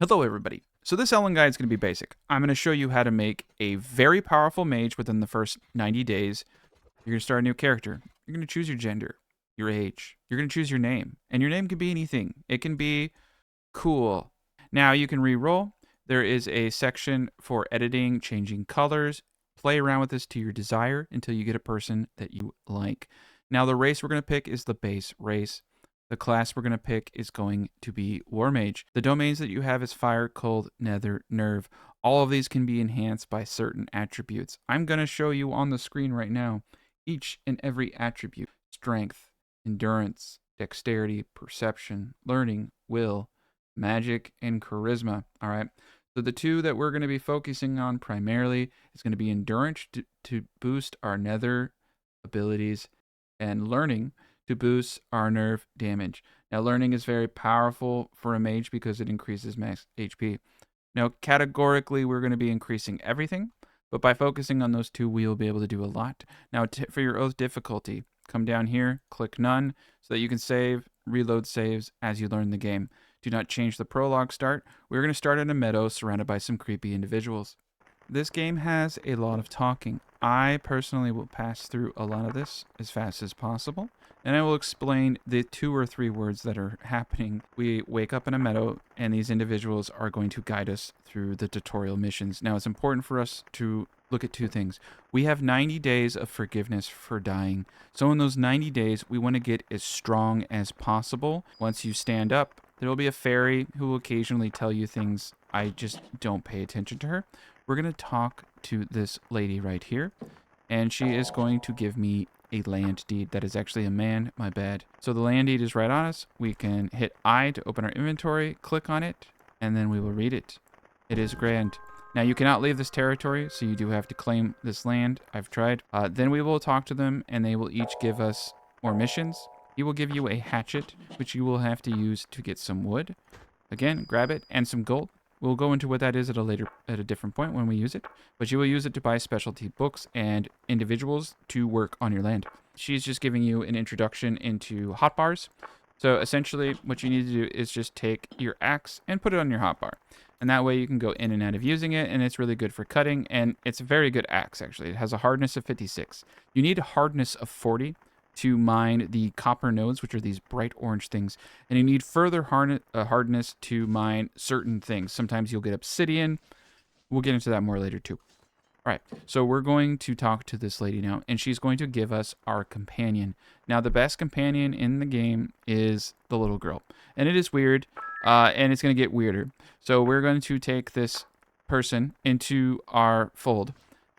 Hello everybody. So this Elin guide is going to be basic. I'm going to show you how to make a very powerful mage within the first 90 days. You're going to start a new character. You're going to choose your gender, your age. You're going to choose your name. And your name can be anything. It can be cool. Now you can re-roll. There is a section for editing, changing colors. Play around with this to your desire until you get a person that you like. Now the race we're going to pick is the base race. The class we're going to pick is going to be Warmage. The domains that you have is Fire, Cold, Nether, Nerve. All of these can be enhanced by certain attributes. I'm going to show you on the screen right now each and every attribute. Strength, Endurance, Dexterity, Perception, Learning, Will, Magic, and Charisma. All right. So the two that we're going to be focusing on primarily is going to be Endurance to boost our Nether abilities and Learning to boost our nerve damage. Now, learning is very powerful for a mage because it increases max HP. Now, categorically, we're going to be increasing everything, but by focusing on those two, we will be able to do a lot. Now, for your oath difficulty, come down here, click none, so that you can save, reload saves as you learn the game. Do not change the prologue start. We're going to start in a meadow surrounded by some creepy individuals. This game has a lot of talking. I personally will pass through a lot of this as fast as possible, and I will explain the 2 or 3 words that are happening. We wake up in a meadow, and these individuals are going to guide us through the tutorial missions. Now, it's important for us to look at 2 things. We have 90 days of forgiveness for dying. So in those 90 days, we want to get as strong as possible. Once you stand up, there will be a fairy who will occasionally tell you things. I just don't pay attention to her. We're going to talk to this lady right here, and she is going to give me a land deed. That is actually a man, my bad. So the land deed is right on us. We can hit I to open our inventory, click on it, and then we will read it. It is grand. Now, you cannot leave this territory, so you do have to claim this land. I've tried. Then we will talk to them, and they will each give us more missions. He will give you a hatchet, which you will have to use to get some wood. Again, grab it, and some gold. We'll go into what that is at a different point when we use it, but you will use it to buy specialty books and individuals to work on your land. She's just giving you an introduction into hotbars. So essentially what you need to do is just take your axe and put it on your hotbar. And that way you can go in and out of using it, and it's really good for cutting, and it's a very good axe actually. It has a hardness of 56. You need a hardness of 40 to mine the copper nodes, which are these bright orange things. And you need further hardness to mine certain things. Sometimes you'll get obsidian. We'll get into that more later too. All right, so we're going to talk to this lady now, and she's going to give us our companion. Now, the best companion in the game is the little girl. And it is weird, and it's going to get weirder. So we're going to take this person into our fold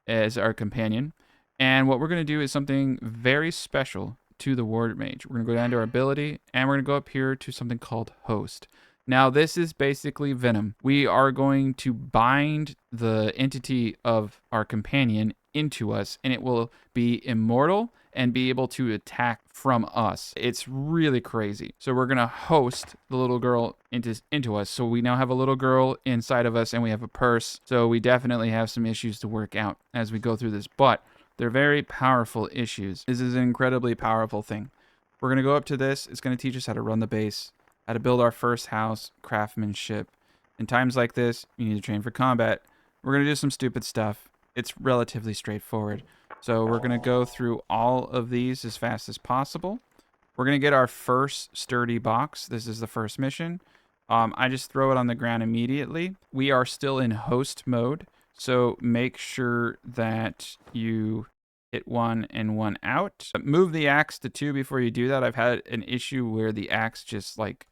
as our companion. And what we're going to do is something very special to the Warmage. We're going to go down to our ability, and we're going to go up here to something called Host. Now, this is basically Venom. We are going to bind the entity of our companion into us, and it will be immortal and be able to attack from us. It's really crazy. So we're going to host the little girl into us. So we now have a little girl inside of us, and we have a purse. So we definitely have some issues to work out as we go through this. But they're very powerful issues. This is an incredibly powerful thing. We're going to go up to this. It's going to teach us how to run the base, how to build our first house, craftsmanship. In times like this, you need to train for combat. We're going to do some stupid stuff. It's relatively straightforward. So we're going to go through all of these as fast as possible. We're going to get our first sturdy box. This is the first mission. I just throw it on the ground immediately. We are still in host mode. So make sure that you hit 1 and 1 out. Move the axe to 2 before you do that. I've had an issue where the axe just like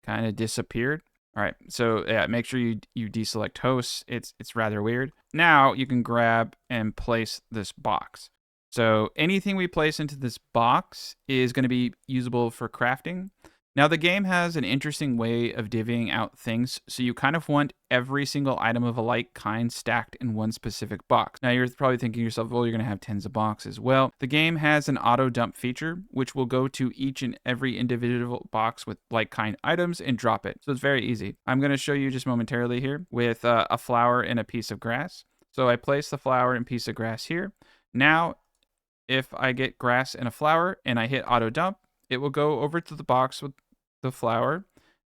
kind of disappeared. All right, so yeah, make sure you deselect hosts. It's rather weird. Now you can grab and place this box. So anything we place into this box is going to be usable for crafting. Now, the game has an interesting way of divvying out things, so you kind of want every single item of a like kind stacked in one specific box. Now, you're probably thinking to yourself, well, you're going to have tens of boxes. Well, the game has an auto dump feature, which will go to each and every individual box with like kind items and drop it. So it's very easy. I'm going to show you just momentarily here with a flower and a piece of grass. So I place the flower and piece of grass here. Now, if I get grass and a flower and I hit auto dump, it will go over to the box with the flower,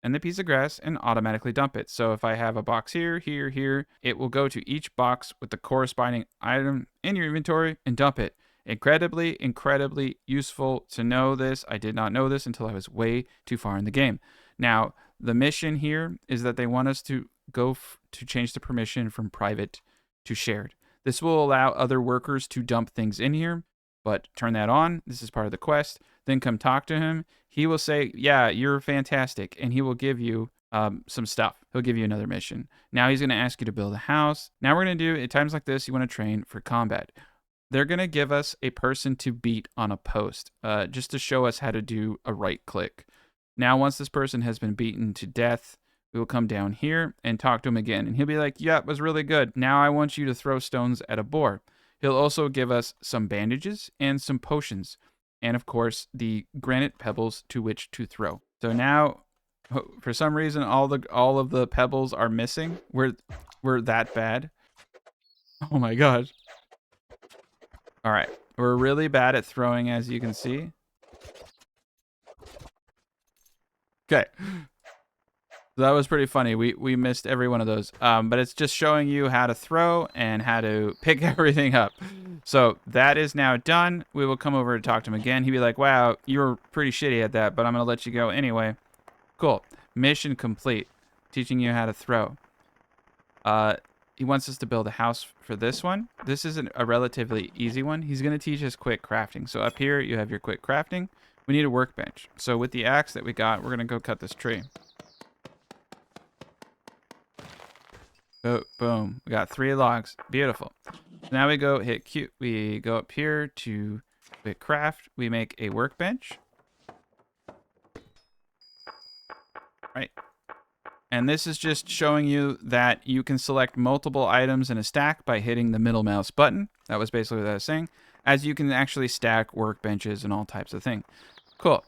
and the piece of grass and automatically dump it. So if I have a box here, here, here, it will go to each box with the corresponding item in your inventory and dump it. Incredibly, incredibly useful to know this. I did not know this until I was way too far in the game. Now, the mission here is that they want us to go to change the permission from private to shared. This will allow other workers to dump things in here, but turn that on. This is part of the quest. Then come talk to him. He will say, yeah, you're fantastic, and he will give you some stuff. He'll give you another mission. Now he's going to ask you to build a house. Now we're going to do, at times like this, you want to train for combat. They're going to give us a person to beat on a post, just to show us how to do a right click. Now, once this person has been beaten to death, we will come down here and talk to him again. And he'll be like, yeah, it was really good. Now I want you to throw stones at a boar. He'll also give us some bandages and some potions. And of course, the granite pebbles to which to throw. So now, for some reason, all of the pebbles are missing. We're that bad. Oh my god. All right. We're really bad at throwing, as you can see. Okay. So that was pretty funny. We missed every one of those. But it's just showing you how to throw and how to pick everything up. So that is now done. We will come over to talk to him again. He'd be like, wow, you were pretty shitty at that, but I'm going to let you go anyway. Cool. Mission complete. Teaching you how to throw. He wants us to build a house for this one. This is a relatively easy one. He's going to teach us quick crafting. So up here, you have your quick crafting. We need a workbench. So with the axe that we got, we're going to go cut this tree. Oh, boom. We got 3 logs. Beautiful. Now we go hit Q. We go up here to quick craft. We make a workbench. Right. And this is just showing you that you can select multiple items in a stack by hitting the middle mouse button. That was basically what I was saying. As you can actually stack workbenches and all types of things. Cool.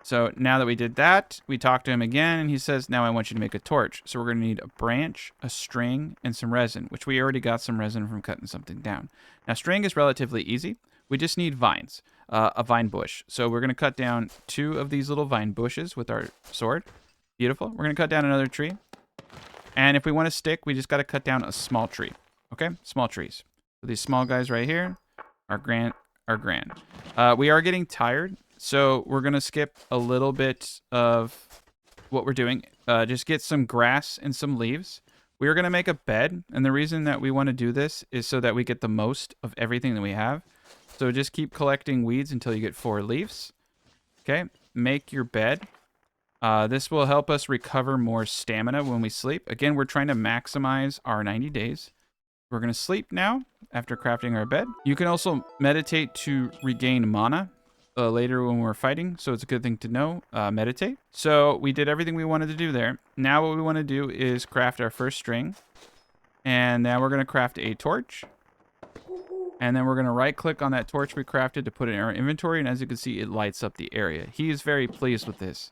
So now that we did that, we talk to him again, and he says, now I want you to make a torch. So we're going to need a branch, a string, and some resin, which we already got some resin from cutting something down. Now, string is relatively easy. We just need vines, a vine bush. So we're going to cut down 2 of these little vine bushes with our sword. Beautiful. We're going to cut down another tree. And if we want a stick, we just got to cut down a small tree. Okay? Small trees. So these small guys right here are grand. We are getting tired. So we're going to skip a little bit of what we're doing. Just get some grass and some leaves. We are going to make a bed. And the reason that we want to do this is so that we get the most of everything that we have. So just keep collecting weeds until you get 4 leaves. Okay. Make your bed. This will help us recover more stamina when we sleep. Again, we're trying to maximize our 90 days. We're going to sleep now after crafting our bed. You can also meditate to regain mana. Later when we're fighting, so it's a good thing to know. Meditate. So we did everything we wanted to do there. Now what we want to do is craft our first string, and now we're going to craft a torch, and then we're going to right click on that torch we crafted to put it in our inventory, and as you can see, it lights up the area. He is very pleased with this.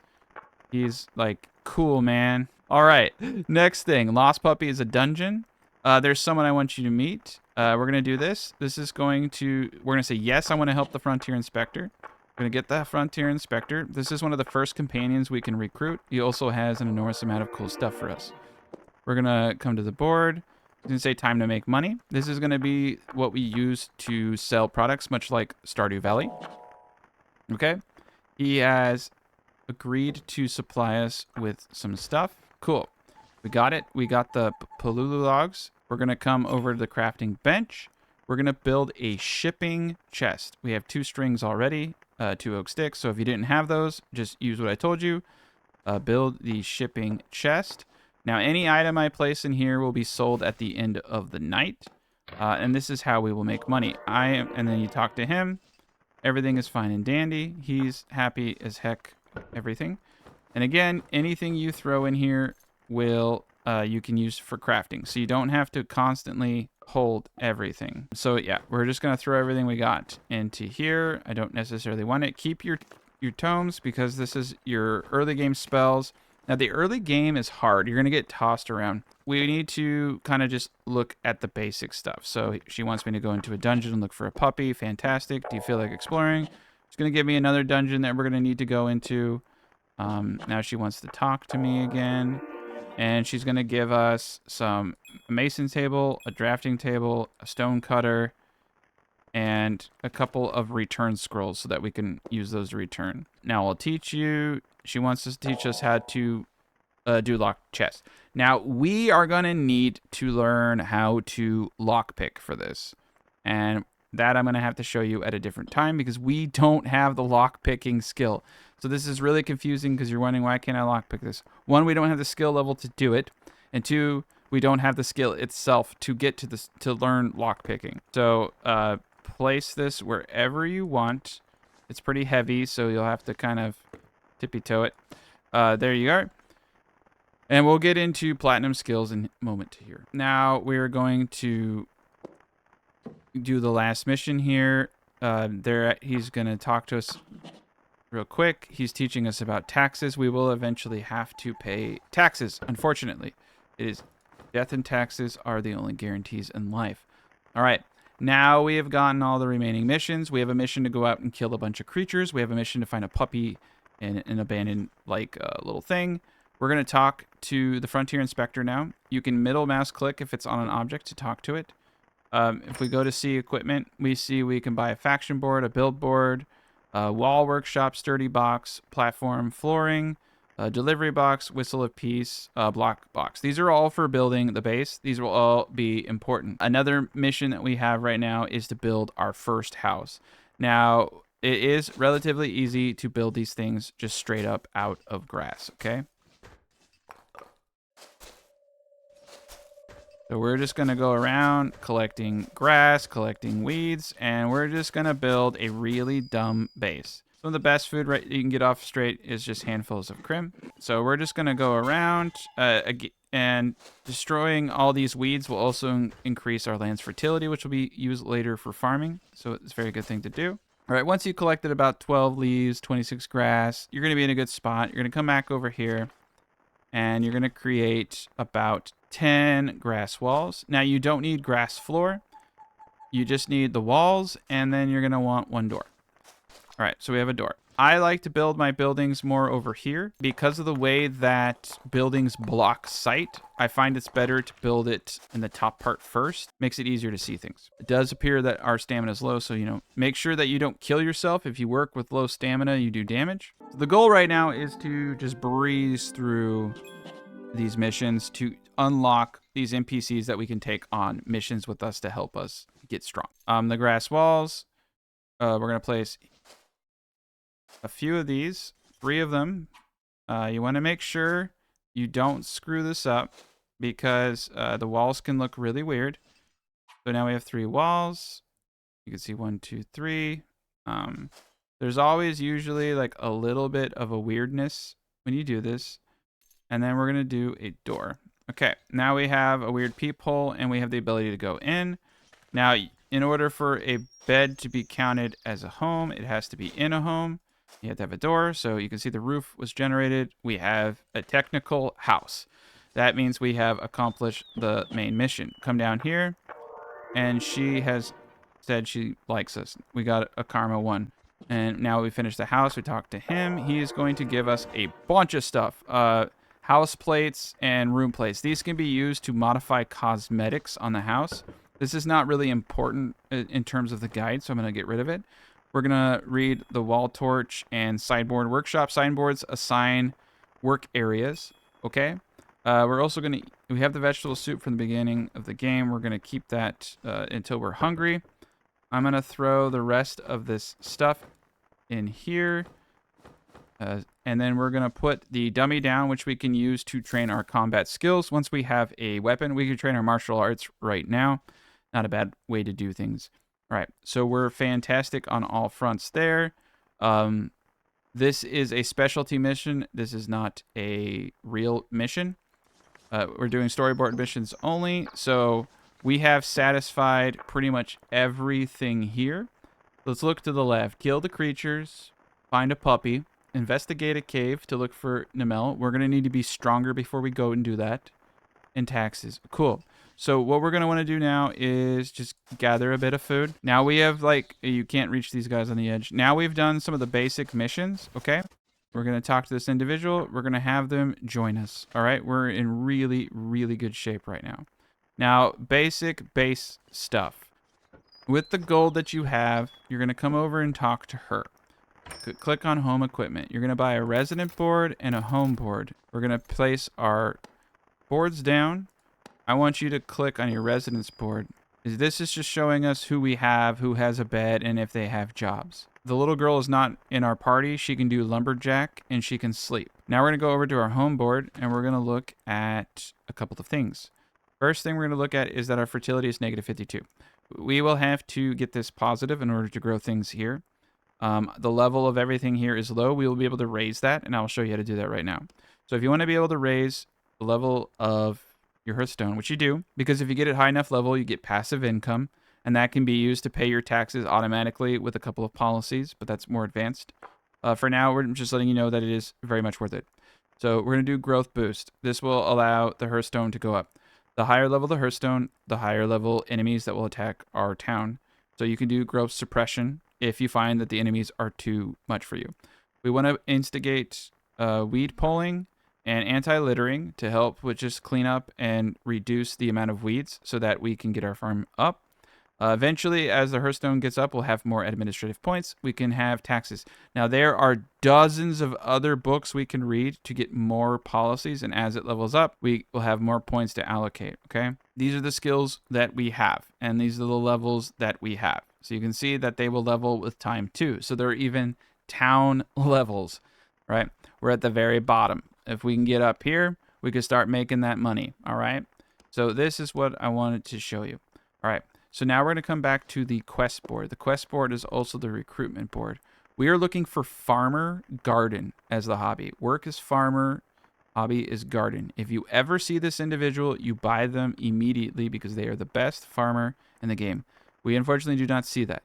He's like, cool, man. All right, next thing. Lost Puppy is a dungeon. There's someone I want you to meet. We're going to do this. We're going to say, yes, I want to help the Frontier Inspector. We're going to get the Frontier Inspector. This is one of the first companions we can recruit. He also has an enormous amount of cool stuff for us. We're going to come to the board. We're going to say time to make money. This is going to be what we use to sell products, much like Stardew Valley. Okay. He has agreed to supply us with some stuff. Cool. We got it. We got the Palulu logs. We're going to come over to the crafting bench. We're going to build a shipping chest. We have 2 strings already, 2 oak sticks. So if you didn't have those, just use what I told you. Build the shipping chest. Now, any item I place in here will be sold at the end of the night. And this is how we will make money. And then you talk to him. Everything is fine and dandy. He's happy as heck with everything. And again, anything you throw in here will you can use for crafting. So you don't have to constantly hold everything. So yeah, we're just going to throw everything we got into here. I don't necessarily want it. Keep your tomes because this is your early game spells. Now the early game is hard. You're going to get tossed around. We need to kind of just look at the basic stuff. So she wants me to go into a dungeon and look for a puppy. Fantastic. Do you feel like exploring? It's going to give me another dungeon that we're going to need to go into. Now she wants to talk to me again. And she's going to give us a mason table, a drafting table, a stone cutter, and a couple of return scrolls so that we can use those to return. Now I'll teach you. She wants to teach us how to do locked chests. Now we are going to need to learn how to lockpick for this. And that I'm going to have to show you at a different time because we don't have the lockpicking skill. So this is really confusing because you're wondering, why can't I lockpick this? One, we don't have the skill level to do it. And two, we don't have the skill itself to get to this, to learn lockpicking. So place this wherever you want. It's pretty heavy, so you'll have to kind of tippy-toe it. There you are. And we'll get into platinum skills in a moment here. Now we're going to do the last mission here. He's going to talk to us real quick. He's teaching us about taxes. We will eventually have to pay taxes, unfortunately. Death and taxes are the only guarantees in life. All right. Now we have gotten all the remaining missions. We have a mission to go out and kill a bunch of creatures. We have a mission to find a puppy in an abandoned little thing. We're going to talk to the Frontier Inspector now. You can middle mouse click if it's on an object to talk to it. If we go to see equipment, we see we can buy a faction board, a build board, a wall workshop, sturdy box, platform, flooring, a delivery box, whistle of peace, block box. These are all for building the base. These will all be important. Another mission that we have right now is to build our first house. Now, it is relatively easy to build these things just straight up out of grass, okay? So we're just going to go around collecting grass, collecting weeds, and we're just going to build a really dumb base. Some of the best food you can get off straight is just handfuls of crim. So we're just going to go around and destroying all these weeds will also increase our land's fertility, which will be used later for farming. So it's a very good thing to do. All right, once you collected about 12 leaves, 26 grass, you're going to be in a good spot. You're going to come back over here. And you're going to create about 10 grass walls. Now, you don't need grass floor. You just need the walls, and then you're going to want one door. All right, so we have a door. I like to build my buildings more over here. Because of the way that buildings block sight, I find it's better to build it in the top part first. Makes it easier to see things. It does appear that our stamina is low, so, make sure that you don't kill yourself. If you work with low stamina, you do damage. So the goal right now is to just breeze through these missions to unlock these NPCs that we can take on missions with us to help us get strong. The grass walls, we're going to place a few of these, 3 of them. You want to make sure you don't screw this up because the walls can look really weird. So now we have 3 walls. You can see 1, 2, 3. There's always usually like a little bit of a weirdness when you do this. And then we're going to do a door. Okay, now we have a weird peephole and we have the ability to go in. Now, in order for a bed to be counted as a home, it has to be in a home. You have to have a door, so you can see the roof was generated. We have a technical house. That means we have accomplished the main mission. Come down here, and she has said she likes us. We got a karma 1. And now we finished the house. We talked to him. He is going to give us a bunch of stuff. House plates and room plates. These can be used to modify cosmetics on the house. This is not really important in terms of the guide, so I'm going to get rid of it. We're going to read the wall torch and sideboard workshop. Sideboards assign work areas, okay? We're also going to, we have the vegetable soup from the beginning of the game. We're going to keep that until we're hungry. I'm going to throw the rest of this stuff in here. And then we're going to put the dummy down, which we can use to train our combat skills. Once we have a weapon, we can train our martial arts right now. Not a bad way to do things. All right, so we're fantastic on all fronts there. This is a specialty mission. This is not a real mission. We're doing storyboard missions only. So we have satisfied pretty much everything here. Let's look to the left. Kill the creatures. Find a puppy. Investigate a cave to look for Namel. We're going to need to be stronger before we go and do that. And taxes. Cool. So what we're going to want to do now is just gather a bit of food. Now we have, you can't reach these guys on the edge. Now we've done some of the basic missions, okay? We're going to talk to this individual. We're going to have them join us. All right. We're in really, really good shape right now. Now, basic base stuff. With the gold that you have, you're going to come over and talk to her. Click on home equipment. You're going to buy a resident board and a home board. We're going to place our boards down. I want you to click on your residence board. This is just showing us who we have, who has a bed, and if they have jobs. The little girl is not in our party. She can do lumberjack and she can sleep. Now we're going to go over to our home board and we're going to look at a couple of things. First thing we're going to look at is that our fertility is negative 52. We will have to get this positive in order to grow things here. The level of everything here is low. We will be able to raise that, and I'll show you how to do that right now. So if you want to be able to raise the level of your Hearthstone, which you do, because if you get it high enough level, you get passive income, and that can be used to pay your taxes automatically with a couple of policies, but that's more advanced. For now, we're just letting you know that it is very much worth it. So we're going to do growth boost. This will allow the Hearthstone to go up. The higher level the Hearthstone, the higher level enemies that will attack our town. So you can do growth suppression if you find that the enemies are too much for you. We want to instigate weed pulling and anti-littering to help with just clean up and reduce the amount of weeds so that we can get our farm up. Eventually, as the Hearthstone gets up, we'll have more administrative points. We can have taxes. Now, there are dozens of other books we can read to get more policies, and as it levels up, we will have more points to allocate, okay? These are the skills that we have, and these are the levels that we have. So you can see that they will level with time too. So there are even town levels, right? We're at the very bottom. If we can get up here, we can start making that money, all right? So this is what I wanted to show you. All right. So now we're going to come back to the quest board. The quest board is also the recruitment board. We are looking for farmer garden as the hobby. Work is farmer, hobby is garden. If you ever see this individual, you buy them immediately because they are the best farmer in the game. We unfortunately do not see that.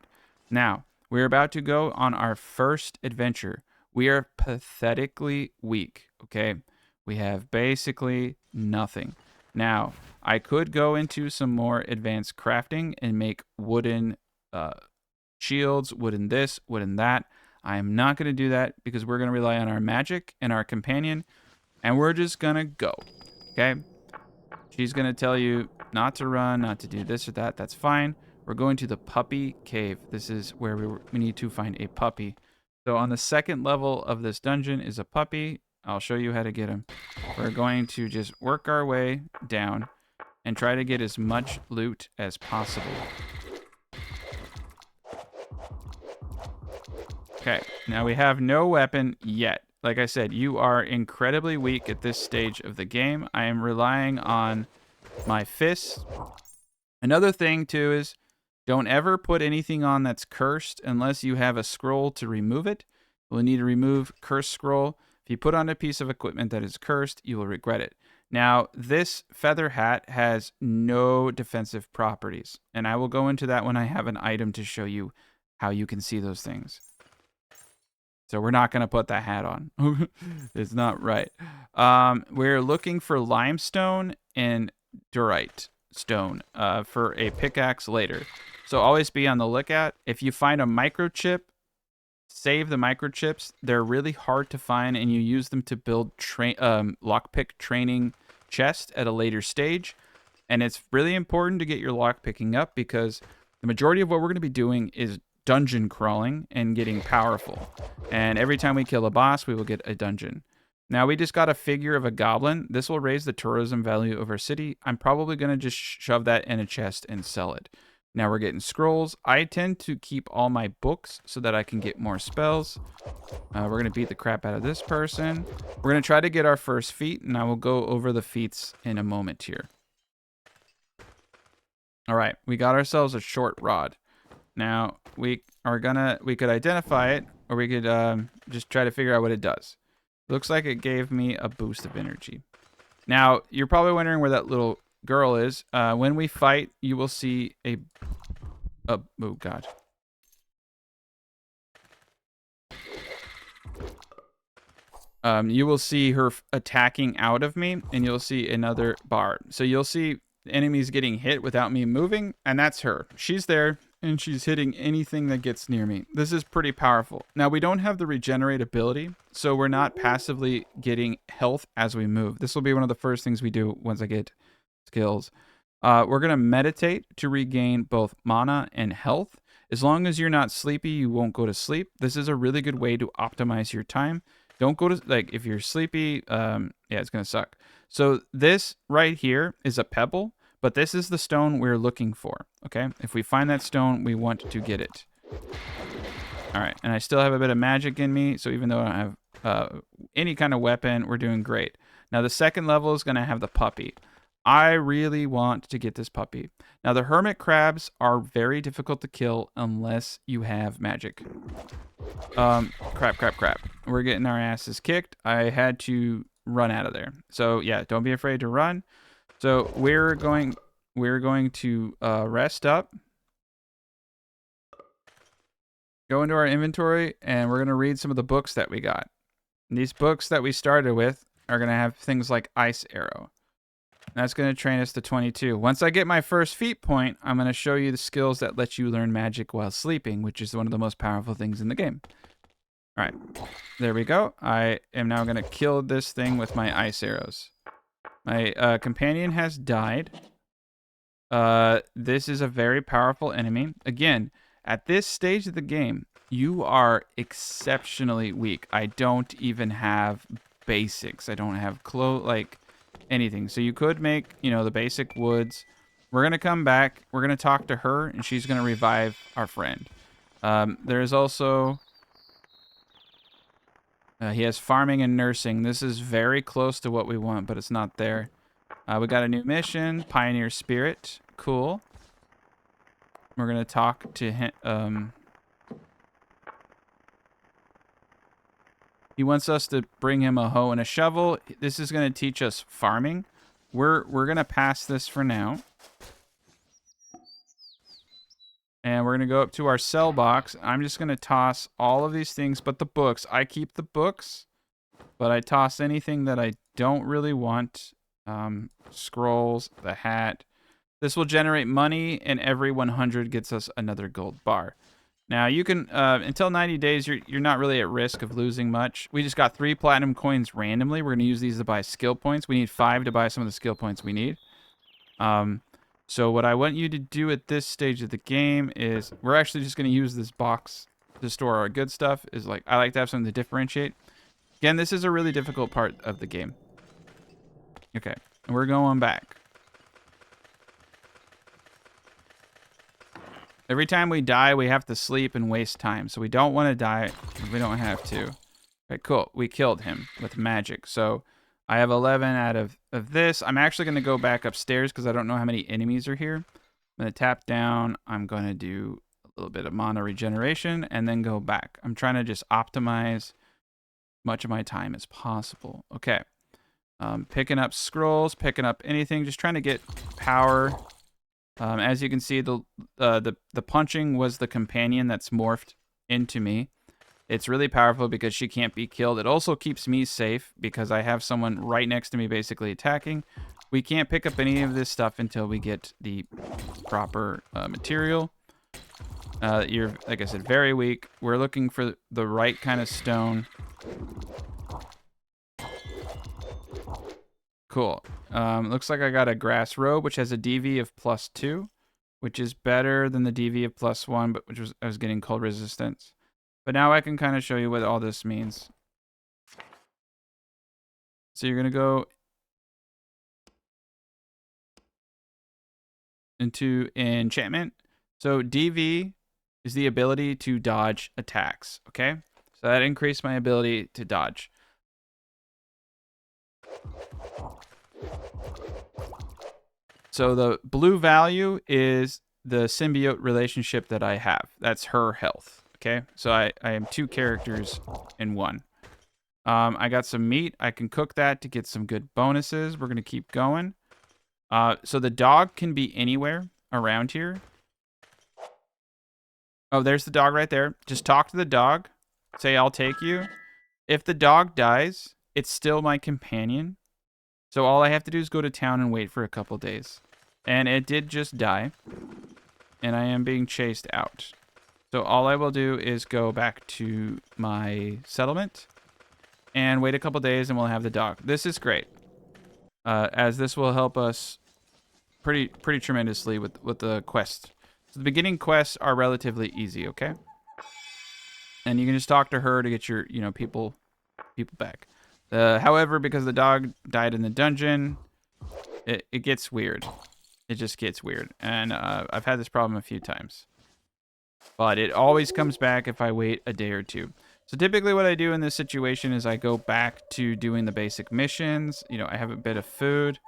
Now, we're about to go on our first adventure. We are pathetically weak, okay? We have basically nothing. Now, I could go into some more advanced crafting and make wooden shields, wooden this, wooden that. I am not going to do that because we're going to rely on our magic and our companion, and we're just going to go, okay? She's going to tell you not to run, not to do this or that. That's fine. We're going to the puppy cave. This is where we need to find a puppy. So on the second level of this dungeon is a puppy. I'll show you how to get him. We're going to just work our way down and try to get as much loot as possible. Okay, now we have no weapon yet. Like I said, you are incredibly weak at this stage of the game. I am relying on my fists. Another thing too is don't ever put anything on that's cursed unless you have a scroll to remove it. We'll need to remove cursed scroll. If you put on a piece of equipment that is cursed, you will regret it. Now, this feather hat has no defensive properties, and I will go into that when I have an item to show you how you can see those things. So we're not going to put that hat on. It's not right. We're looking for limestone and diorite stone for a pickaxe later. So always be on the lookout. If you find a microchip, save the microchips. They're really hard to find, and you use them to build lockpick training chest at a later stage. And it's really important to get your lockpicking up because the majority of what we're going to be doing is dungeon crawling and getting powerful. And every time we kill a boss, we will get a dungeon. Now, we just got a figure of a goblin. This will raise the tourism value of our city. I'm probably going to just shove that in a chest and sell it. Now we're getting scrolls. I tend to keep all my books so that I can get more spells. We're going to beat the crap out of this person. We're going to try to get our first feat, and I will go over the feats in a moment here. All right, we got ourselves a short rod. Now, we could identify it, or we could just try to figure out what it does. Looks like it gave me a boost of energy. Now, you're probably wondering where that little girl is. When we fight, you will see a... Oh, God. You will see her attacking out of me, and you'll see another bar. So you'll see enemies getting hit without me moving, and that's her. She's there, and she's hitting anything that gets near me. This is pretty powerful. Now, we don't have the regenerate ability, so we're not passively getting health as we move. This will be one of the first things we do once I get skills. We're going to meditate to regain both mana and health. As long as you're not sleepy, you won't go to sleep. This is a really good way to optimize your time. Don't go to, like, if you're sleepy, yeah, it's going to suck. So this right here is a pebble, but this is the stone we're looking for, okay? If we find that stone, we want to get it. All right, and I still have a bit of magic in me, so even though I don't have any kind of weapon, we're doing great. Now, the second level is going to have the puppy. I really want to get this puppy. Now, the hermit crabs are very difficult to kill unless you have magic. Crap. We're getting our asses kicked. I had to run out of there. So, yeah, don't be afraid to run. So, we're going to rest up. Go into our inventory, and we're going to read some of the books that we got. And these books that we started with are going to have things like Ice Arrow. That's going to train us to 22. Once I get my first feat point, I'm going to show you the skills that let you learn magic while sleeping, which is one of the most powerful things in the game. All right, there we go. I am now going to kill this thing with my ice arrows. My companion has died. This is a very powerful enemy. Again, at this stage of the game, you are exceptionally weak. I don't even have basics. I don't have anything. So you could make, the basic woods. We're going to come back. We're going to talk to her, and she's going to revive our friend. There's also... he has farming and nursing. This is very close to what we want, but it's not there. We got a new mission, Pioneer Spirit. Cool. We're going to talk to him. He wants us to bring him a hoe and a shovel. This is going to teach us farming. We're going to pass this for now. And we're going to go up to our sell box. I'm just going to toss all of these things but the books. I keep the books, but I toss anything that I don't really want. Scrolls, the hat. This will generate money, and every 100 gets us another gold bar. Now, you can, until 90 days, you're not really at risk of losing much. We just got 3 platinum coins randomly. We're going to use these to buy skill points. We need 5 to buy some of the skill points we need. So what I want you to do at this stage of the game is, we're actually just going to use this box to store our good stuff. I like to have something to differentiate. Again, this is a really difficult part of the game. Okay, and we're going back. Every time we die, we have to sleep and waste time. So we don't want to die if we don't have to. Okay, cool. We killed him with magic. So I have 11 out of this. I'm actually going to go back upstairs because I don't know how many enemies are here. I'm going to tap down. I'm going to do a little bit of mana regeneration and then go back. I'm trying to just optimize much of my time as possible. Okay. Picking up scrolls, picking up anything, just trying to get power. As you can see, the punching was the companion that's morphed into me. It's really powerful because she can't be killed. It also keeps me safe because I have someone right next to me basically attacking. We can't pick up any of this stuff until we get the proper material. You're, like I said, very weak. We're looking for the right kind of stone. Cool. Looks like I got a grass robe, which has a DV of +2, which is better than the DV of +1, but I was getting cold resistance. But now I can kind of show you what all this means. So you're going to go into enchantment. So DV is the ability to dodge attacks, okay? So that increased my ability to dodge. So the blue value is the symbiote relationship that I have. That's her health, okay? So I am 2 characters in 1. I got some meat. I can cook that to get some good bonuses. We're going to keep going. So the dog can be anywhere around here. Oh, there's the dog right there. Just talk to the dog. Say, I'll take you. If the dog dies, it's still my companion. So all I have to do is go to town and wait for a couple days. And it did just die. and I am being chased out. So all I will do is go back to my settlement and wait a couple days, and we'll have the dog. This is great, as this will help us pretty tremendously with the quest. So the beginning quests are relatively easy, okay? And you can just talk to her to get your people back. However, because the dog died in the dungeon, it gets weird. It just gets weird, and I've had this problem a few times. But it always comes back if I wait a day or two. So typically what I do in this situation is I go back to doing the basic missions. I have a bit of food.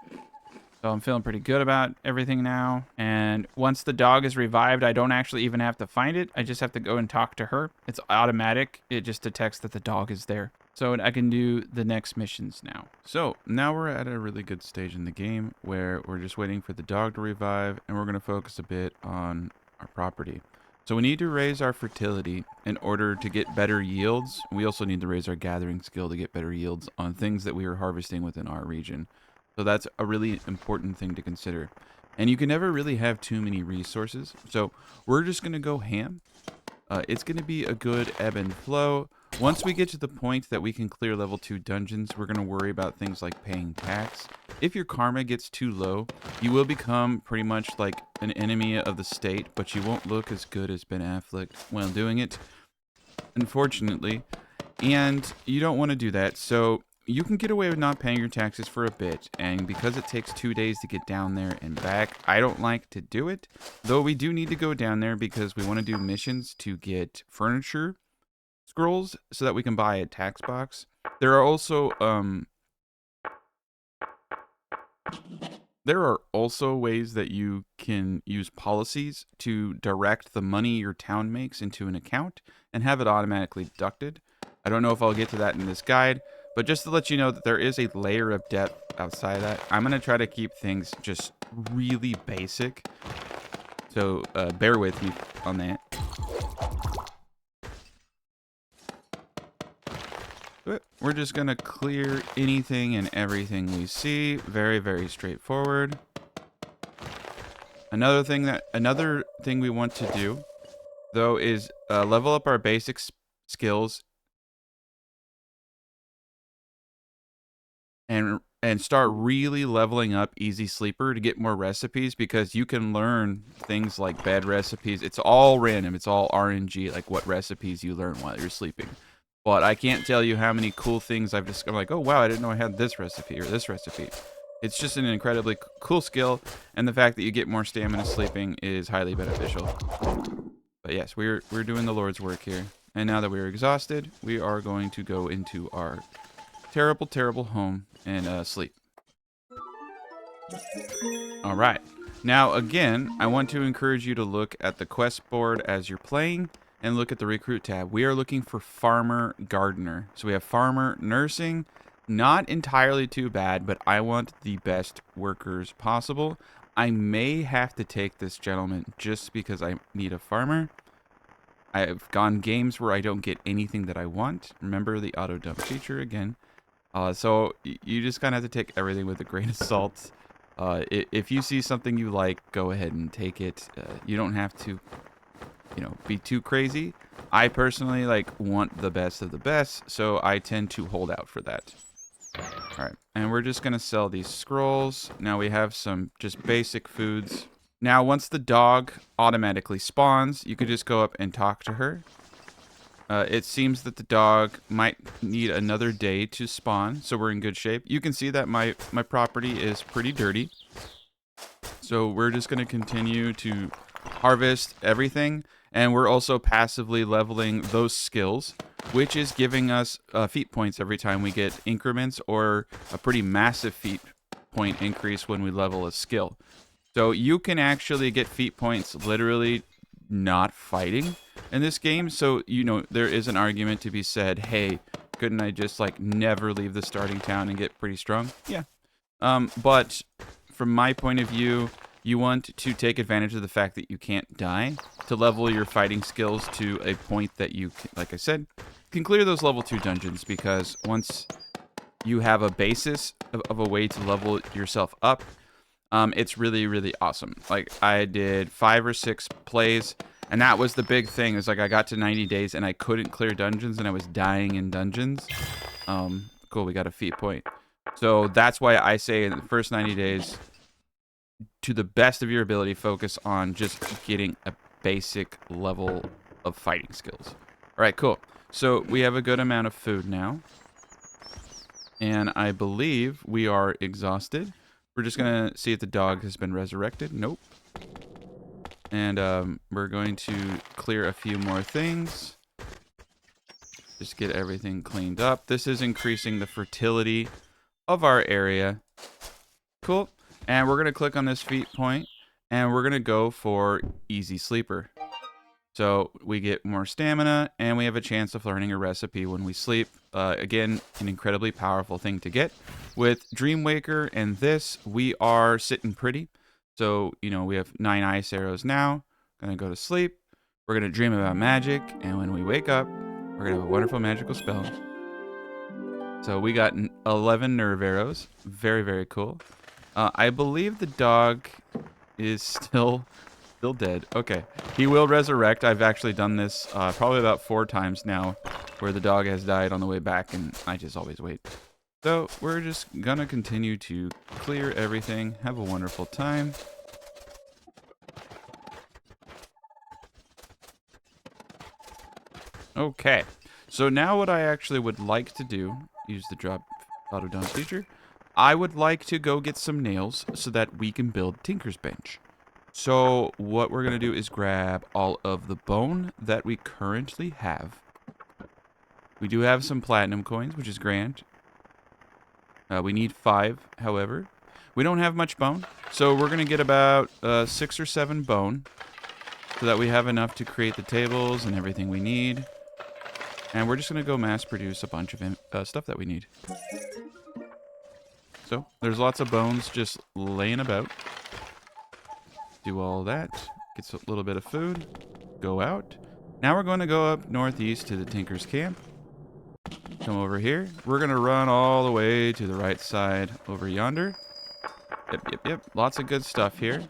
So I'm feeling pretty good about everything now. And once the dog is revived, I don't actually even have to find it. I just have to go and talk to her. It's automatic. It just detects that the dog is there. So I can do the next missions now. So now we're at a really good stage in the game where we're just waiting for the dog to revive, and we're going to focus a bit on our property. So we need to raise our fertility in order to get better yields. We also need to raise our gathering skill to get better yields on things that we are harvesting within our region. So that's a really important thing to consider. And you can never really have too many resources. So we're just going to go ham. It's going to be a good ebb and flow. Once we get to the point that we can clear level 2 dungeons, we're going to worry about things like paying tax. If your karma gets too low, you will become pretty much like an enemy of the state, but you won't look as good as Ben Affleck while doing it, unfortunately. And you don't want to do that, so you can get away with not paying your taxes for a bit, and because it takes 2 days to get down there and back, I don't like to do it. Though we do need to go down there because we want to do missions to get furniture scrolls so that we can buy a tax box. There are also ways that you can use policies to direct the money your town makes into an account and have it automatically deducted. I don't know if I'll get to that in this guide, but just to let you know that there is a layer of depth outside of that. I'm going to try to keep things just really basic. So bear with me on that. We're just going to clear anything and everything we see. Very, very straightforward. Another thing we want to do, though, is level up our basic skills and start really leveling up Easy Sleeper to get more recipes, because you can learn things like bed recipes. It's all random. It's all RNG, like what recipes you learn while you're sleeping. But I can't tell you how many cool things I've discovered. Like, oh, wow, I didn't know I had this recipe or this recipe. It's just an incredibly cool skill, and the fact that you get more stamina sleeping is highly beneficial. But yes, we're doing the Lord's work here. And now that we're exhausted, we are going to go into our terrible, terrible home and sleep. All right. Now, again, I want to encourage you to look at the quest board as you're playing, and look at the recruit tab. We are looking for farmer gardener. So we have farmer nursing. Not entirely too bad, but I want the best workers possible. I may have to take this gentleman just because I need a farmer. I've gone games where I don't get anything that I want. Remember the auto dump feature again. So you just kind of have to take everything with a grain of salt. If you see something you like, go ahead and take it. You don't have to be too crazy. I personally want the best of the best, so I tend to hold out for that. All right, and we're just gonna sell these scrolls. Now we have some just basic foods. Now once the dog automatically spawns, you could just go up and talk to her. It seems that the dog might need another day to spawn, so we're in good shape. You can see that my property is pretty dirty, so we're just gonna continue to harvest everything. And we're also passively leveling those skills, which is giving us feat points every time we get increments, or a pretty massive feat point increase when we level a skill. So you can actually get feat points literally not fighting in this game. So, there is an argument to be said, hey, couldn't I just never leave the starting town and get pretty strong? Yeah. But from my point of view, you want to take advantage of the fact that you can't die to level your fighting skills to a point that you, like I said, can clear those level 2 dungeons, because once you have a basis of a way to level yourself up, It's really, really awesome. Like, I did 5 or 6 plays, and that was the big thing. Is like I got to 90 days and I couldn't clear dungeons, and I was dying in dungeons. Cool, we got a feat point. So that's why I say in the first 90 days, to the best of your ability, focus on just getting a basic level of fighting skills. All right, cool. So we have a good amount of food now. And I believe we are exhausted. We're just going to see if the dog has been resurrected. Nope. And we're going to clear a few more things. Just get everything cleaned up. This is increasing the fertility of our area. Cool. And we're going to click on this feat point. And we're going to go for Easy Sleeper. So we get more stamina, and we have a chance of learning a recipe when we sleep. Again, an incredibly powerful thing to get. With Dreamwaker and this, we are sitting pretty. So, you know, we have 9 ice arrows now. Gonna go to sleep. We're gonna dream about magic, and when we wake up, we're gonna have a wonderful magical spell. So we got 11 nerve arrows. Very, very cool. I believe the dog is still dead. Okay. He will resurrect. I've actually done this probably about 4 times now, where the dog has died on the way back, and I just always wait. So we're just gonna continue to clear everything. Have a wonderful time. Okay. So now what I actually would like to do, use the drop auto dump feature. I would like to go get some nails so that we can build Tinker's Bench. So what we're going to do is grab all of the bone that we currently have. We do have some platinum coins, which is grand. We need 5, however. We don't have much bone, so we're going to get about 6 or 7 bone so that we have enough to create the tables and everything we need. And we're just going to go mass produce a bunch of stuff that we need. So there's lots of bones just laying about. Do all that. Get a little bit of food. Go out. Now we're going to go up northeast to the Tinker's Camp. Come over here. We're going to run all the way to the right side over yonder. Yep. Lots of good stuff here.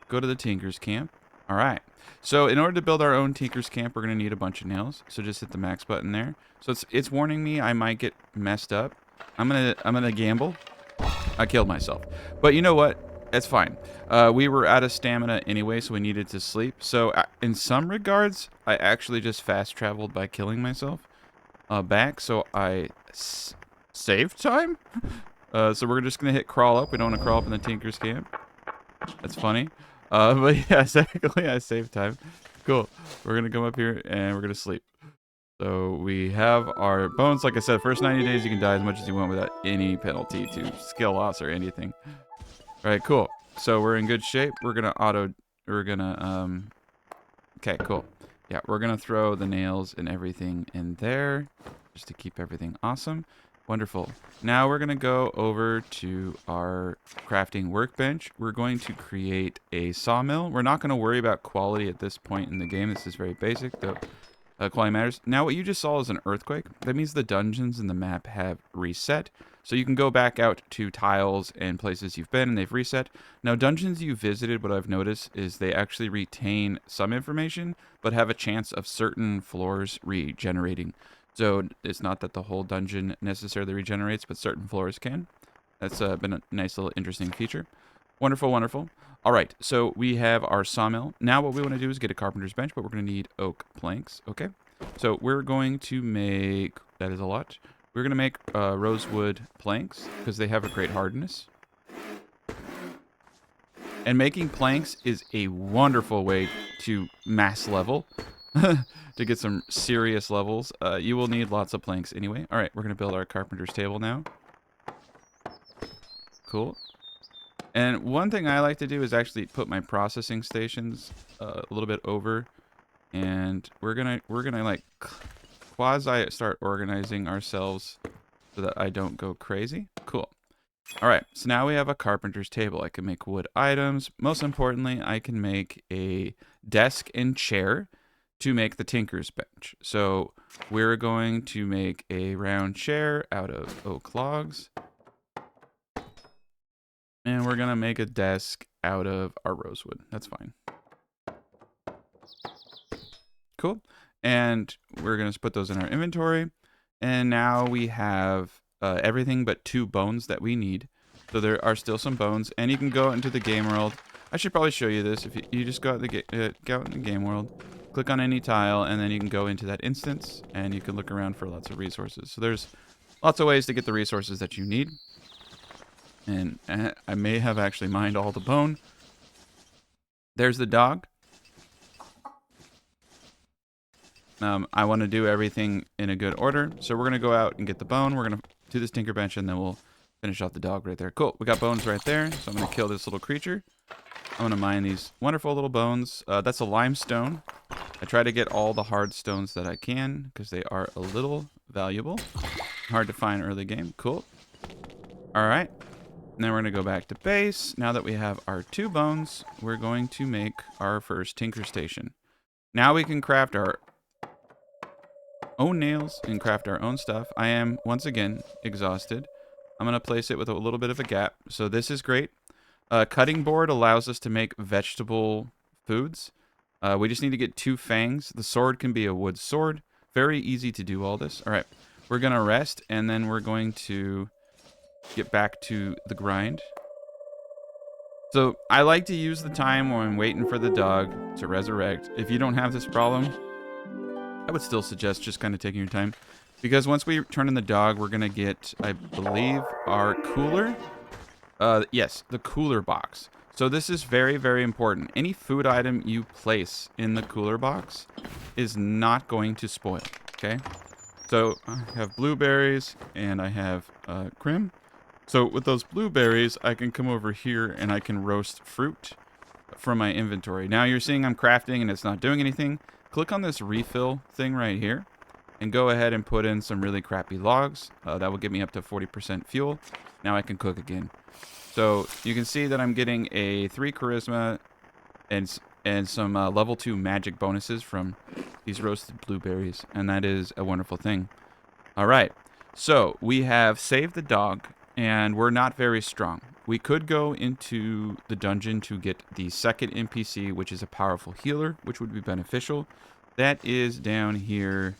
Go to the Tinker's Camp. All right. So in order to build our own Tinker's Camp, we're going to need a bunch of nails. So just hit the max button there. So it's warning me I might get messed up. I'm gonna gamble. I killed myself. But you know what? It's fine. We were out of stamina anyway, so we needed to sleep. So in some regards, I actually just fast traveled by killing myself back. So I saved time. So we're just gonna hit crawl up. We don't want to crawl up in the Tinker's Camp. That's funny. But yeah, technically I saved time. Cool. We're gonna come up here and we're gonna sleep. So we have our bones. Like I said, first 90 days you can die as much as you want without any penalty to skill loss or anything. All right, cool. So we're in good shape. Okay, cool. Yeah, we're gonna throw the nails and everything in there just to keep everything awesome. Wonderful. Now we're gonna go over to our crafting workbench. We're going to create a sawmill. We're not gonna worry about quality at this point in the game. This is very basic, though. Quality matters. Now, what you just saw is an earthquake. That means the dungeons in the map have reset. So you can go back out to tiles and places you've been, and they've reset. Now, dungeons you visited, what I've noticed is they actually retain some information, but have a chance of certain floors regenerating. So it's not that the whole dungeon necessarily regenerates, but certain floors can. That's been a nice little interesting feature. Wonderful, wonderful. All right, so we have our sawmill. Now what we want to do is get a carpenter's bench, but we're going to need oak planks, okay? So we're going to make, that is a lot. We're going to make rosewood planks because they have a great hardness. And making planks is a wonderful way to mass level, to get some serious levels. You will need lots of planks anyway. All right, we're going to build our carpenter's table now. Cool. And one thing I like to do is actually put my processing stations a little bit over, and we're gonna like quasi start organizing ourselves so that I don't go crazy. Cool. All right, so now we have a carpenter's table. I can make wood items. Most importantly, I can make a desk and chair to make the Tinker's Bench. So we're going to make a round chair out of oak logs. And we're going to make a desk out of our rosewood. That's fine. Cool. And we're going to put those in our inventory. And now we have everything but 2 bones that we need. So there are still some bones. And you can go into the game world. I should probably show you this. If you just go out, go out in the game world, click on any tile, and then you can go into that instance. And you can look around for lots of resources. So there's lots of ways to get the resources that you need. And I may have actually mined all the bone. There's the dog. I want to do everything in a good order. So we're going to go out and get the bone. We're going to do this tinker bench, and then we'll finish off the dog right there. Cool. We got bones right there. So I'm going to kill this little creature. I'm going to mine these wonderful little bones. That's a limestone. I try to get all the hard stones that I can because they are a little valuable. Hard to find early game. Cool. All right. And then we're going to go back to base. Now that we have our 2 bones, we're going to make our first tinker station. Now we can craft our own nails and craft our own stuff. I am, once again, exhausted. I'm going to place it with a little bit of a gap. So this is great. Cutting board allows us to make vegetable foods. We just need to get 2 fangs. The sword can be a wood sword. Very easy to do all this. All right. We're going to rest, and then we're going to get back to the grind. So I like to use the time when I'm waiting for the dog to resurrect. If you don't have this problem, I would still suggest just kind of taking your time, because once we turn in the dog, we're going to get, I believe, our cooler. Yes, the cooler box. So this is very, very important. Any food item you place in the cooler box is not going to spoil, okay? So I have blueberries and I have crim. So with those blueberries, I can come over here and I can roast fruit from my inventory. Now you're seeing I'm crafting and it's not doing anything. Click on this refill thing right here and go ahead and put in some really crappy logs. That will get me up to 40% fuel. Now I can cook again. So you can see that I'm getting a 3 charisma and some level 2 magic bonuses from these roasted blueberries. And that is a wonderful thing. All right. So we have saved the dog and we're not very strong. We could go into the dungeon to get the second NPC, which is a powerful healer, which would be beneficial. That is down here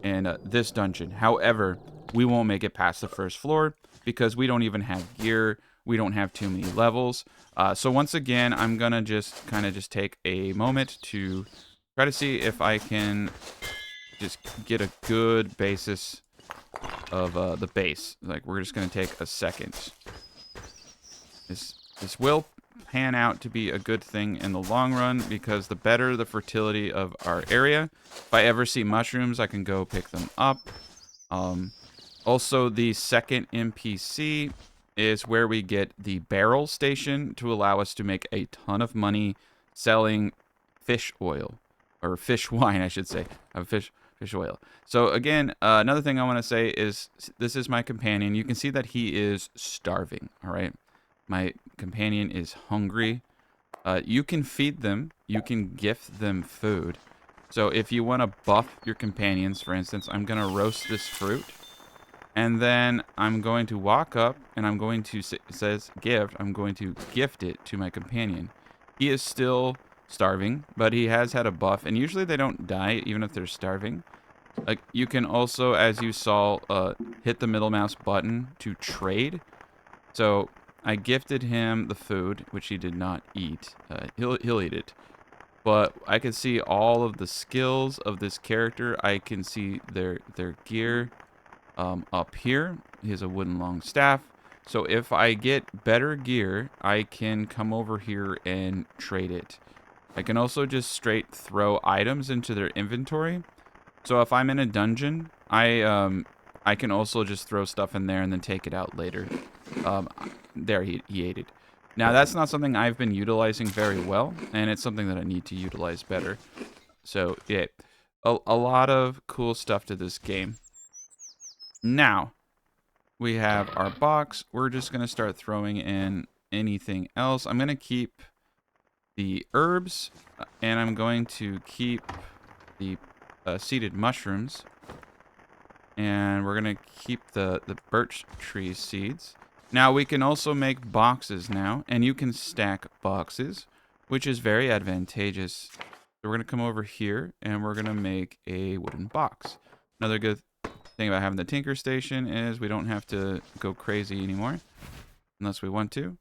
in this dungeon. However, we won't make it past the first floor because we don't even have gear. We don't have too many levels. So once again, I'm going to just kind of just take a moment to try to see if I can just get a good basis of the base. Like, we're just going to take a second. This will pan out to be a good thing in the long run because the better the fertility of our area. If I ever see mushrooms, I can go pick them up. Also, the second NPC is where we get the barrel station to allow us to make a ton of money selling fish oil, or fish wine, I should say. Fish oil. So again, another thing I want to say is this is my companion. You can see that he is starving. All right. My companion is hungry. You can feed them. You can gift them food. So if you want to buff your companions, for instance, I'm going to roast this fruit. And then I'm going to walk up and I'm going to, it says gift, I'm going to gift it to my companion. He is still starving, but he has had a buff. And usually they don't die even if they're starving. Like, you can also, as you saw, hit the middle mouse button to trade. So I gifted him the food, which he did not eat. He'll eat it. But I can see all of the skills of this character. I can see their gear up here. He has a wooden long staff. So if I get better gear, I can come over here and trade it. I can also just straight throw items into their inventory. So if I'm in a dungeon, I can also just throw stuff in there and then take it out later. There, he ate it. Now, that's not something I've been utilizing very well, and it's something that I need to utilize better. So, yeah, a lot of cool stuff to this game. Now, we have our box. We're just going to start throwing in anything else. I'm going to keep the herbs, and I'm going to keep the seeded mushrooms. And we're going to keep the birch tree seeds. Now we can also make boxes now, and you can stack boxes, which is very advantageous. So we're going to come over here, and we're going to make a wooden box. Another good thing about having the Tinker Station is we don't have to go crazy anymore, unless we want to.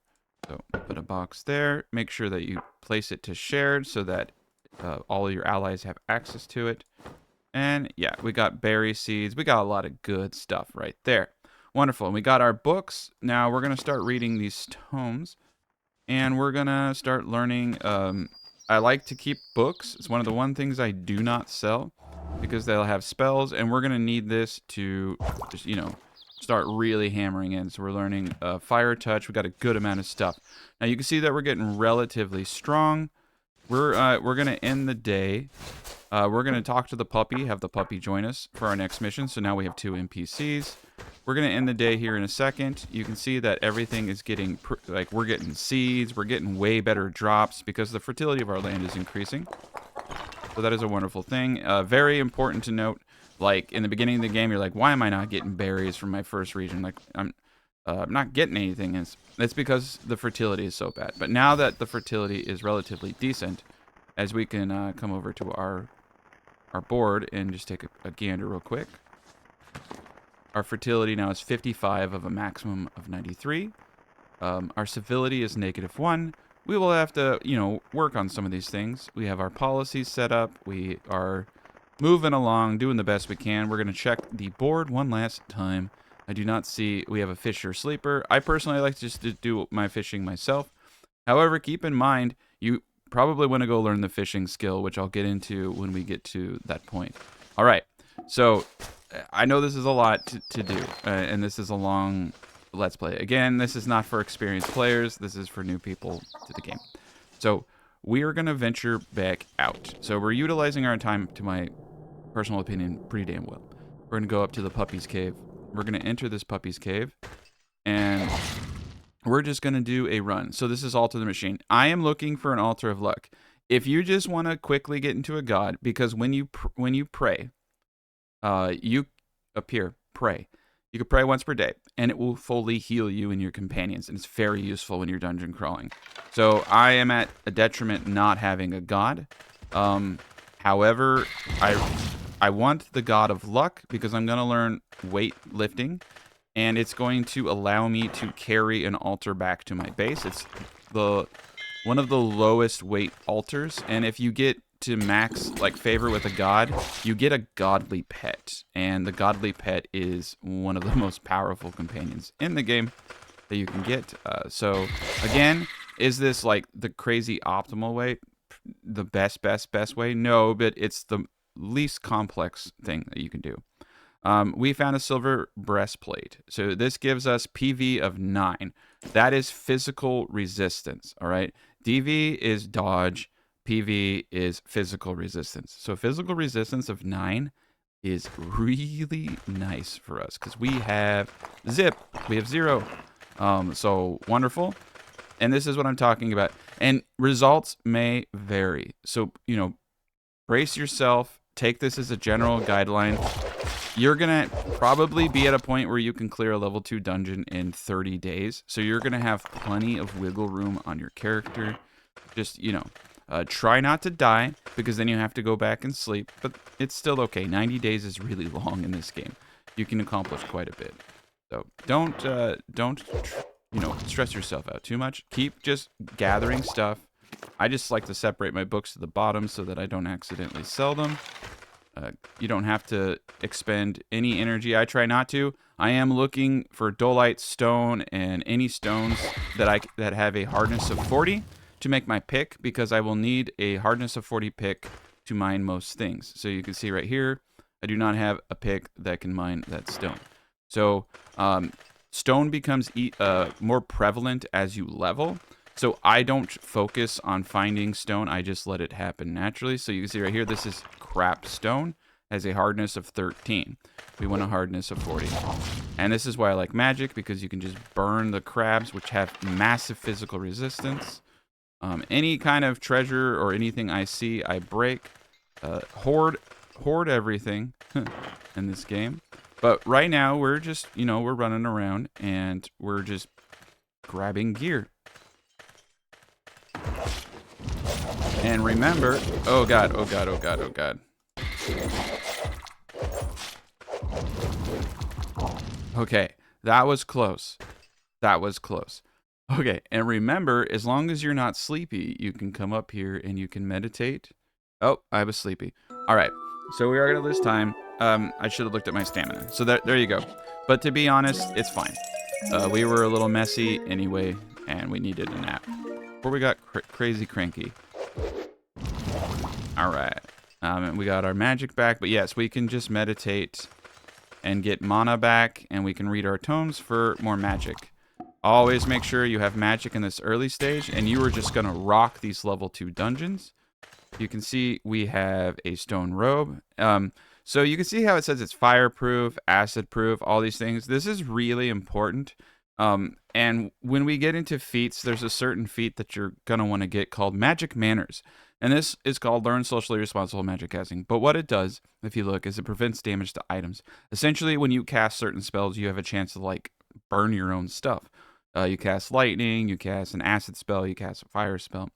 So put a box there. Make sure that you place it to shared so that all of your allies have access to it. And yeah, we got berry seeds. We got a lot of good stuff right there. Wonderful. And we got our books. Now we're going to start reading these tomes. And we're going to start learning. I like to keep books. It's one of the one things I do not sell because they'll have spells. And we're going to need this to just, start really hammering in. So we're learning Fire Touch. We got a good amount of stuff. Now you can see that we're getting relatively strong. We're going to end the day. We're going to talk to the puppy, have the puppy join us for our next mission. So now we have 2 NPCs. We're going to end the day here in a second. You can see that everything is getting, we're getting seeds. We're getting way better drops because the fertility of our land is increasing. So that is a wonderful thing. Very important to note, like in the beginning of the game, you're like, why am I not getting berries from my first region? Like, I'm not getting anything. It's because the fertility is so bad. But now that the fertility is relatively decent, as we can come over to our board and just take a gander real quick. Our fertility now is 55 of a maximum of 93. Our civility is -1. We will have to, work on some of these things. We have our policies set up. We are moving along, doing the best we can. We're going to check the board one last time. I do not see we have a fisher sleeper. I personally like just to do my fishing myself. However, keep in mind, you probably want to go learn the fishing skill, which I'll get into when we get to that point. All right. So I know this is a lot to do, and this is a long Let's Play. Again, this is not for experienced players. This is for new people to the game. So we are going to venture back out. So we're utilizing our time, to my personal opinion, pretty damn well. We're going to go up to the puppy's cave. We're going to enter this puppy's cave, and we're just going to do a run. So this is Altar the Machine. I am looking for an Altar of Luck. If you just want to quickly get into a god, because when you pray, you appear, pray. You can pray once per day, and it will fully heal you and your companions, and it's very useful when you're dungeon crawling. So I am at a detriment not having a god. However, I want the God of Luck because I'm going to learn weightlifting, and it's going to allow me to carry an altar back to my base. It's one of the lowest weight altars, and if you get to max favor with a god, you get a godly pet, and the godly pet is one of the most powerful companions in the game that you can get. So again, is this the crazy optimal way, the best way? No, but it's the least complex thing that you can do. We found a silver breastplate. So this gives us PV of 9. That is physical resistance, all right? DV is dodge. PV is physical resistance. So physical resistance of 9 is really nice for us because we have zip. We have 0. So wonderful. And this is what I'm talking about. And results may vary. So, brace yourself. Take this as a general guideline. You're going to probably be at a point where you can clear a level 2 dungeon in 30 days. So you're going to have plenty of wiggle room on your character. Just, try not to die because then you have to go back and sleep. But it's still okay. 90 days is really long in this game. You can accomplish quite a bit. So don't stress yourself out too much. Keep just gathering stuff. I just like to separate my books to the bottom so that I don't accidentally sell them. You don't have to expend any energy. I try not to. I am looking for dolite, stone, and any stones that have a hardness of 40 to make my pick, because I will need a hardness of 40 pick to mine most things. So you can see right here, I do not have a pick that can mine that stone. So stone becomes more prevalent as you level. So I don't focus on finding stone. I just let it happen naturally. So you can see right here, this is crap stone. Has a hardness of 13. We want a hardness of 40. And this is why I like magic, because you can just burn the crabs, which have massive physical resistance. Any kind of treasure or anything I see, I break. Hoard everything in this game. But right now, we're just, we're running around and we're just grabbing gear. And remember, oh God, oh God, oh God, oh God. Okay, that was close. That was close. Okay, and remember, as long as you're not sleepy, you can come up here and you can meditate. Oh, I was sleepy. All right, so we are gonna lose time. I should have looked at my stamina. So there you go. But to be honest, it's fine. We were a little messy anyway, and we needed a nap before we got crazy cranky. All right, and we got our magic back. But yes, we can just meditate and get mana back, and we can read our tomes for more magic. Always make sure you have magic in this early stage, and you are just gonna rock these level 2 dungeons. You can see we have a stone robe. So you can see how it says it's fireproof, acid proof, all these things. This is really important. And when we get into feats, there's a certain feat that you're gonna want to get called Magic Manners. And this is called Learn Socially Responsible Magic Casting. But what it does, if you look, is it prevents damage to items. Essentially, when you cast certain spells, you have a chance to, like, burn your own stuff. You cast lightning, you cast an acid spell, you cast a fire spell.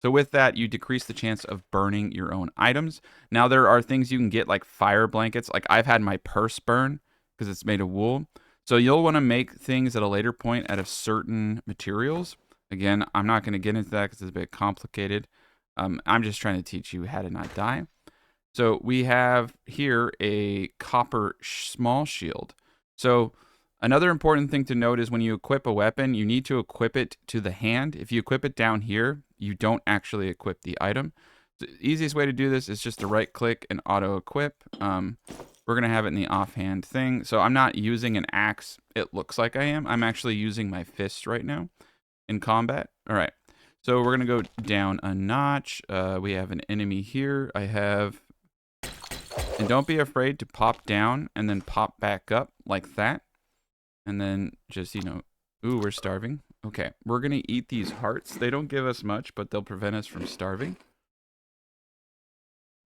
So with that, you decrease the chance of burning your own items. Now, there are things you can get, like fire blankets. Like, I've had my purse burn because it's made of wool. So you'll want to make things at a later point out of certain materials. Again, I'm not going to get into that because it's a bit complicated. I'm just trying to teach you how to not die. So we have here a copper small shield. So another important thing to note is when you equip a weapon, you need to equip it to the hand. If you equip it down here, you don't actually equip the item. The easiest way to do this is just to right click and auto equip. We're going to have it in the offhand thing. So I'm not using an axe. It looks like I am. I'm actually using my fist right now in combat. All right. So we're going to go down a notch. We have an enemy here. And don't be afraid to pop down and then pop back up like that. And then just, ooh, we're starving. Okay, we're going to eat these hearts. They don't give us much, but they'll prevent us from starving.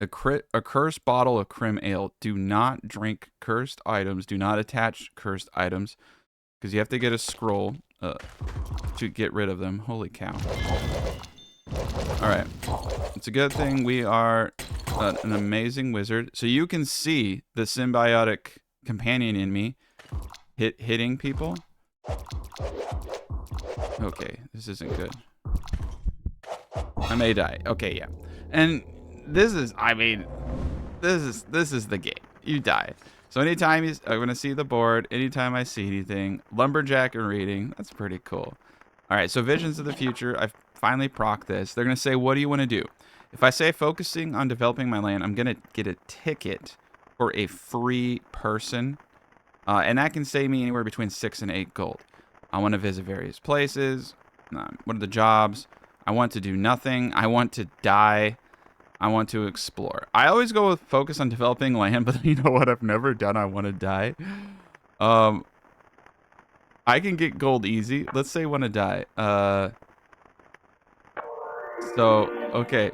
A cursed bottle of Crim Ale. Do not drink cursed items. Do not attach cursed items. Because you have to get a scroll to get rid of them. Holy cow. Alright. It's a good thing we are an amazing wizard. So you can see the symbiotic companion in me hitting people. Okay, this isn't good. I may die. Okay, yeah. And this is the game. You die. So anytime I'm going to see the board, anytime I see anything, lumberjack and reading, that's pretty cool. All right, so visions of the future. I've finally procced this. They're going to say, what do you want to do? If I say focusing on developing my land, I'm going to get a ticket for a free person. And that can save me anywhere between 6 and 8 gold. I want to visit various places. What are the jobs? I want to do nothing. I want to die. I want to explore. I always go with focus on developing land, but you know what I've never done? I want to die. I can get gold easy. Let's say want to die. Okay.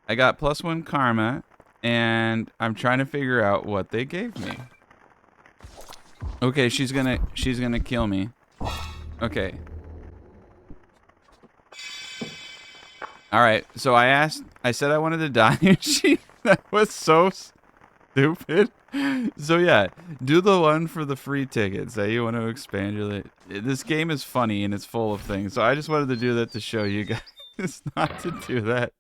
I got +1 karma, and I'm trying to figure out what they gave me. Okay, she's gonna kill me. Okay. All right. So I said I wanted to die. That was so stupid. So yeah, do the one for the free ticket. Say you want to expand your. This game is funny and it's full of things. So I just wanted to do that to show you guys not to do that.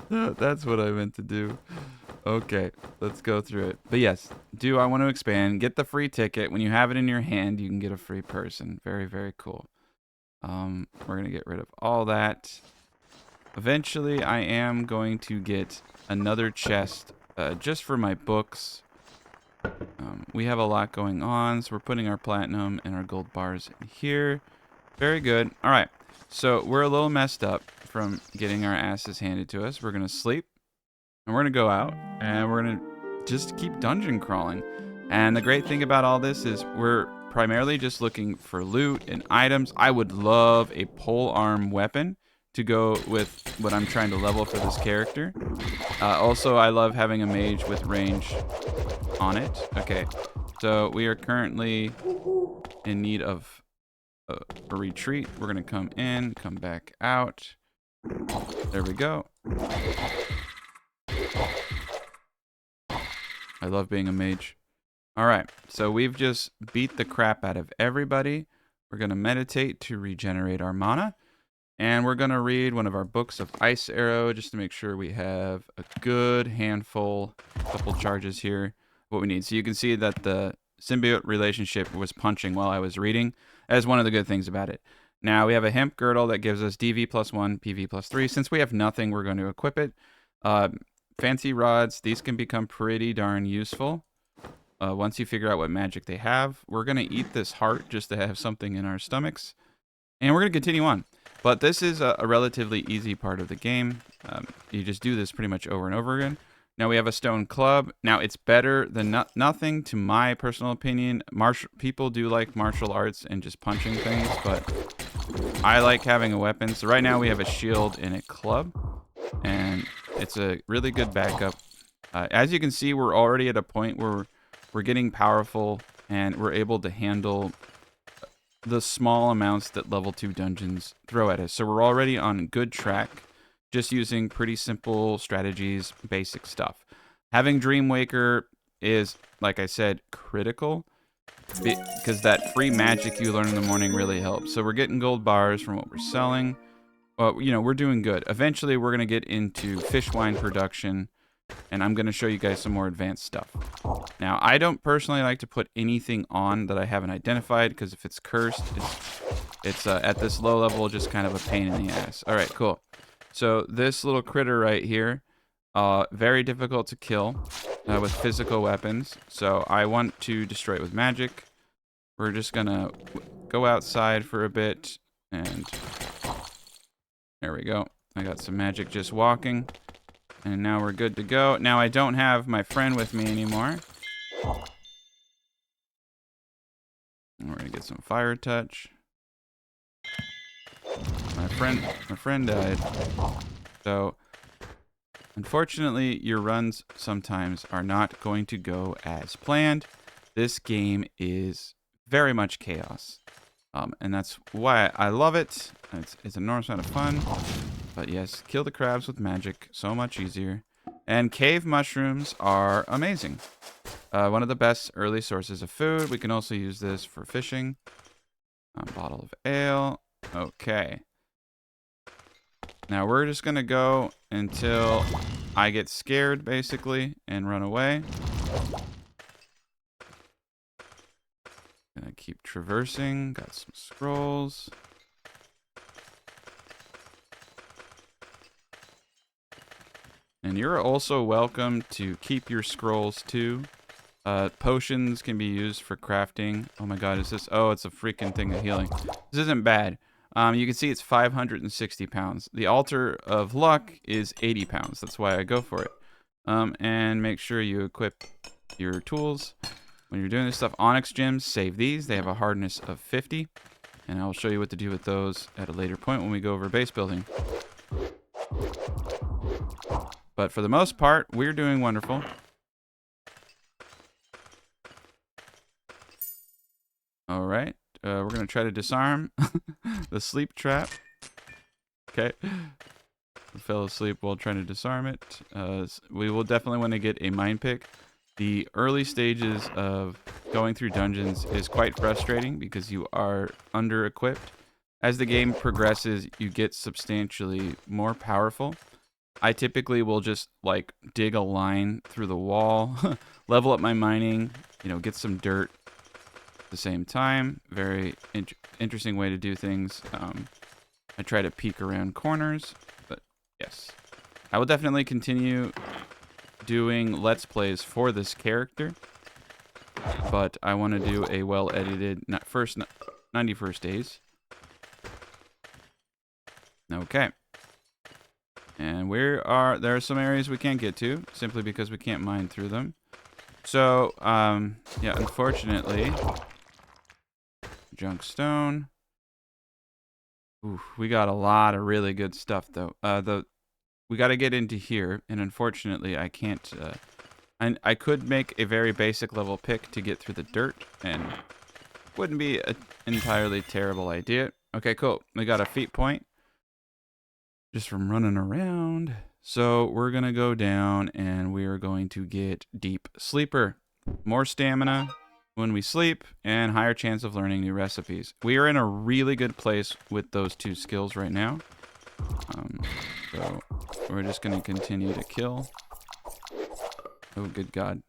That's what I meant to do. Okay, let's go through it. But yes, I want to expand. Get the free ticket. When you have it in your hand, you can get a free person. Very, very cool. We're going to get rid of all that. Eventually, I am going to get another chest just for my books. We have a lot going on, so we're putting our platinum and our gold bars in here. Very good. All right, so we're a little messed up from getting our asses handed to us. We're going to sleep. And we're going to go out, and we're going to just keep dungeon crawling. And the great thing about all this is we're primarily just looking for loot and items. I would love a pole arm weapon to go with what I'm trying to level for this character. Also, I love having a mage with range on it. Okay, So we are currently in need of a retreat. We're going to come in, come back out. There we go. I love being a mage. All right, so we've just beat the crap out of everybody. We're going to meditate to regenerate our mana. And we're going to read one of our books of Ice Arrow just to make sure we have a good handful, couple charges here, what we need. So you can see that the symbiote relationship was punching while I was reading. That is one of the good things about it. Now we have a hemp girdle that gives us DV +1, PV +3. Since we have nothing, we're going to equip it. Fancy rods, these can become pretty darn useful. Once you figure out what magic they have, we're going to eat this heart just to have something in our stomachs. And we're going to continue on. But this is a relatively easy part of the game. You just do this pretty much over and over again. Now we have a stone club. Now it's better than nothing, to my personal opinion. People do like martial arts and just punching things, but I like having a weapon. So right now we have a shield and a club, and it's a really good backup. As you can see, we're already at a point where we're getting powerful and we're able to handle the small amounts that level 2 dungeons throw at us. So we're already on good track, just using pretty simple strategies, basic stuff. Having Dreamwaker is, like I said, critical, because that free magic you learn in the morning really helps. So we're getting gold bars from what we're selling. Well, you know, we're doing good. Eventually, we're going to get into fish wine production, and I'm going to show you guys some more advanced stuff. Now, I don't personally like to put anything on that I haven't identified, because if it's cursed, it's at this low level just kind of a pain in the ass. All right, cool. So this little critter right here, very difficult to kill with physical weapons. So I want to destroy it with magic. We're just going to go outside for a bit, and there we go. I got some magic just walking. And now we're good to go. Now I don't have my friend with me anymore. And we're gonna get some fire touch. My friend died. So unfortunately, your runs sometimes are not going to go as planned. This game is very much chaos. And that's why I love it. It's an enormous amount of fun. But yes, kill the crabs with magic, so much easier. And cave mushrooms are amazing. One of the best early sources of food. We can also use this for fishing. Bottle of ale. Okay. Now we're just going to go until I get scared, basically, and run away. Gonna keep traversing. Got some scrolls. And you're also welcome to keep your scrolls too. Potions can be used for crafting. Oh my god, is this? Oh, it's a freaking thing of healing. This isn't bad. You can see it's 560 pounds. The altar of luck is 80 pounds. That's why I go for it. And make sure you equip your tools when you're doing this stuff. Onyx gems, save these. They have a hardness of 50. And I'll show you what to do with those at a later point when we go over base building. But for the most part, we're doing wonderful. All right. We're going to try to disarm the sleep trap. Okay. We fell asleep while trying to disarm it. We will definitely want to get a mind pick. The early stages of going through dungeons is quite frustrating because you are under-equipped. As the game progresses, you get substantially more powerful. I typically will just like dig a line through the wall, level up my mining, you know, get some dirt at the same time. Very interesting way to do things. I try to peek around corners, but yes. I will definitely continue doing Let's Plays for this character, but I want to do a well-edited first 91st days. Okay. And there are some areas we can't get to, simply because we can't mine through them. So, yeah, unfortunately, junk stone. Ooh, we got a lot of really good stuff, though. We got to get into here, and unfortunately, I can't And I could make a very basic level pick to get through the dirt, and wouldn't be an entirely terrible idea. Okay, cool. We got a feat point just from running around. So we're going to go down and we are going to get Deep Sleeper. More stamina when we sleep and higher chance of learning new recipes. We are in a really good place with those two skills right now. So we're just going to continue to kill. Oh, good God.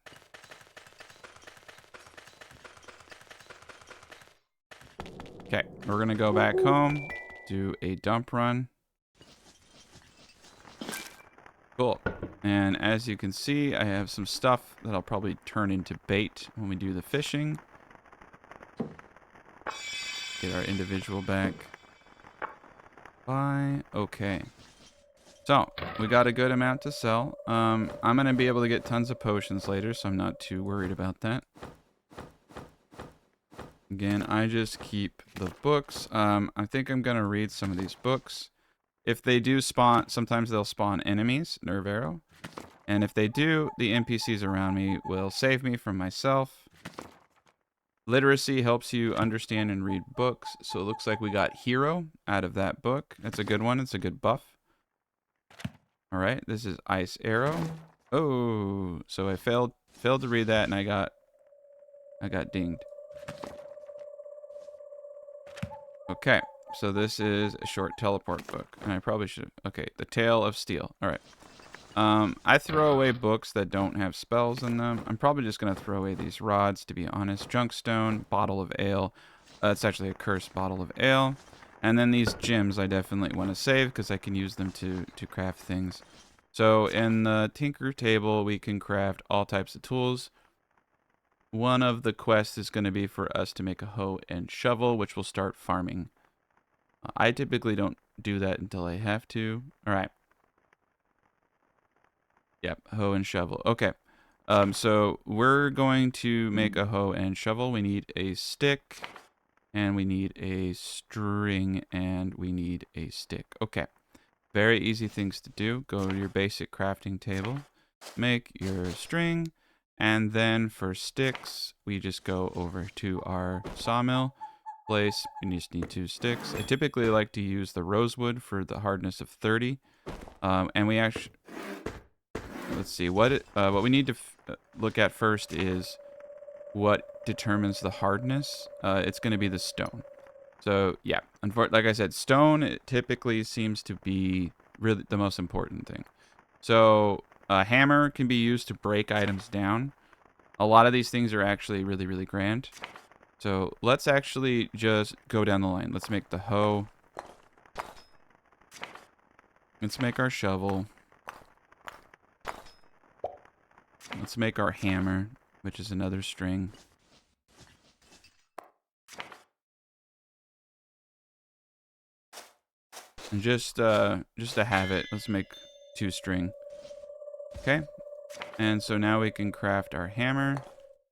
Okay, we're going to go back home, do a dump run. Cool. And as you can see, I have some stuff that I'll probably turn into bait when we do the fishing. Get our individual back. Bye. Okay. So, we got a good amount to sell. I'm going to be able to get tons of potions later, so I'm not too worried about that. Again, I just keep the books. I think I'm going to read some of these books. If they do spawn, sometimes they'll spawn enemies, nerve arrow. And if they do, the NPCs around me will save me from myself. Literacy helps you understand and read books. So it looks like we got hero out of that book. That's a good one. It's a good buff. All right, this is ice arrow. Oh, so I failed to read that, and I got dinged. Okay, so this is a short teleport book, and I probably should. Okay, the Tale of Steel. All right. I throw away books that don't have spells in them. I'm probably just gonna throw away these rods, to be honest. Junkstone, bottle of ale. It's actually a cursed bottle of ale. And then these gems I definitely want to save because I can use them to craft things. So in the Tinker table, we can craft all types of tools. One of the quests is going to be for us to make a hoe and shovel, which will start farming. I typically don't do that until I have to. All right. Yep, hoe and shovel. Okay. So we're going to make a hoe and shovel. We need a stick, and we need a string, and we need a stick. Okay. Very easy things to do. Go to your basic crafting table, make your string, and then for sticks, we just go over to our sawmill place. We just need 2 sticks. I typically like to use the rosewood for the hardness of 30. And we actually... Let's see, what we need to look at first is what determines the hardness. It's going to be the stone. So, yeah, like I said, stone it typically seems to be really the most important thing. So, a hammer can be used to break items down. A lot of these things are actually really, really grand. So, let's actually just go down the line. Let's make the hoe. Let's make our shovel. Let's make our hammer, which is another string. And just to have it, let's make 2 string. Okay. And so now we can craft our hammer.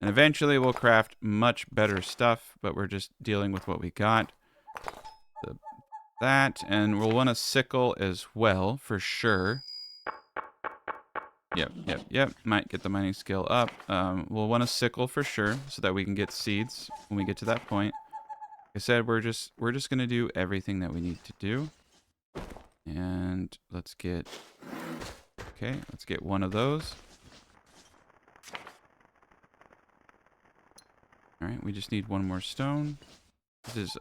And eventually we'll craft much better stuff, but we're just dealing with what we got. That, and we'll want a sickle as well, for sure. Yep. Might get the mining skill up. We'll want a sickle for sure, so that we can get seeds when we get to that point. Like I said, we're just gonna do everything that we need to do. And let's get one of those. All right, we just need one more stone. This is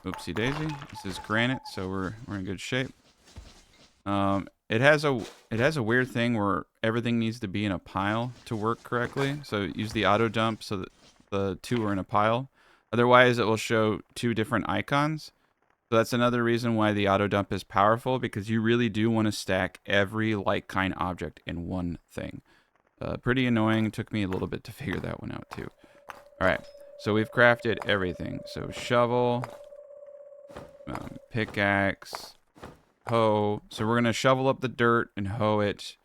oopsie daisy. This is granite, so we're in good shape. It has a weird thing where everything needs to be in a pile to work correctly. So use the auto dump so that the 2 are in a pile. Otherwise, it will show 2 different icons. So that's another reason why the auto dump is powerful, because you really do want to stack every like-kind object in one thing. Pretty annoying. Took me a little bit to figure that one out too. All right, so we've crafted everything. So shovel, pickaxe, hoe. So we're going to shovel up the dirt and hoe it,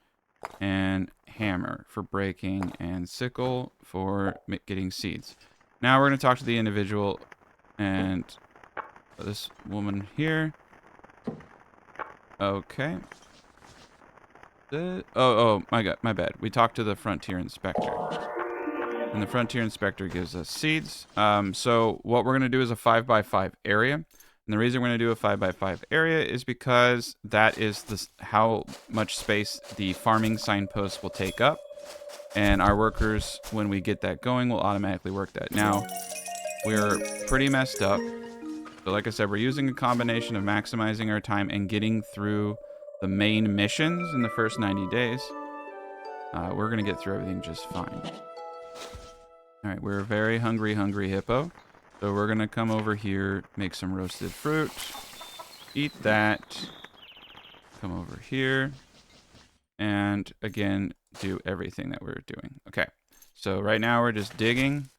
and hammer for breaking, and sickle for getting seeds. Now we're going to talk to the individual, and this woman here. Okay. Oh, my bad. We talked to the Frontier Inspector. And the Frontier Inspector gives us seeds. So what we're going to do is a 5x5 area. And the reason we're going to do a 5x5 area is because that is how much space the farming signpost will take up. And our workers, when we get that going, will automatically work that. Now, we're pretty messed up. But like I said, we're using a combination of maximizing our time and getting through the main missions in the first 90 days. We're going to get through everything just fine. All right, we're a very hungry hippo. So we're going to come over here, make some roasted fruit, eat that, come over here, and again, do everything that we're doing. Okay, so right now we're just digging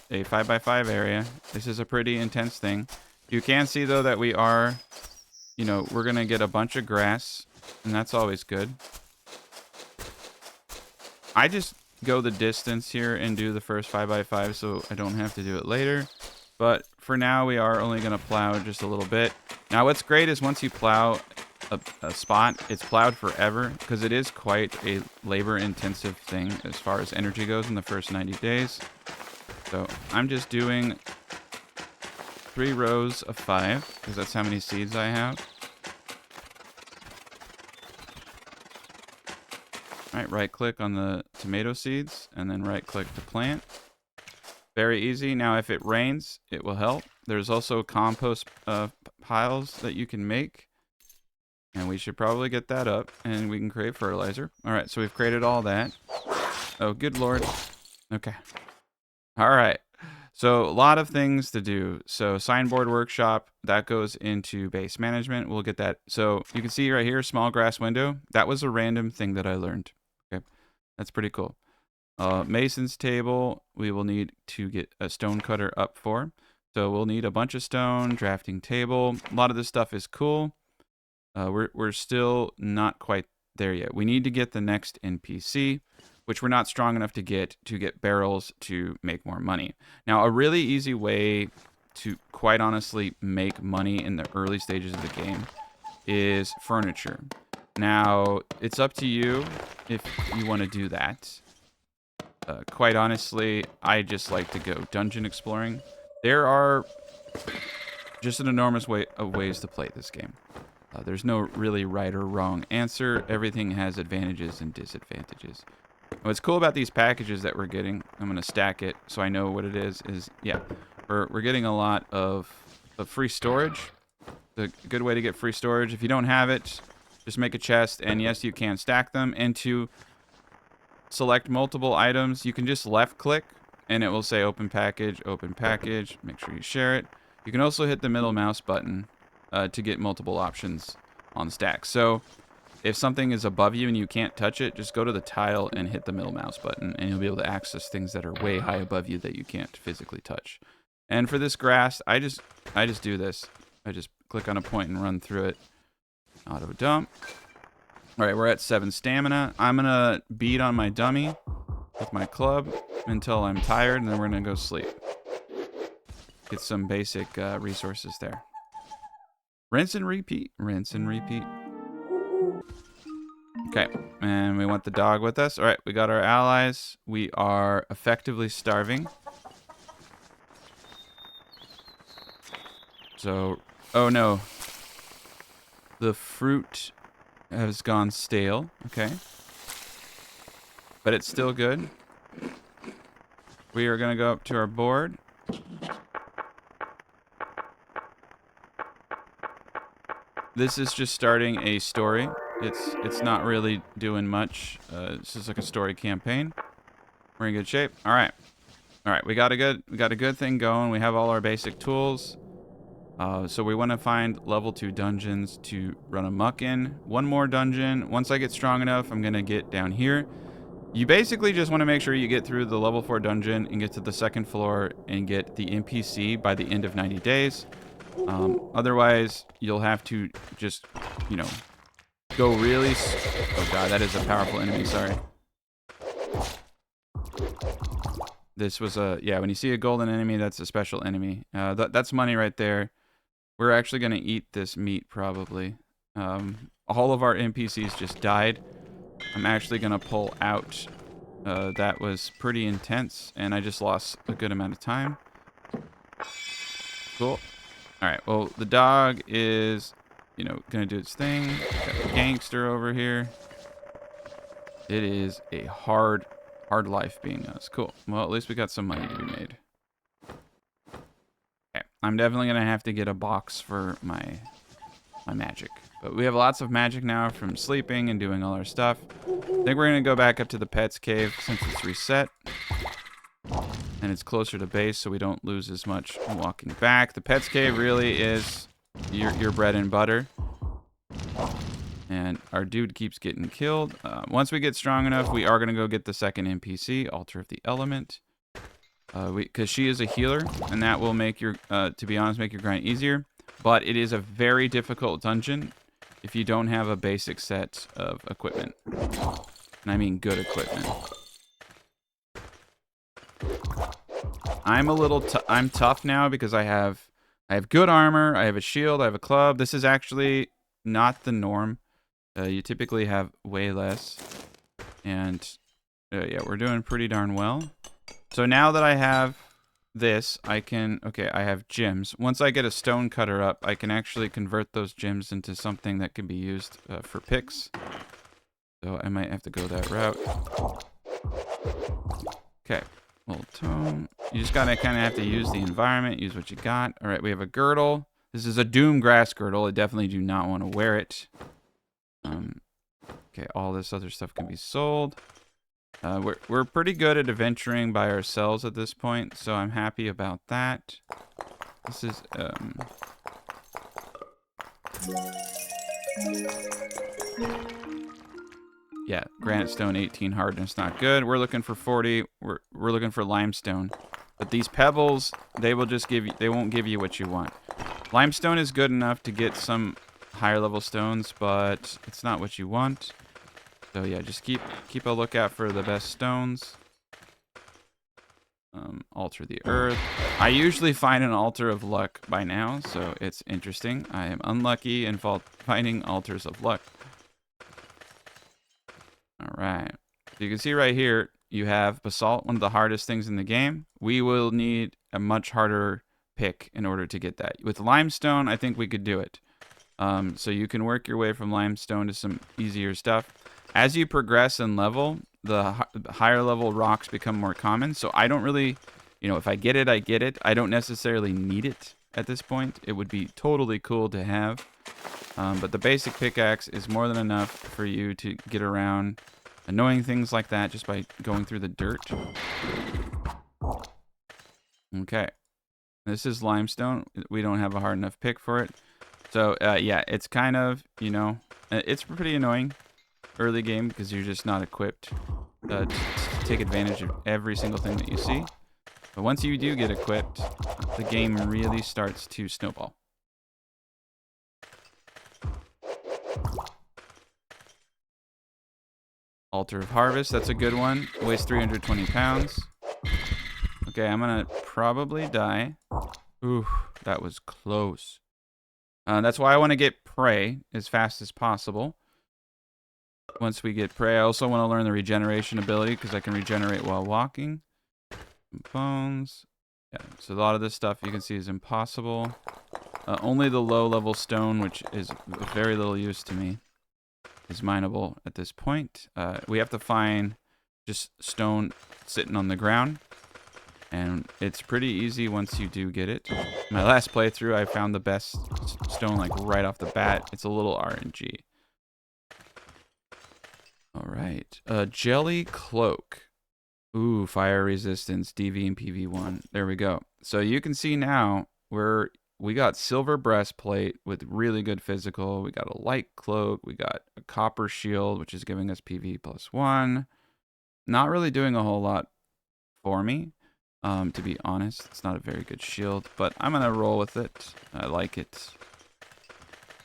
a 5x5 area. This is a pretty intense thing. You can see, though, that we are, we're going to get a bunch of grass, and that's always good. I just go the distance here and do the first 5x5 so I don't have to do it later. But for now, we are only going to plow just a little bit. Now, what's great is once you plow a spot, it's plowed forever because it is quite a labor-intensive thing as far as energy goes in the first 90 days. So I'm just doing 3 rows of 5 because that's how many seeds I have. All right, right-click on the tomato seeds and then right-click to plant. Very easy. Now, if it rains, it will help. There's also compost piles that you can make. And we should probably get that up, and we can create fertilizer. All right, so we've created all that. Oh, good Lord. Okay. All right. So a lot of things to do. So signboard workshop, that goes into base management. We'll get that. So you can see right here, small grass window. That was a random thing that I learned. Okay. That's pretty cool. Mason's table, we will need to get a stone cutter up for. So we'll need a bunch of stone, drafting table. A lot of this stuff is cool. We're still not quite there yet. We need to get the next NPC, which we're not strong enough to get barrels to make more money. Now, a really easy way to quite honestly make money in the early stages of the game is furniture. Now, it's up to you if you want to do that. Quite honestly, I just like to go dungeon exploring. There are just an enormous way of ways to play this game. There's no really right or wrong answer. Everything has advantages and disadvantages. What's cool about these packages that we're getting, I'm going to stack it so I know what it is yeah, we're getting a lot of free storage. The good way to get free storage, if you don't have it, just make a chest, and yes, you can stack them. And to select multiple items, you can just left click and it will say open package, make sure you share it. You can also hit the middle mouse button to get multiple options on stack. So if something is above you and you can't touch it, just go to the tile and hit the middle mouse button and you'll be able to access things that are way high above you that you can't physically touch. And for this grass, I just do this. I just click on a point and run through it. Auto dump. All right, we're at 7 stamina. I'm going to beat on my dummy with my club until I'm tired, and then we're going to go sleep. Get some basic resources there. Rinse and repeat. Rinse and repeat. Okay, and we want the dog with us. All right, we got our allies. We are effectively starving. So, oh no. The fruit has gone stale. Okay. But it's still good. We are going to go up to our board. This is just starting a story. It's not really doing much. This is like a story campaign. We're in good shape. All right. All right, we got a good thing going. We have all our basic tools. So we want to find level 2 dungeons to run amok in. One more dungeon. Once I get strong enough, I'm going to get down here. You basically just want to make sure you get through the level 4 dungeon and get to the 2nd floor and get the NPC by the end of 90 days. Otherwise, you'll have to just, go really... Oh god, that is a powerful enemy, sorry. This was a... Yeah, when you see a golden enemy, that's a special enemy. That's money right there. We're actually going to eat this meat, probably. All of our NPCs just died. I'm actually going to pull out. That was pretty intense, and I just lost a good amount of time. Cool. All right, well, the dog is, you know, going to do its thing. Got the gangster over here. It is a hard life being us. Cool. Well, at least we got some money to be made. Okay, I'm definitely going to have to get a box for my magic. But we have lots of magic now from sleeping and doing all our stuff. I think we're going to go back up to the pet's cave since it's reset. And it's closer to base, so we don't lose as much walking back. The pet's cave really is your bread and butter. And our dude keeps getting killed. Once we get strong enough, we are going to go get the second NPC, Altar of the Element. Because she is a healer, and that will make your, to be honest, make your grind easier. But it is a very difficult dungeon if you don't have a basic set of equipment. And I mean good equipment. I'm tough now because I have good armor, I have a shield, I have a club. This is actually not the norm. You typically have way less. And yeah, we're doing pretty darn well. So now that I have this, I have gems. Once I get a stone cutter up, I can actually convert those gems into something that can be used for picks. So I might have to go that route. Okay, little tome. You just gotta kind of have to use the environment, use what you got. All right, we have a girdle. This is a doom grass girdle. I definitely do not want to wear it. Okay, all this other stuff can be sold. We're pretty good at adventuring by ourselves at this point, so I'm happy about that. This is yeah, granite stone 18 hardness, not good. We're looking for 40. We're looking for limestone. But these pebbles, they won't give you what you want. Limestone is good enough to get some higher level stones, but it's not what you want. So yeah, just keep a lookout for the best stones. Altar the earth. I usually find an altar of luck by now, so it's interesting. I am unlucky in finding altars of luck. All right. So you can see right here, you have basalt, one of the hardest things in the game. We will need a much harder pick in order to get that. With limestone, I think we could do it. So you can work your way from limestone to some easier stuff. As you progress in level, the higher level rocks become more common. So I don't really, if I get it, I get it. I don't necessarily need it at this point. It would be totally cool to have. But the basic pickaxe is more than enough for you to get around annoying things like that just by going through the dirt. Okay. This is limestone. We don't have a hard enough pick for it. So, yeah, it's kind of, it's pretty annoying early game because you're just not equipped to take advantage of every single thing that you see. But once you do get equipped, the game really starts to snowball. Altar of Harvest, that's a good one. Weighs 320 pounds. Okay, I'm gonna probably die. Ooh, that was close. That's why I want to get Prey as fast as possible. Once we get Prey, I also want to learn the regeneration ability because I can regenerate while walking. Bones. Yeah, so a lot of this stuff you can see is impossible. Only the low-level stone, which is very little use to me, is mineable at this point. We have to find just stone sitting on the ground. And it's pretty easy once you do get it. My last playthrough, I found the best stone like right off the bat. It's a little RNG. All right. Jelly Cloak. Ooh, fire resistance, DV and PV1. There we go. So you can see now we got silver breastplate with really good physical. We got a light cloak. We got a copper shield, which is giving us PV +1. Not really doing a whole lot for me. To be honest, it's not a very good shield, but I'm gonna roll with it. I like it.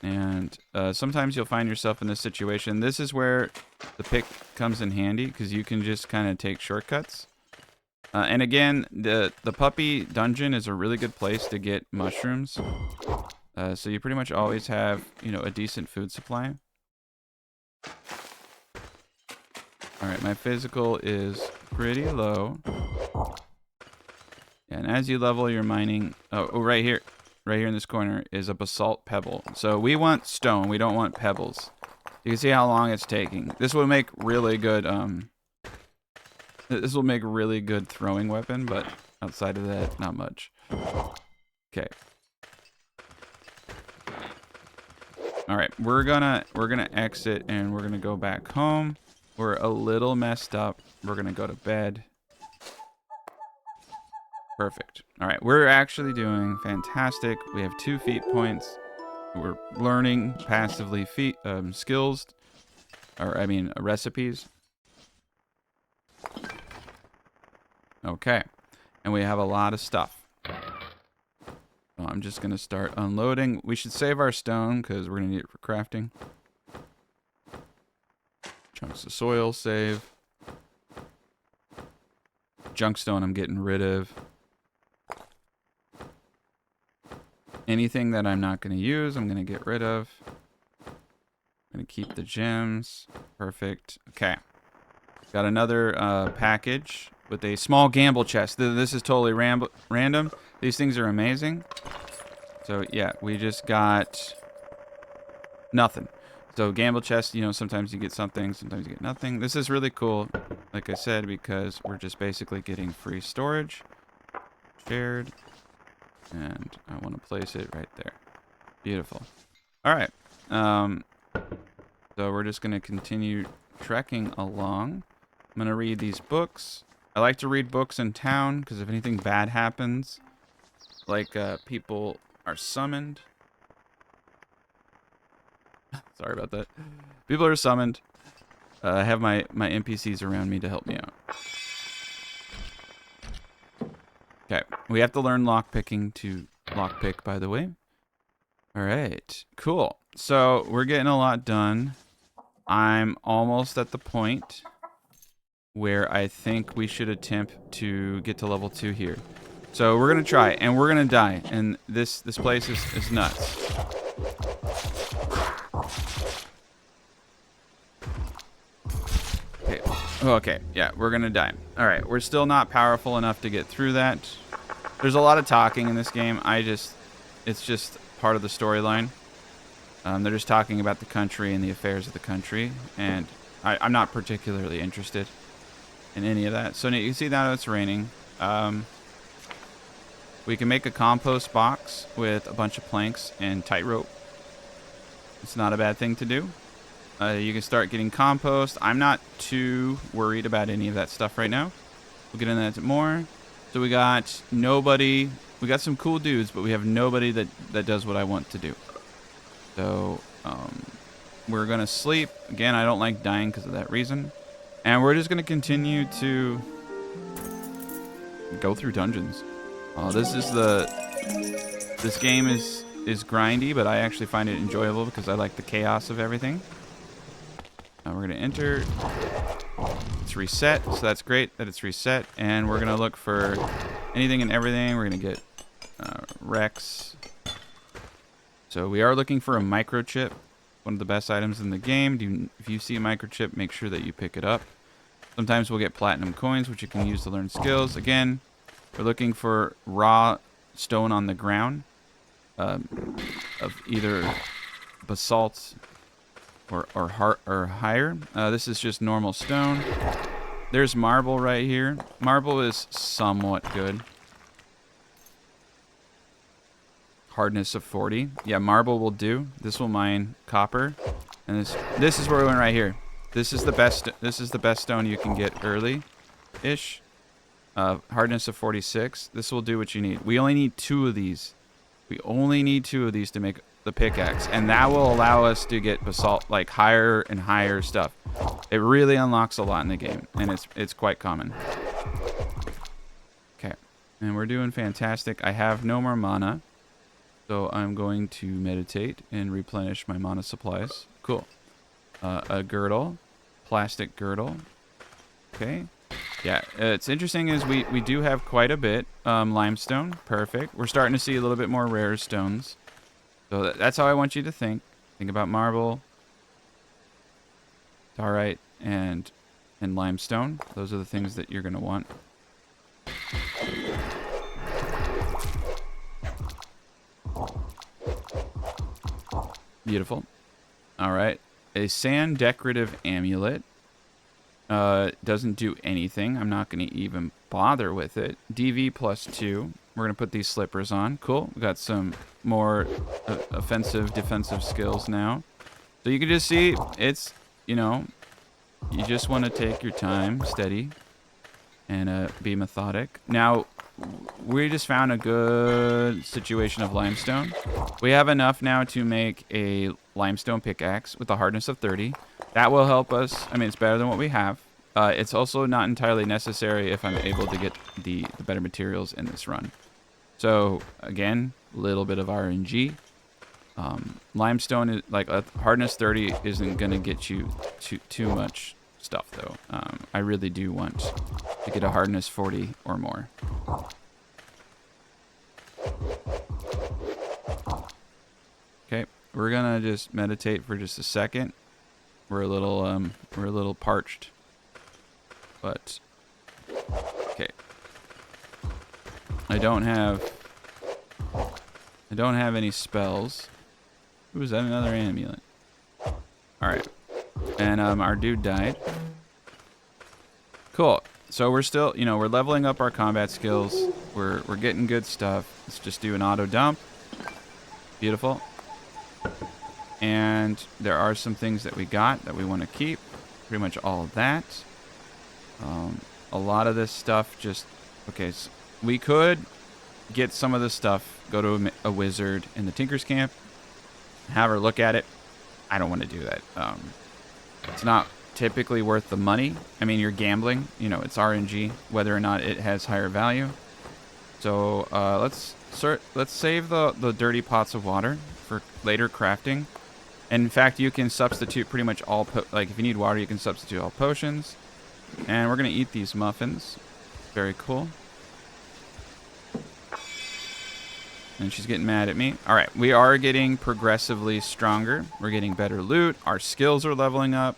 And sometimes you'll find yourself in this situation. This is where the pick comes in handy because you can just kind of take shortcuts. And again, the puppy dungeon is a really good place to get mushrooms. So you pretty much always have, a decent food supply. All right, my physical is pretty low. And as you level your mining, right here in this corner is a basalt pebble. So we want stone. We don't want pebbles. You can see how long it's taking. This will make really good. This will make really good throwing weapon, but outside of that, not much. Okay. All right, we're gonna exit and we're gonna go back home. We're a little messed up. We're gonna go to bed. Perfect. All right, we're actually doing fantastic. We have 2 feat points. We're learning passively skills, or I mean recipes. Okay, and we have a lot of stuff. So I'm just gonna start unloading. We should save our stone because we're gonna need it for crafting. Chunks of soil, save. Junk stone I'm getting rid of. Anything that I'm not going to use, I'm going to get rid of. I'm going to keep the gems. Perfect. Okay. Got another package with a small gamble chest. This is totally random. These things are amazing. So, yeah, we just got nothing. So, gamble chest, you know, sometimes you get something, sometimes you get nothing. This is really cool, like I said, because we're just basically getting free storage. Shared. And I want to place it right there. Beautiful. All right. So we're just going to continue trekking along. I'm going to read these books. I like to read books in town because if anything bad happens, like people are summoned. Sorry about that. People are summoned. I have my NPCs around me to help me out. Okay, we have to learn lockpicking to lockpick, by the way. All right, cool. So we're getting a lot done. I'm almost at the point where I think we should attempt to get to level 2 here. So we're gonna try, and we're gonna die, and this place is nuts. Okay, yeah, we're gonna die. All right, we're still not powerful enough to get through that. There's a lot of talking in this game. It's just part of the storyline. They're just talking about the country and the affairs of the country, and I'm not particularly interested in any of that. So you can see now it's raining. We can make a compost box with a bunch of planks and tightrope. It's not a bad thing to do. You can start getting compost. I'm not too worried about any of that stuff right now. We'll get into that more. So we got nobody. We got some cool dudes, but we have nobody that does what I want to do. So we're going to sleep. Again, I don't like dying because of that reason. And we're just going to continue to go through dungeons. This game is grindy, but I actually find it enjoyable because I like the chaos of everything. Now we're going to enter. It's reset, so that's great that it's reset. And we're going to look for anything and everything. We're going to get Rex. So we are looking for a microchip, one of the best items in the game. If you see a microchip, make sure that you pick it up. Sometimes we'll get platinum coins, which you can use to learn skills. Again, we're looking for raw stone on the ground of either basalt or higher. This is just normal stone. There's marble right here. Marble is somewhat good. Hardness of 40. Yeah, marble will do. This will mine copper. And this is where we went right here. This is the best stone you can get early-ish. Hardness of 46. This will do what you need. We only need 2 of these. We only need 2 of these to make the pickaxe, and that will allow us to get basalt, like higher and higher stuff. It really unlocks a lot in the game, and it's quite common. Okay, and we're doing fantastic. I have no more mana, so I'm going to meditate and replenish my mana supplies. Cool. A girdle, plastic girdle. Okay. Yeah, it's interesting is we do have quite a bit. Limestone, perfect. We're starting to see a little bit more rare stones. So that's how I want you to think. Think about marble, diorite, and and limestone. Those are the things that you're going to want. Beautiful. All right. A sand decorative amulet. Doesn't do anything. I'm not going to even bother with it. DV +2. We're going to put these slippers on. Cool. We got some more offensive, defensive skills now. So you can just see it's, you know, you just want to take your time, steady, and be methodic. Now, we just found a good situation of limestone. We have enough now to make a limestone pickaxe with a hardness of 30. That will help us. I mean, it's better than what we have. It's also not entirely necessary if I'm able to get the better materials in this run. So, again, a little bit of RNG. Limestone, is like a hardness 30 isn't going to get you too much stuff, though. I really do want to get a hardness 40 or more. Okay, we're gonna just meditate for just a second. We're a little parched, but okay. I don't have any spells. Ooh, is that another amulet? All right, and our dude died. Cool. So we're still, you know, we're leveling up our combat skills. We're getting good stuff. Let's just do an auto dump. Beautiful. And there are some things that we got that we want to keep. Pretty much all of that. A lot of this stuff just... Okay, so we could get some of this stuff, go to a wizard in the Tinker's Camp, have her look at it. I don't want to do that. It's not typically worth the money. I mean, you're gambling. You know, it's RNG, whether or not it has higher value. So let's save the dirty pots of water for later crafting. And in fact, you can substitute pretty much all, like if you need water, you can substitute all potions. And we're going to eat these muffins. Very cool. And she's getting mad at me. All right, we are getting progressively stronger. We're getting better loot. Our skills are leveling up.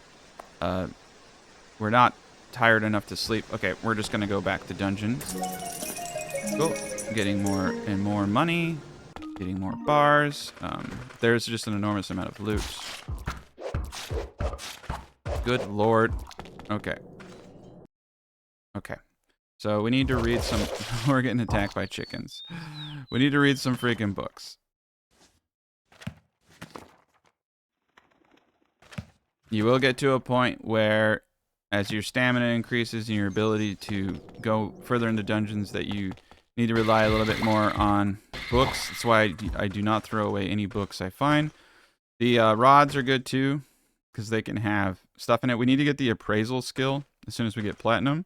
We're not tired enough to sleep. Okay, we're just going to go back to dungeon. Cool. Getting more and more money. Getting more bars. There's just an enormous amount of loot. Good lord. Okay. Okay. So we need to read some... We're getting attacked by chickens. We need to read some freaking books. You will get to a point where, as your stamina increases and your ability to go further into dungeons, that you need to rely a little bit more on books. That's why I do not throw away any books I find. The rods are good too, because they can have stuff in it. We need to get the appraisal skill as soon as we get platinum,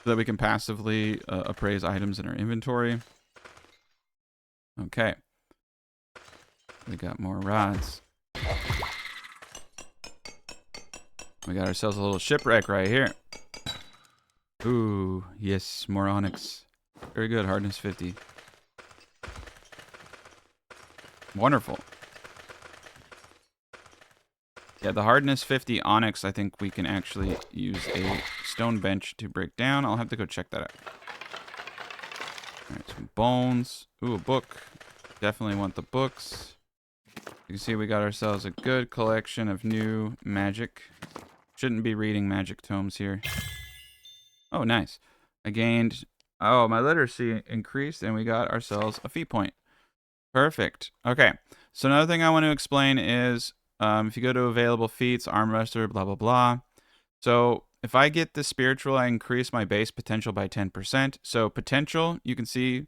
so that we can passively appraise items in our inventory. Okay. We got more rods. We got ourselves a little shipwreck right here. Ooh, yes, more onyx. Very good, hardness 50. Wonderful. Yeah, the hardness 50 onyx, I think we can actually use a stone bench to break down. I'll have to go check that out. All right, some bones. Ooh, a book. Definitely want the books. You can see we got ourselves a good collection of new magic. Shouldn't be reading magic tomes here. Oh, nice. I gained... Oh, my literacy increased, and we got ourselves a feat point. Perfect. Okay. So another thing I want to explain is, if you go to available feats, arm wrestler, blah, blah, blah. So if I get the spiritual, I increase my base potential by 10%. So potential, you can see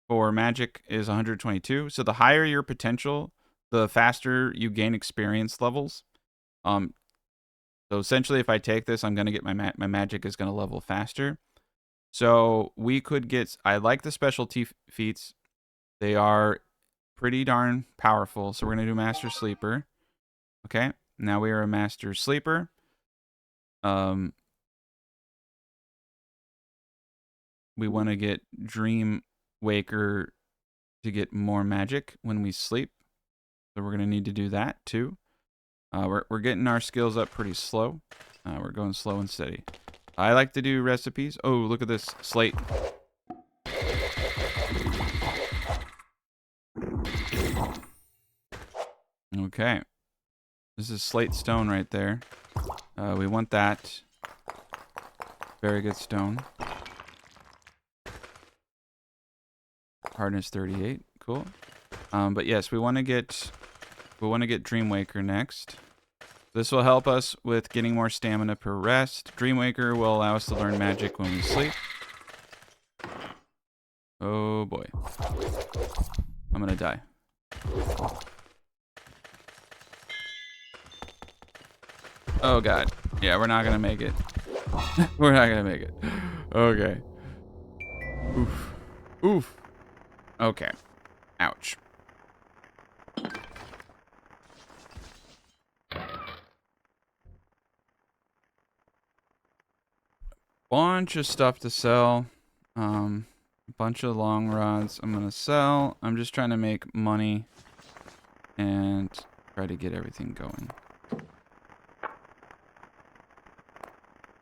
for magic is 122. So the higher your potential, the faster you gain experience levels. So essentially, if I take this, I'm going to get my magic is going to level faster. So we could get... I like the specialty feats. They are pretty darn powerful. So we're going to do Master Sleeper. Okay, now we are a Master Sleeper. We want to get Dream Waker to get more magic when we sleep. So we're going to need to do that too. We're getting our skills up pretty slow. We're going slow and steady. I like to do recipes. Oh, look at this slate. Okay. This is slate stone right there. We want that. Very good stone. Hardness 38. Cool. But yes, we want to get Dreamwaker next. This will help us with getting more stamina per rest. Dreamwaker will allow us to learn magic when we sleep. Oh boy. I'm gonna die. Oh god. Yeah, we're not gonna make it. We're not gonna make it. Okay. Oof. Oof. Okay. Ouch. Bunch of stuff to sell. A bunch of long rods I'm gonna sell. I'm just trying to make money and try to get everything going.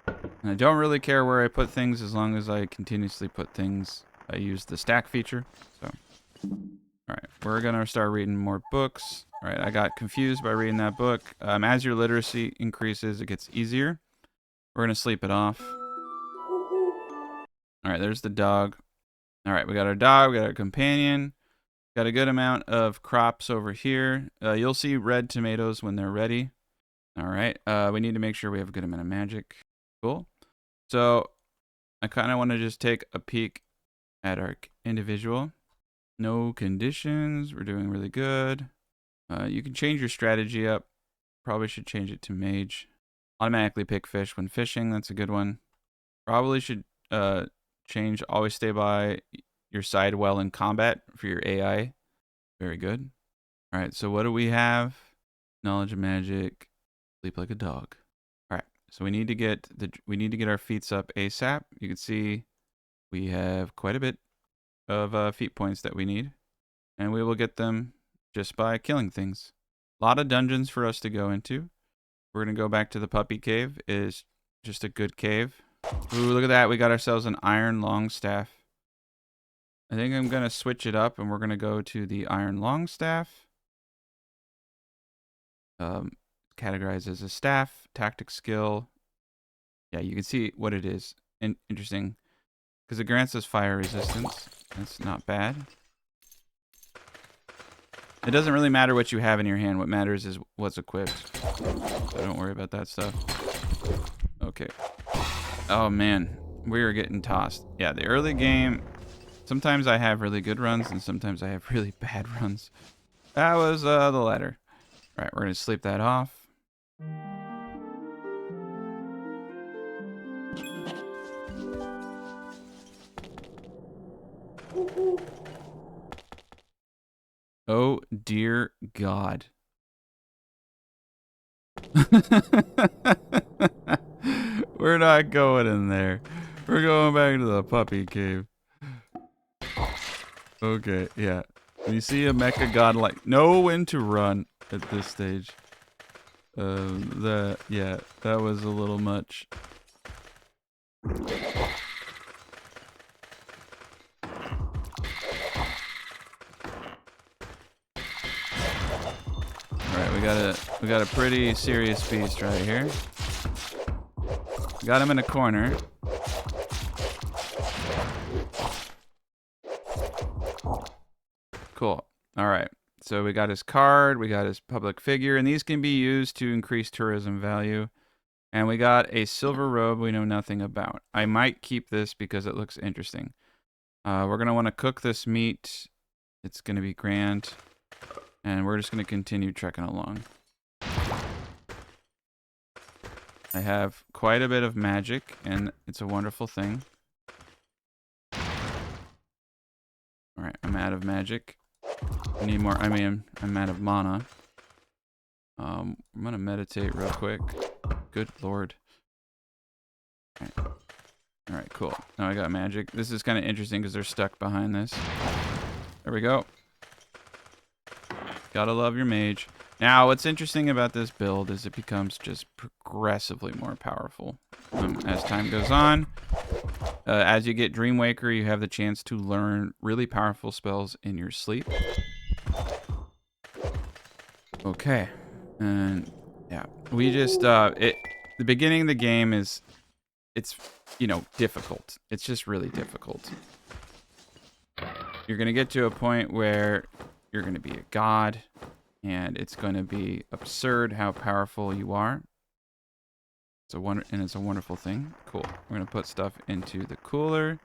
And I don't really care where I put things as long as I continuously put things. I use the stack feature. So, alright, we're gonna start reading more books. Alright, I got confused by reading that book. As your literacy increases, it gets easier. We're gonna sleep it off. Alright, there's the dog. Alright, we got our dog, we got our companion. Got a good amount of crops over here. You'll see red tomatoes when they're ready. Alright, we need to make sure we have a good amount of magic. Cool. So, I kind of want to just take a peek at our individual. No conditions. We're doing really good. You can change your strategy up. Probably should change it to mage. Automatically pick fish when fishing. That's a good one. Probably should change always stay by your side well in combat for your AI. Very good. All right, so what do we have? Knowledge of magic. Sleep like a dog. All right, so we need to get our feats up ASAP. You can see we have quite a bit of feat points that we need, and we will get them just by killing things. A lot of dungeons for us to go into. We're gonna go back to the puppy cave. It is just a good cave. Ooh, look at that. We got ourselves an iron long staff. I think I'm gonna switch it up and we're gonna go to the iron long staff. Categorized as a staff, tactic skill. Yeah, you can see what it is. Interesting. Because it grants us fire resistance. That's not bad. It doesn't really matter what you have in your hand. What matters is what's equipped. So don't worry about that stuff. Okay. Oh man, we are getting tossed. Yeah, the early game, sometimes I have really good runs and sometimes I have really bad runs. That was the latter. All right, we're gonna sleep that off. Oh dear God. We're not going in there. We're going back to the puppy cave. Okay, yeah. When you see a mecha god, like, know when to run at this stage. Yeah, that was a little much. Alright, we got a pretty serious beast right here. Got him in a corner. Cool. Alright. So we got his card, we got his public figure, and these can be used to increase tourism value. And we got a silver robe we know nothing about. I might keep this because it looks interesting. We're going to want to cook this meat. It's going to be grand. And we're just going to continue trekking along. I have quite a bit of magic, and it's a wonderful thing. Alright, I'm out of magic. I need more. I mean, I'm out of mana. I'm going to meditate real quick. Good lord. Alright, cool. Now I got magic. This is kind of interesting because they're stuck behind this. There we go. Gotta love your mage. Now, what's interesting about this build is it becomes just progressively more powerful as time goes on. As you get Dreamwaker, you have the chance to learn really powerful spells in your sleep. Okay, and yeah, we just the beginning of the game it's difficult. It's just really difficult. You're gonna get to a point where you're gonna be a god, and it's gonna be absurd how powerful you are. It's a wonderful thing. Cool. We're gonna put stuff into the cooler.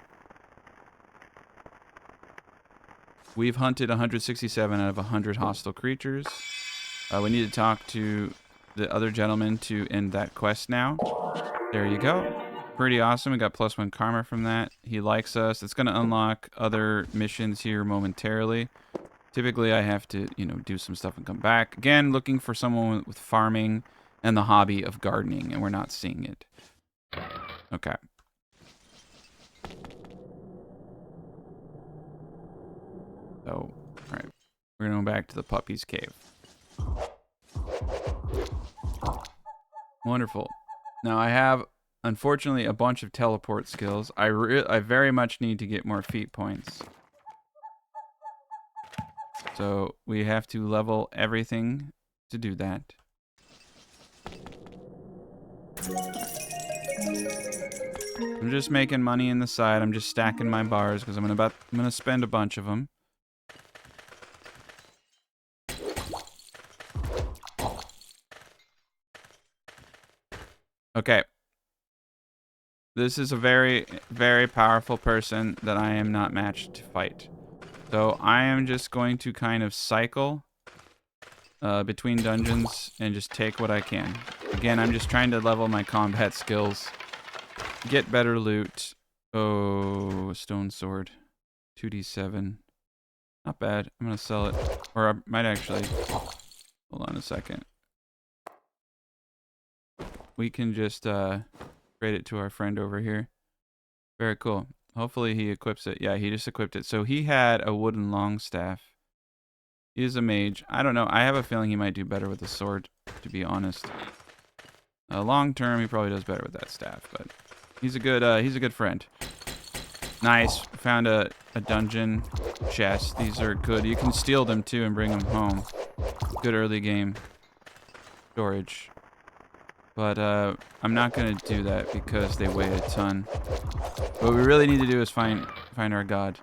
We've hunted 167 out of 100 hostile creatures. We need to talk to the other gentleman to end that quest now. There you go. Pretty awesome. We got +1 karma from that. He likes us. It's going to unlock other missions here momentarily. Typically, I have to, do some stuff and come back. Again, looking for someone with farming and the hobby of gardening, and we're not seeing it. Okay. So, all right. We're going to go back to the puppy's cave. Wonderful. Now, I have, unfortunately, a bunch of teleport skills. I very much need to get more feat points. So we have to level everything to do that. I'm just making money in the side. I'm just stacking my bars because I'm gonna spend a bunch of them. Okay. This is a very, very powerful person that I am not matched to fight. So I am just going to kind of cycle between dungeons and just take what I can. Again, I'm just trying to level my combat skills, get better loot. Oh, a stone sword, 2d7. Not bad. I'm gonna sell it, or I might actually. Hold on a second. We can just trade it to our friend over here. Very cool. Hopefully he equips it. Yeah, he just equipped it. So he had a wooden longstaff. He is a mage. I don't know. I have a feeling he might do better with the sword, to be honest. Long term, he probably does better with that staff, but he's a good friend. Nice. Found a dungeon chest. These are good. You can steal them too and bring them home. Good early game storage. But I'm not gonna do that because they weigh a ton. What we really need to do is find our god.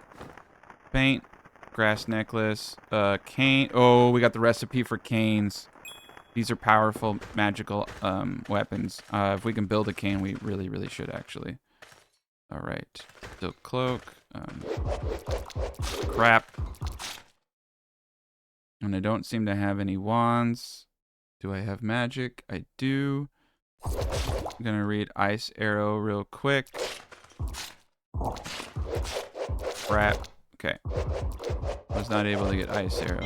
Paint, grass necklace, cane. Oh, we got the recipe for canes. These are powerful magical weapons. If we can build a cane, we really, really should actually. All right, silk cloak. Crap. And I don't seem to have any wands. Do I have magic? I do. I'm gonna read ice arrow real quick. Crap. Okay. Was not able to get ice arrow.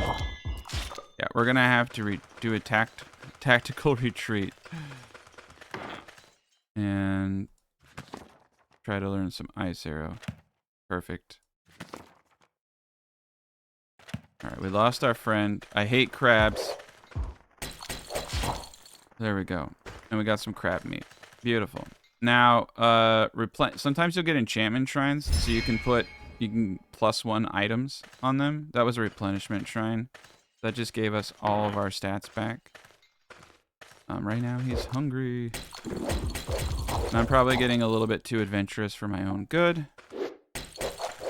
Yeah, we're gonna have to do a tactical retreat and try to learn some ice arrow. Perfect. All right, we lost our friend. I hate crabs. There we go. And we got some crab meat. Beautiful. Now, sometimes you'll get enchantment shrines, so you can +1 items on them. That was a replenishment shrine. That just gave us all of our stats back. Right now, he's hungry. And I'm probably getting a little bit too adventurous for my own good.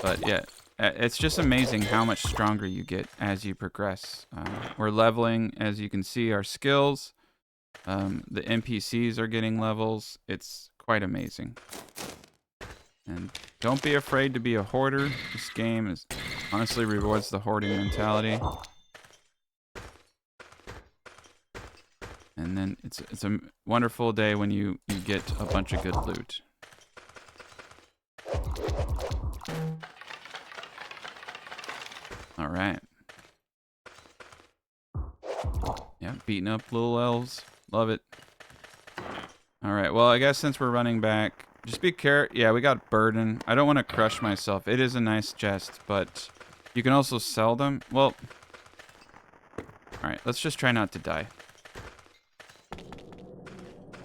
But yeah, it's just amazing how much stronger you get as you progress. We're leveling, as you can see, our skills. The NPCs are getting levels. It's quite amazing. And don't be afraid to be a hoarder. This game honestly rewards the hoarding mentality. And then it's a wonderful day when you get a bunch of good loot. All right. Yeah, beating up little elves. Love it. All right. Well, I guess since we're running back, just be careful. Yeah, we got burden. I don't want to crush myself. It is a nice chest, but you can also sell them. Well, All right, let's just try not to die.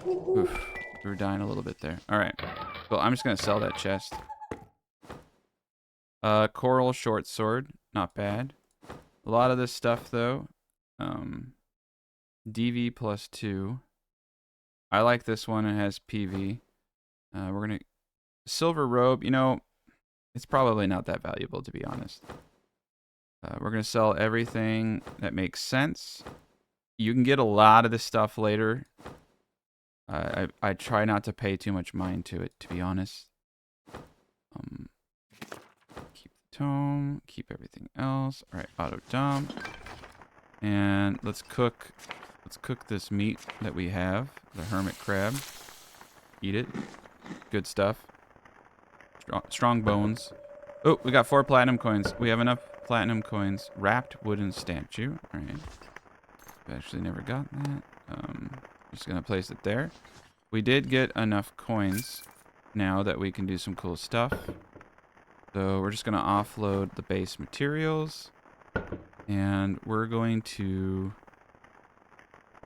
Oof, we were dying a little bit there. All right, well, I'm just gonna sell that chest. Coral short sword, not bad. A lot of this stuff though, DV +2. I like this one. It has PV. We're gonna silver robe. You know, it's probably not that valuable to be honest. We're gonna sell everything that makes sense. You can get a lot of this stuff later. I try not to pay too much mind to it, to be honest. Keep the tome, keep everything else. All right, auto dump, and let's cook this meat that we have, the hermit crab. Eat it. Good stuff. Strong bones. Oh, we got 4 platinum coins. We have enough platinum coins. Wrapped wooden statue. All right. We actually never got that. Just gonna place it there. We did get enough coins now that we can do some cool stuff. So we're just gonna offload the base materials, and we're going to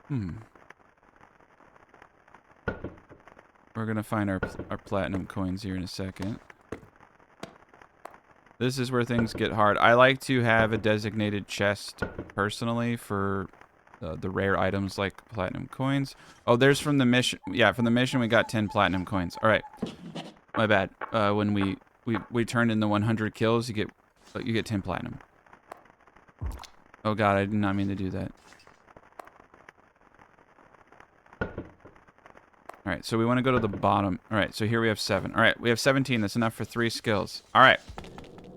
we're gonna find our platinum coins here in a second. This is where things get hard. I like to have a designated chest personally for the rare items like platinum coins. Oh, there's from the mission. Yeah, from the mission we got 10 platinum coins. All right, my bad. When we turned in the 100 kills, you get 10 platinum. Oh god, I did not mean to do that. All right, so we want to go to the bottom. All right, so here we have 7. All right, we have 17. That's enough for 3 skills. All right,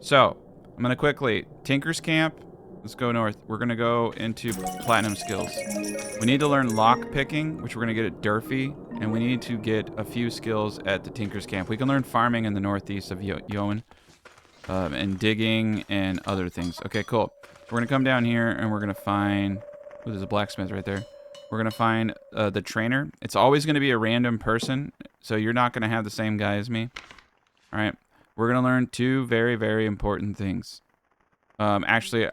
so I'm gonna quickly Tinker's Camp. Let's go north. We're gonna go into platinum skills. We need to learn lock picking, which we're gonna get at Durfee, and we need to get a few skills at the Tinker's Camp. We can learn farming in the northeast of Yoan, and digging and other things. Okay, cool. So we're gonna come down here and we're gonna find. Oh, there's a blacksmith right there. We're gonna find the trainer. It's always gonna be a random person, so you're not gonna have the same guy as me. All right. We're gonna learn 2 very, very important things. Actually,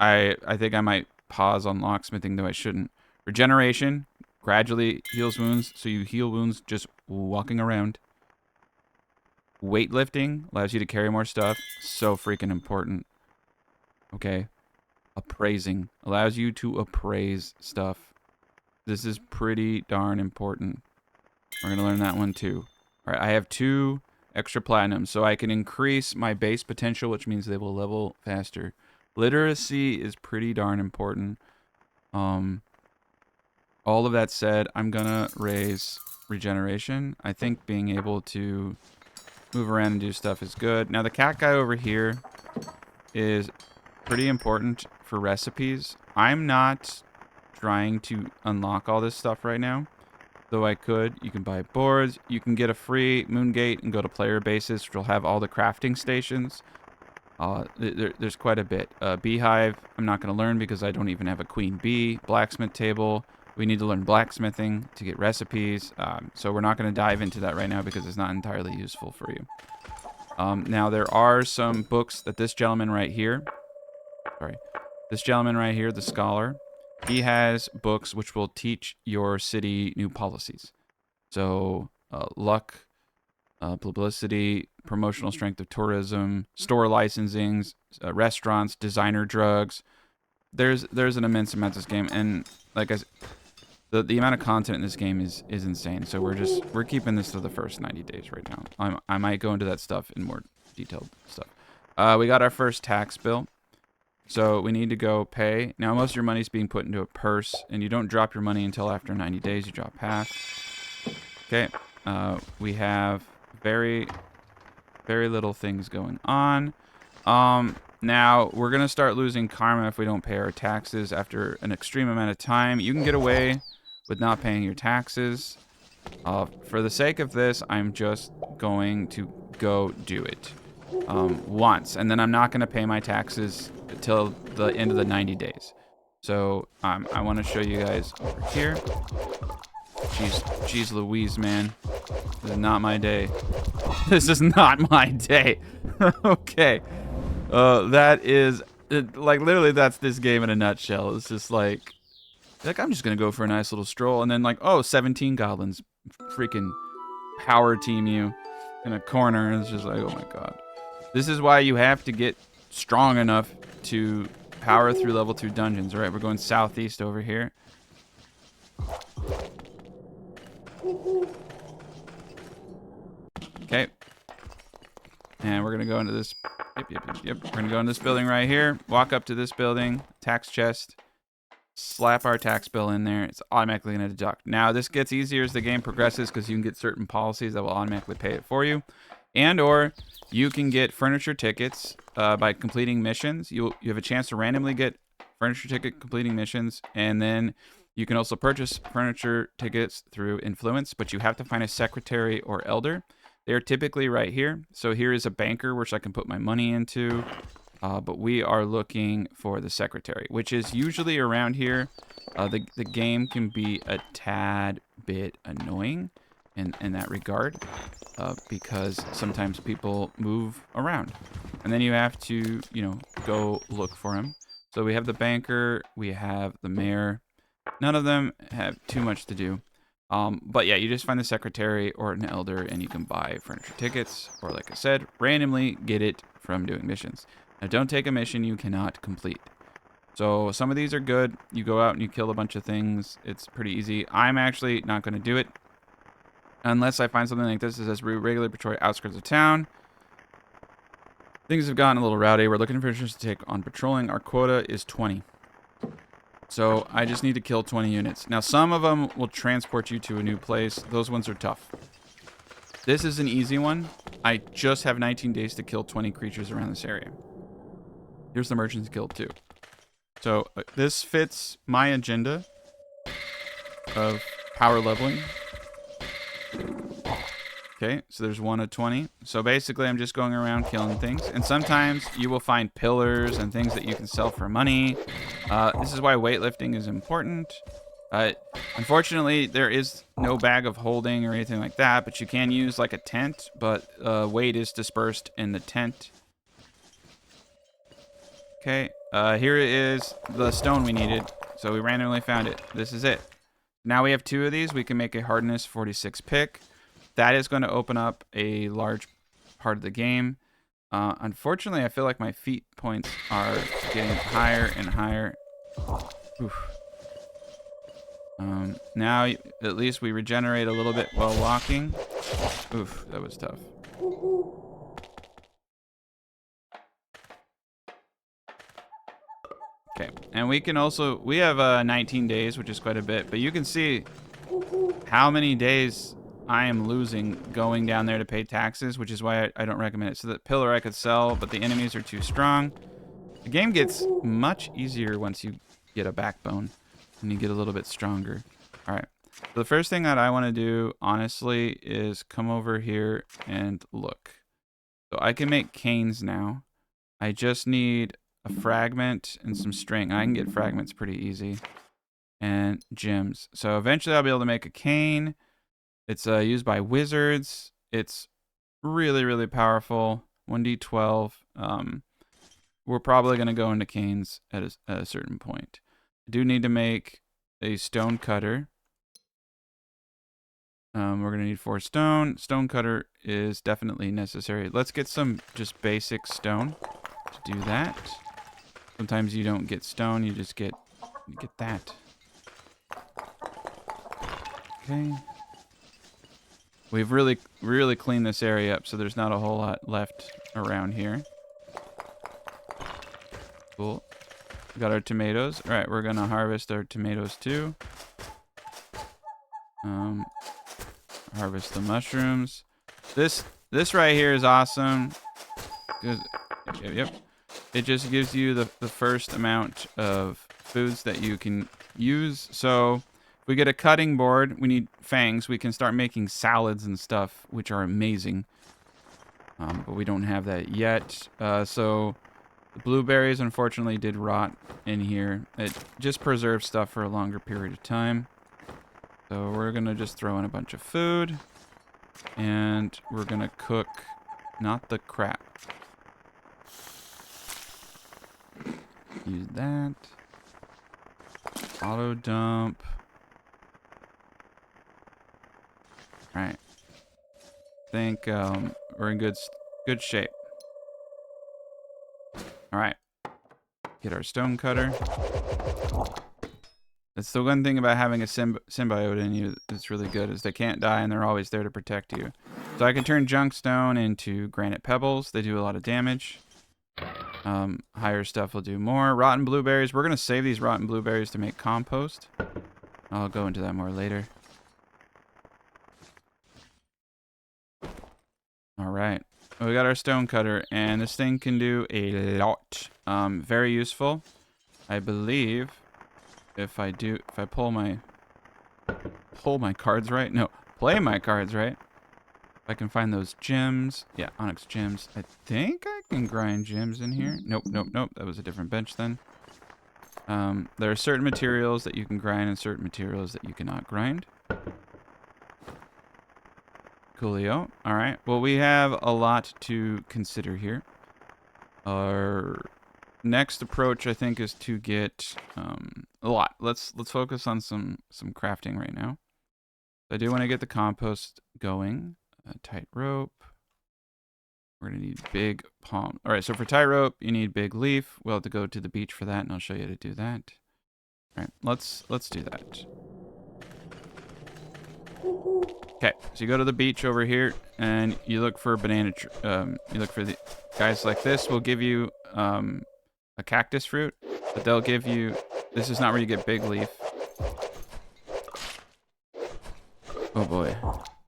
I think I might pause on locksmithing, though I shouldn't. Regeneration gradually heals wounds, so you heal wounds just walking around. Weightlifting allows you to carry more stuff. So freaking important. Okay. Appraising allows you to appraise stuff. This is pretty darn important. We're gonna learn that one too. All right, I have 2 extra platinum, so I can increase my base potential, which means they will level faster. Literacy is pretty darn important. All of that said, I'm gonna raise regeneration. I think being able to move around and do stuff is good. Now the cat guy over here is pretty important for recipes. I'm not trying to unlock all this stuff right now, though I could. You can buy boards. You can get a free moon gate and go to player bases, which will have all the crafting stations. There's quite a bit. Beehive, I'm not going to learn because I don't even have a queen bee. Blacksmith table, we need to learn blacksmithing to get recipes. So we're not going to dive into that right now because it's not entirely useful for you. Now there are some books that this gentleman right here, the scholar, he has books which will teach your city new policies. So luck, publicity, promotional strength of tourism, store licensings, restaurants, designer drugs. There's an immense amount of this game, and like I said, the amount of content in this game is insane. So we're keeping this to the first 90 days right now. I might go into that stuff in more detailed stuff. We got our first tax bill. So we need to go pay. Now most of your money is being put into a purse, and you don't drop your money until after 90 days. You drop half. Okay. We have very, very little things going on. Now we're gonna start losing karma if we don't pay our taxes after an extreme amount of time. You can get away with not paying your taxes. For the sake of this, I'm just going to go do it once, and then I'm not gonna pay my taxes until the end of the 90 days. So I want to show you guys over here. Jeez Louise, man. This is not my day. This is not my day. Okay. That is Like, literally, that's this game in a nutshell. It's just like I'm just gonna go for a nice little stroll, and then like, oh, 17 goblins, freaking power team you in a corner, and it's just like, oh my god. This is why you have to get strong enough to power through level 2 dungeons. All right, we're going southeast over here. Okay. And we're gonna go into this. Yep. We're gonna go in this building right here. Walk up to this building. Tax chest. Slap our tax bill in there. It's automatically gonna deduct. Now this gets easier as the game progresses because you can get certain policies that will automatically pay it for you, and or you can get furniture tickets by completing missions. You have a chance to randomly get furniture ticket completing missions, and then you can also purchase furniture tickets through influence, but you have to find a secretary or elder. They're typically right here. So here is a banker, which I can put my money into. But we are looking for the secretary, which is usually around here. The game can be a tad bit annoying in that regard because sometimes people move around. And then you have to, go look for him. So we have the banker. We have the mayor. None of them have too much to do. But yeah, you just find the secretary or an elder and you can buy furniture tickets, or like I said, randomly get it from doing missions. Now don't take a mission you cannot complete. So some of these are good. You go out and you kill a bunch of things. It's pretty easy. I'm actually not going to do it unless I find something like this. It says regularly patrol outskirts of town. Things have gotten a little rowdy. We're looking for missions to take on patrolling. Our quota is 20. So I just need to kill 20 units. Now, some of them will transport you to a new place. Those ones are tough. This is an easy one. I just have 19 days to kill 20 creatures around this area. Here's the Merchant's Guild, too. So this fits my agenda of power leveling. Okay, so there's 1 of 20. So basically, I'm just going around killing things. And sometimes you will find pillars and things that you can sell for money. This is why weightlifting is important. Unfortunately, there is no bag of holding or anything like that, but you can use like a tent, but weight is dispersed in the tent. Okay, here is the stone we needed. So we randomly found it. This is it. Now we have 2 of these. We can make a hardness 46 pick. That is going to open up a large part of the game. Unfortunately, I feel like my feet points are getting higher and higher. Oof. Now, at least we regenerate a little bit while walking. Oof, that was tough. Okay, and we can also, we have 19 days, which is quite a bit, but you can see how many days I am losing going down there to pay taxes, which is why I don't recommend it. So the pillar I could sell, but the enemies are too strong. The game gets much easier once you get a backbone and you get a little bit stronger. All right. So the first thing that I want to do, honestly, is come over here and look. So I can make canes now. I just need a fragment and some string. I can get fragments pretty easy. And gems. So eventually I'll be able to make a cane. It's used by wizards. It's really, really powerful. 1d12. We're probably going to go into canes at a certain point. I do need to make a stone cutter. We're going to need 4 stone. Stone cutter is definitely necessary. Let's get some just basic stone to do that. Sometimes you don't get stone. You just get that. Okay. We've really, really cleaned this area up, so there's not a whole lot left around here. Cool. We got our tomatoes. All right, we're gonna harvest our tomatoes too. Harvest the mushrooms. This right here is awesome. Yep. It just gives you the first amount of foods that you can use. So we get a cutting board. We need fangs. We can start making salads and stuff, which are amazing. But we don't have that yet. So the blueberries, unfortunately, did rot in here. It just preserves stuff for a longer period of time. So we're going to just throw in a bunch of food. And we're going to cook, not the crap. Use that. Auto dump. All right. Think we're in good shape. All right. Get our stone cutter. That's the one thing about having a symbiote in you that's really good, is they can't die and they're always there to protect you. So I can turn junk stone into granite pebbles. They do a lot of damage. Higher stuff will do more. Rotten blueberries. We're going to save these rotten blueberries to make compost. I'll go into that more later. All right. We got our stone cutter, and this thing can do a lot. Very useful. I believe if I pull my cards right. No, play my cards right. If I can find those gems. Yeah, onyx gems. I think I can grind gems in here. Nope. That was a different bench then. There are certain materials that you can grind and certain materials that you cannot grind. Coolio. All right. Well, we have a lot to consider here. Our next approach, I think, is to get a lot. Let's focus on some crafting right now. I do want to get the compost going. Tight rope. We're gonna need big palm. All right. So for tight rope, you need big leaf. We'll have to go to the beach for that, and I'll show you how to do that. All right. Let's do that. Okay, so you go to the beach over here, and you look for banana. You look for the guys like this. Will give you a cactus fruit, but they'll give you. This is not where you get big leaf. Oh boy.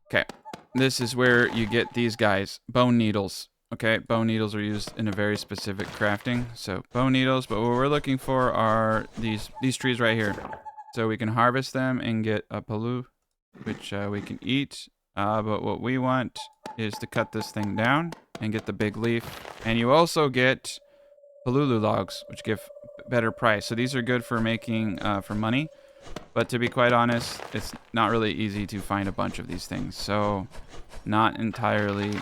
Okay, this is where you get these guys, bone needles. Okay, bone needles are used in a very specific crafting. So bone needles, but what we're looking for are these trees right here. So we can harvest them and get a palu, which we can eat. But what we want is to cut this thing down and get the big leaf. And you also get palulu logs, which give better price. So these are good for making for money. But to be quite honest, it's not really easy to find a bunch of these things. So not entirely,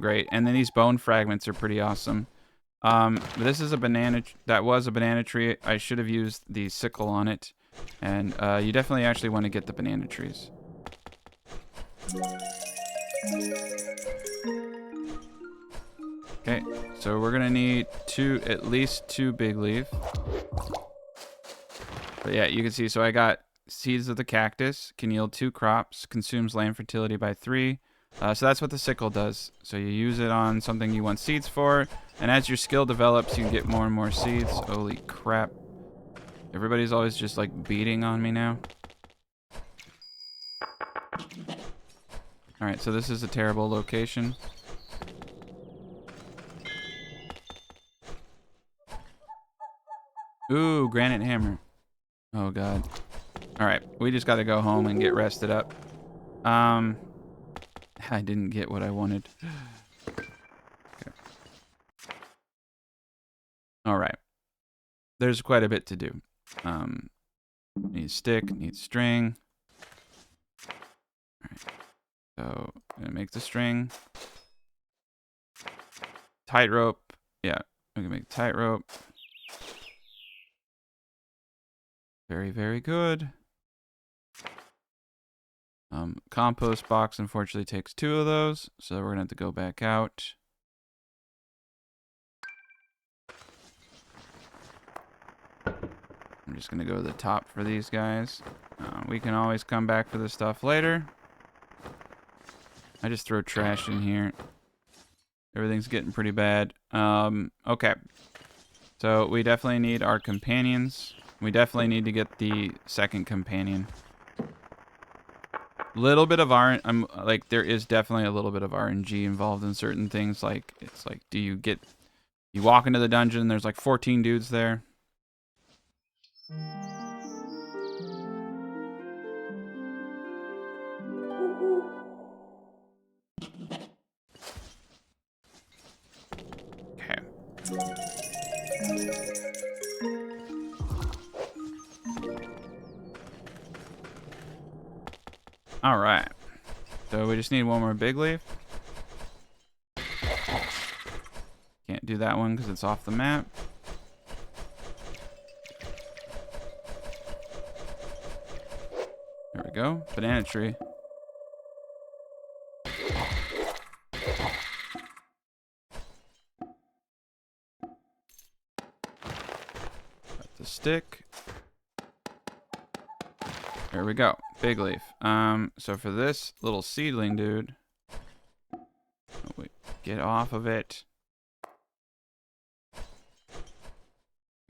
great. And then these bone fragments are pretty awesome. This is a banana. That was a banana tree. I should have used the sickle on it. And you definitely actually want to get the banana trees. Okay, so we're gonna need at least two big leaf. But yeah, you can see, so I got seeds of the cactus, can yield 2 crops, consumes land fertility by 3. So that's what the sickle does. So you use it on something you want seeds for, and as your skill develops, you get more and more seeds. Holy crap. Everybody's always just like beating on me now. Alright, so this is a terrible location. Ooh, granite hammer. Oh god. Alright, we just gotta go home and get rested up. I didn't get what I wanted. Okay. Alright. There's quite a bit to do. Need stick, need string. Alright. So, I'm gonna make the string. Tight rope. Yeah, we can make tight rope. Very, very good. Compost box unfortunately takes 2 of those, so we're gonna have to go back out. I'm just gonna go to the top for these guys. We can always come back for this stuff later. I just throw trash in here. Everything's getting pretty bad. Okay. So we definitely need our companions. We definitely need to get the second companion. Little bit of there is definitely a little bit of RNG involved in certain things. Like, it's like, you walk into the dungeon and there's like 14 dudes there. Okay. All right. So we just need one more big leaf. Can't do that one because it's off the map. go. Banana tree. Got the stick. There we go. Big leaf. So for this little seedling dude. Oh, wait. Get off of it.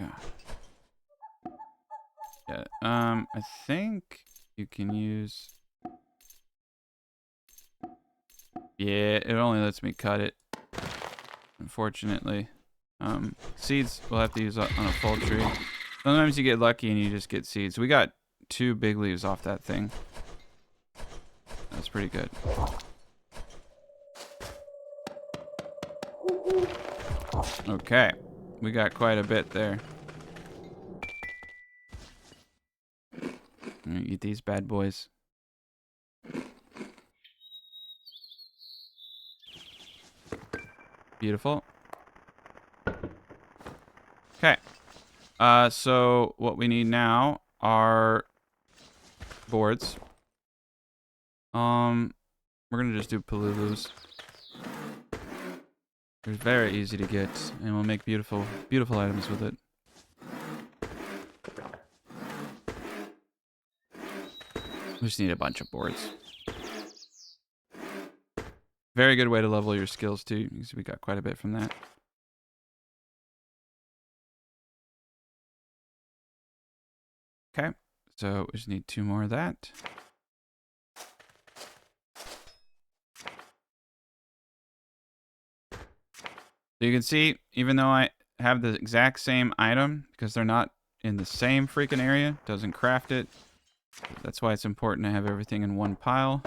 God. Yeah. I think you can use. Yeah, it only lets me cut it. Unfortunately. Seeds we'll have to use on a full tree. Sometimes you get lucky and you just get seeds. We got 2 big leaves off that thing. That's pretty good. Okay. We got quite a bit there. I'm gonna eat these bad boys. Beautiful. Okay. So what we need now are boards. We're gonna just do palulus. They're very easy to get, and we'll make beautiful, beautiful items with it. We just need a bunch of boards. Very good way to level your skills too, because we got quite a bit from that. Okay, so we just need 2 more of that. So you can see, even though I have the exact same item, because they're not in the same freaking area, doesn't craft it. That's why it's important to have everything in one pile.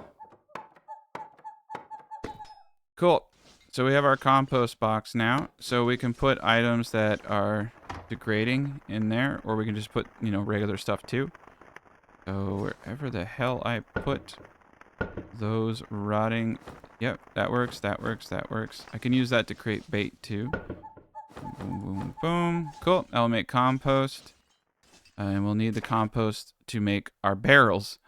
Cool. So we have our compost box now. So we can put items that are degrading in there, or we can just put, you know, regular stuff too. So wherever the hell I put those rotting... Yep, that works, that works, that works. I can use that to create bait too. Boom, boom, boom. Cool. I'll make compost. And we'll need the compost to make our barrels.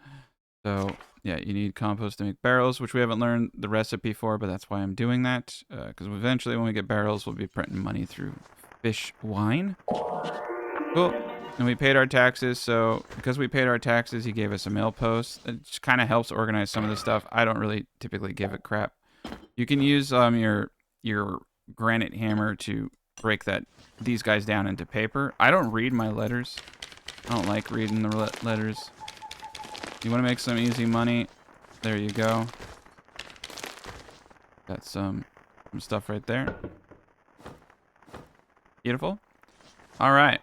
So, yeah, you need compost to make barrels, which we haven't learned the recipe for, but that's why I'm doing that. Because eventually when we get barrels, we'll be printing money through fish wine. Cool. And we paid our taxes, so because we paid our taxes, he gave us a mail post. It just kind of helps organize some of the stuff. I don't really typically give it crap. You can use your granite hammer to break these guys down into paper. I don't read my letters. I don't like reading the letters. You want to make some easy money? There you go. Got some stuff right there. Beautiful. All right.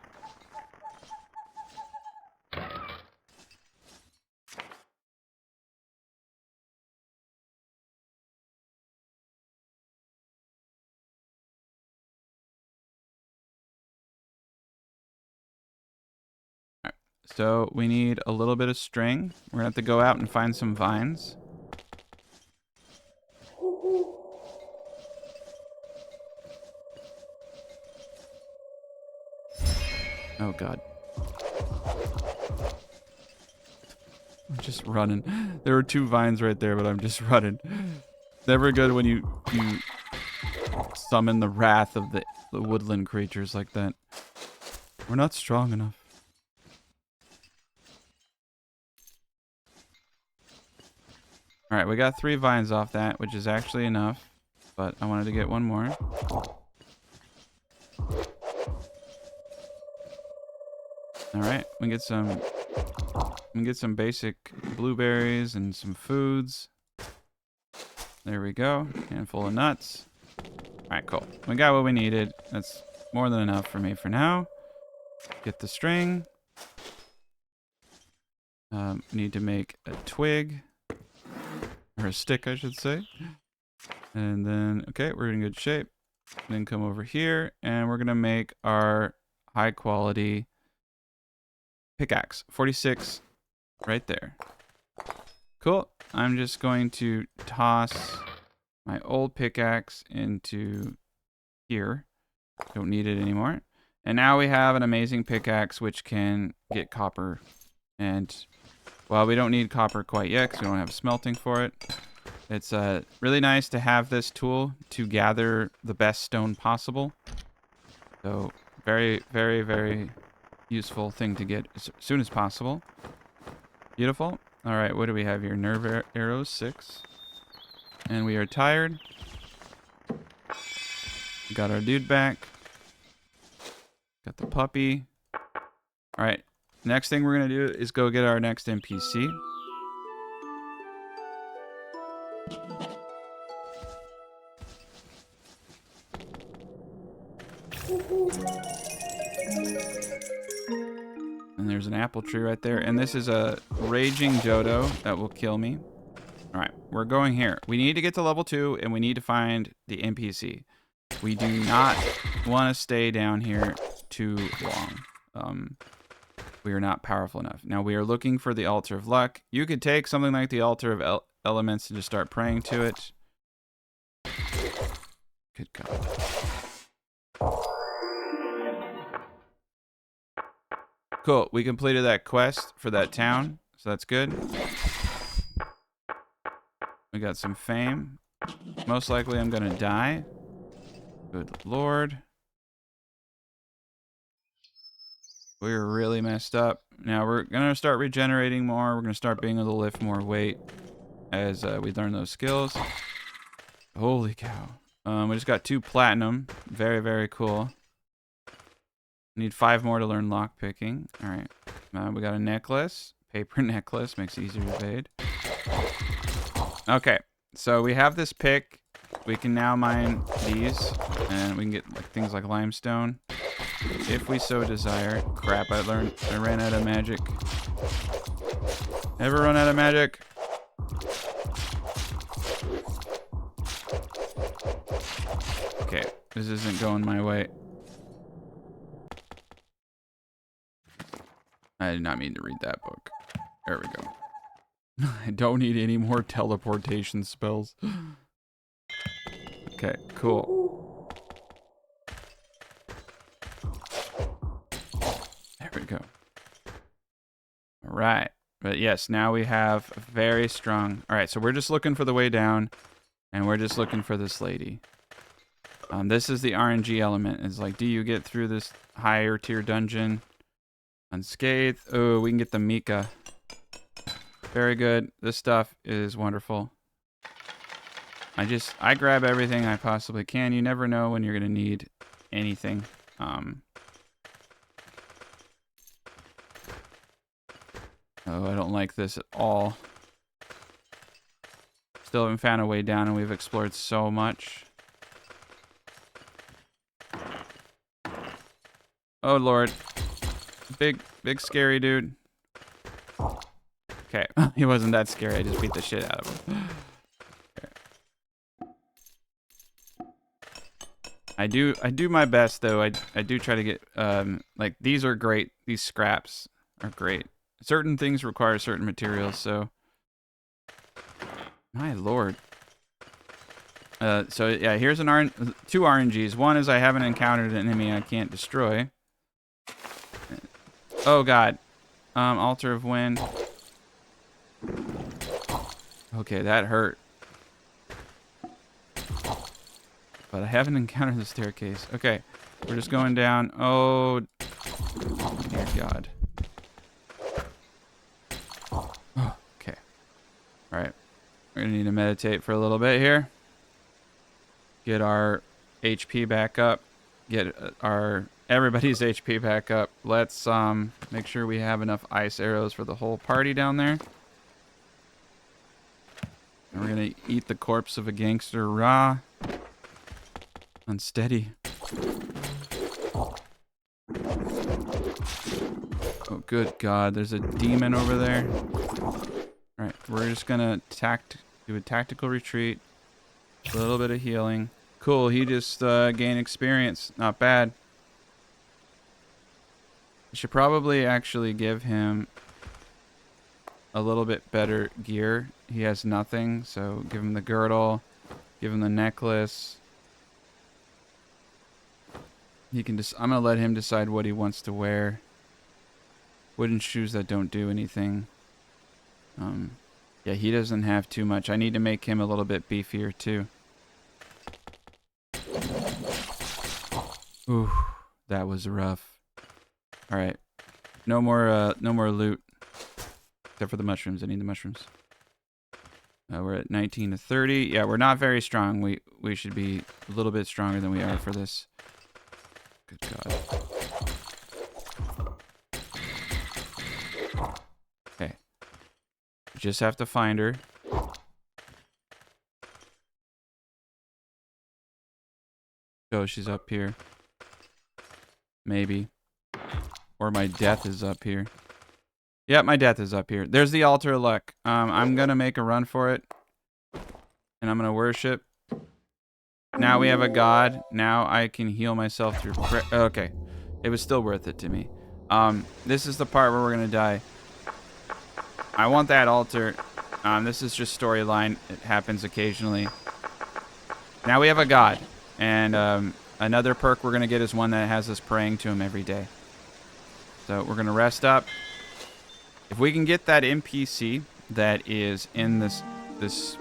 So we need a little bit of string. We're gonna have to go out and find some vines. Oh god. I'm just running. There were 2 vines right there, but I'm just running. Never good when you summon the wrath of the woodland creatures like that. We're not strong enough. Alright, we got 3 vines off that, which is actually enough. But I wanted to get 1 more. Alright, we get some basic blueberries and some foods. There we go. Handful of nuts. Alright, cool. We got what we needed. That's more than enough for me for now. Get the string. Need to make a twig. Or a stick, I should say. And then, okay, we're in good shape. Then come over here, and we're going to make our high-quality pickaxe. 46 right there. Cool. I'm just going to toss my old pickaxe into here. Don't need it anymore. And now we have an amazing pickaxe which can get copper and Well, we don't need copper quite yet because we don't have smelting for it. It's really nice to have this tool to gather the best stone possible. So very, very, very useful thing to get as soon as possible. Beautiful. All right, what do we have here? Nerve arrows, 6. And we are tired. Got our dude back. Got the puppy. All right, next thing we're going to do is go get our next NPC. And there's an apple tree right there. And this is a raging dodo that will kill me. All right, we're going here. We need to get to level 2, and we need to find the NPC. We do not want to stay down here too long. We are not powerful enough. Now, we are looking for the Altar of Luck. You could take something like the Altar of Elements and just start praying to it. Good God. Cool. We completed that quest for that town, so that's good. We got some fame. Most likely I'm going to die. Good Lord. We're really messed up. Now we're going to start regenerating more. We're going to start being able to lift more weight as we learn those skills. Holy cow. We just got 2 platinum. Very, very cool. Need 5 more to learn lockpicking. All right. We got a necklace. Paper necklace. Makes it easier to evade. Okay. So we have this pick. We can now mine these. And we can get things like limestone. If we so desire. Crap, I ran out of magic. Never run out of magic. Okay. This isn't going my way. I did not mean to read that book. There we go. I don't need any more teleportation spells. Okay, cool. There we go. All right. But yes, now we have very strong... All right, so we're just looking for the way down, and we're just looking for this lady. This is the RNG element. It's like, do you get through this higher tier dungeon unscathed? Oh, we can get the Mika. Very good. This stuff is wonderful. I grab everything I possibly can. You never know when you're going to need anything. Oh, I don't like this at all. Still haven't found a way down, and we've explored so much. Oh, Lord. Big scary dude. Okay, he wasn't that scary. I just beat the shit out of him. Okay. I do my best though. I do try to get like these are great. These scraps are great. Certain things require certain materials, so my Lord. So yeah, here's 2 RNGs. One is I haven't encountered an enemy I can't destroy. Oh God. Altar of Wind. Okay, that hurt. But I haven't encountered the staircase. Okay, we're just going down. Oh, dear God. Oh, okay. All right. We're going to need to meditate for a little bit here. Get our HP back up. Get everybody's HP back up. Let's make sure we have enough ice arrows for the whole party down there. And we're gonna eat the corpse of a gangster raw. Unsteady. Oh, good God. There's a demon over there. Alright, we're just gonna do a tactical retreat. A little bit of healing. Cool, he just gained experience. Not bad. I should probably actually give him a little bit better gear. He has nothing, so give him the girdle, give him the necklace. He can just I'm gonna let him decide what he wants to wear. Wooden shoes that don't do anything. Yeah, he doesn't have too much. I need to make him a little bit beefier too. Ooh, that was rough. All right, no more loot, except for the mushrooms. I need the mushrooms. We're at 19 to 30. Yeah, we're not very strong. We should be a little bit stronger than we are for this. Good God. Okay. We just have to find her. Oh, she's up here. Maybe. Or my death is up here. Yep, my death is up here. There's the altar of luck. I'm gonna make a run for it. And I'm gonna worship. Now we have a god. Now I can heal myself through prayer. Okay. It was still worth it to me. This is the part where we're gonna die. I want that altar. This is just storyline. It happens occasionally. Now we have a god. And another perk we're gonna get is one that has us praying to him every day. So we're gonna rest up. If we can get that NPC that is in this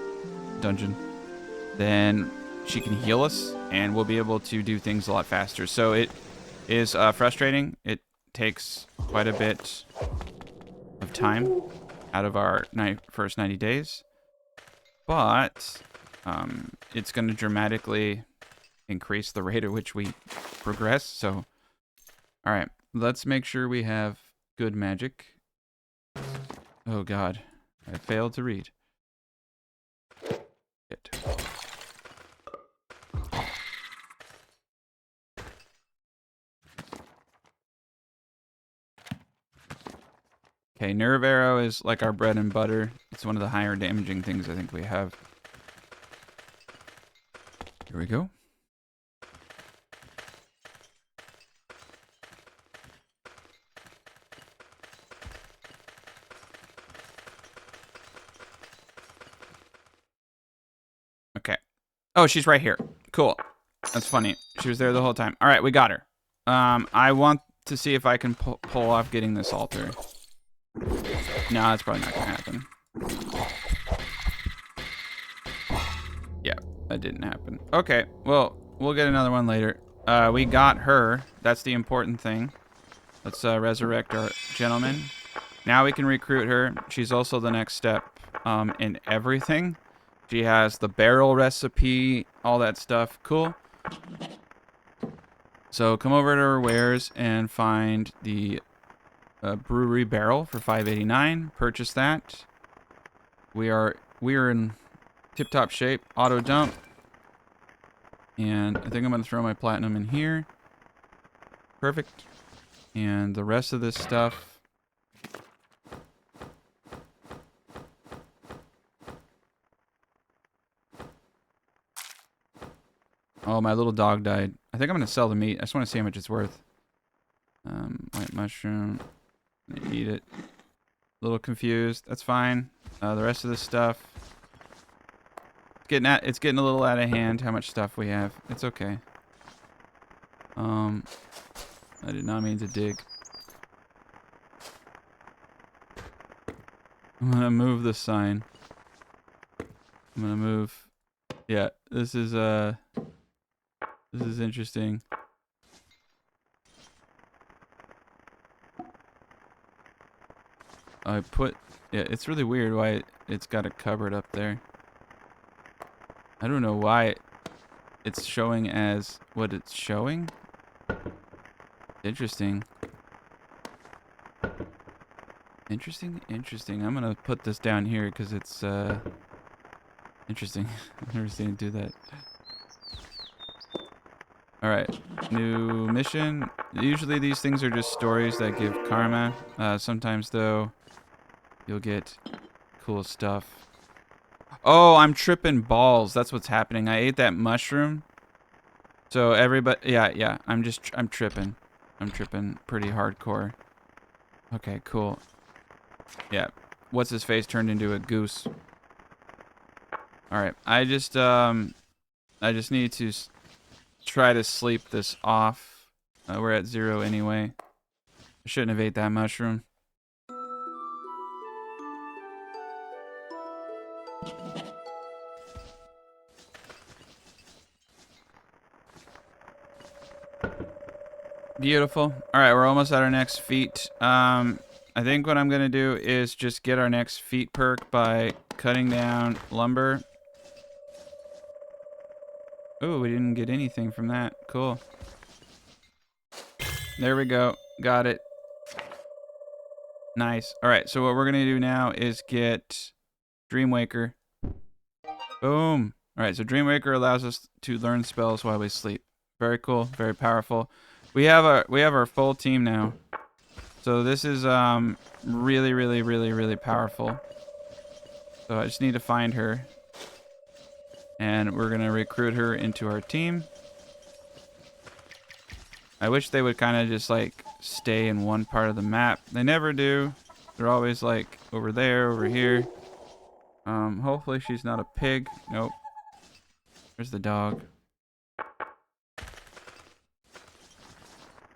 dungeon, then she can heal us, and we'll be able to do things a lot faster. So it is frustrating. It takes quite a bit of time out of our first 90 days, but it's going to dramatically increase the rate at which we progress. So, all right, let's make sure we have good magic. Oh God, I failed to read. It. Okay, Nerve Arrow is like our bread and butter. It's one of the higher damaging things I think we have. Here we go. Okay. Oh, she's right here. Cool. That's funny. She was there the whole time. All right, we got her. I want to see if I can pull off getting this altar. No, that's probably not gonna happen. Yeah, that didn't happen. Okay, well, we'll get another one later. We got her. That's the important thing. Let's resurrect our gentleman. Now we can recruit her. She's also the next step in everything. She has the barrel recipe, all that stuff. Cool. So come over to her wares and find the brewery barrel for $5.89. Purchase that. We are in tip-top shape. Auto dump. And I think I'm going to throw my platinum in here. Perfect. And the rest of this stuff. Oh, my little dog died. I think I'm going to sell the meat. I just want to see how much it's worth. White mushroom. Eat it. A little confused. That's fine. The rest of this stuff. It's getting a little out of hand how much stuff we have. It's okay. I did not mean to dig. I'm gonna move the sign. I'm gonna move. Yeah, this is interesting. Yeah, it's really weird why it's got a cupboard up there. I don't know why it's showing as what it's showing. Interesting. Interesting. I'm gonna put this down here because it's interesting. I've never seen it do that. Alright, new mission. Usually these things are just stories that give karma. Sometimes though, you'll get cool stuff. Oh, I'm tripping balls. That's what's happening. I ate that mushroom. So everybody, yeah. I'm tripping. I'm tripping pretty hardcore. Okay, cool. Yeah. What's his face turned into a goose. All right. I just need to try to sleep this off. We're at 0 anyway. I shouldn't have ate that mushroom. Beautiful. All right, we're almost at our next feat. I think what I'm gonna do is just get our next feat perk by cutting down lumber. Oh, we didn't get anything from that. Cool. There we go. Got it. Nice. All right, so what we're gonna do now is get Dreamwaker. Boom. All right, so Dreamwaker allows us to learn spells while we sleep. Very cool. Very powerful. We have our full team now. So this is really, really, really, really powerful. So I just need to find her. And we're going to recruit her into our team. I wish they would kind of just like stay in one part of the map. They never do. They're always like over there, over here. Hopefully she's not a pig. Nope. There's the dog.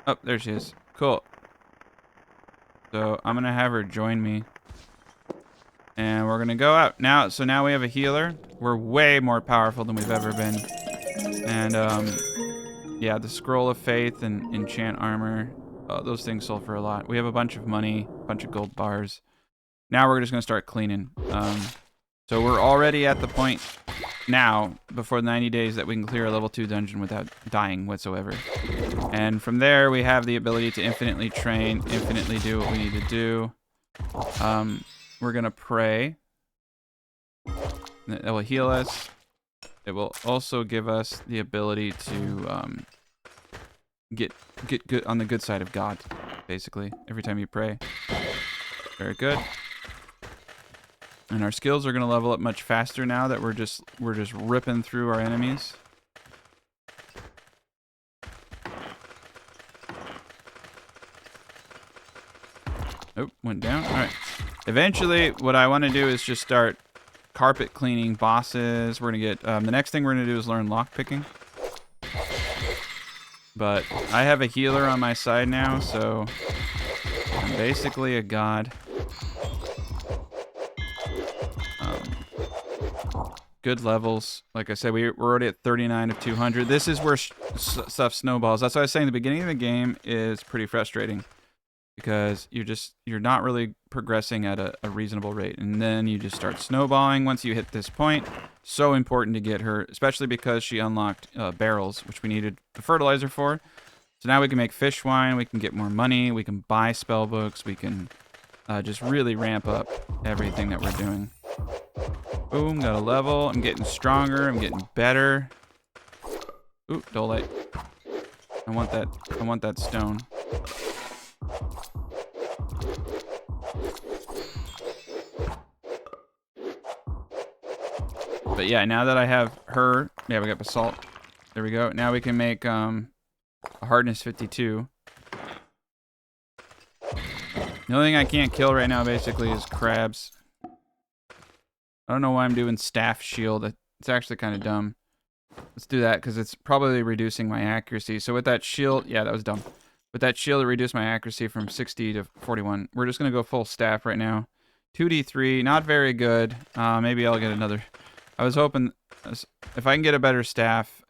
Oh, there she is. Cool. So I'm going to have her join me. And we're going to go out. Now, so now we have a healer. We're way more powerful than we've ever been. And, yeah, the Scroll of Faith and Enchant Armor. Those things sold for a lot. We have a bunch of money, a bunch of gold bars. Now we're just going to start cleaning. So we're already at the point now, before 90 days, that we can clear a level 2 dungeon without dying whatsoever. And from there, we have the ability to infinitely train, infinitely do what we need to do. We're going to pray. That will heal us. It will also give us the ability to get good on the good side of God, basically, every time you pray. Very good. And our skills are going to level up much faster now that we're just ripping through our enemies. Oh, went down. All right. Eventually, what I want to do is just start carpet cleaning bosses. We're going to get... the next thing we're going to do is learn lockpicking. But I have a healer on my side now, so I'm basically a god. Good levels. Like I said, we're already at 39 of 200. This is where stuff snowballs. That's why I was saying the beginning of the game is pretty frustrating. Because you're not really progressing at a reasonable rate. And then you just start snowballing once you hit this point. So important to get her, especially because she unlocked barrels, which we needed the fertilizer for. So now we can make fish wine, we can get more money, we can buy spell books, we can just really ramp up everything that we're doing. Boom, got a level. I'm getting stronger, I'm getting better. Ooh, Dolite. I want that stone. But yeah, now that I have her, yeah, we got basalt. There we go. Now we can make a hardness 52. The only thing I can't kill right now basically is crabs. I don't know why I'm doing staff shield. It's actually kind of dumb. Let's do that because it's probably reducing my accuracy. So with that shield, yeah, that was dumb. With that shield, it reduced my accuracy from 60 to 41. We're just going to go full staff right now. 2d3, not very good. Maybe I'll get another. I was hoping if I can get a better staff.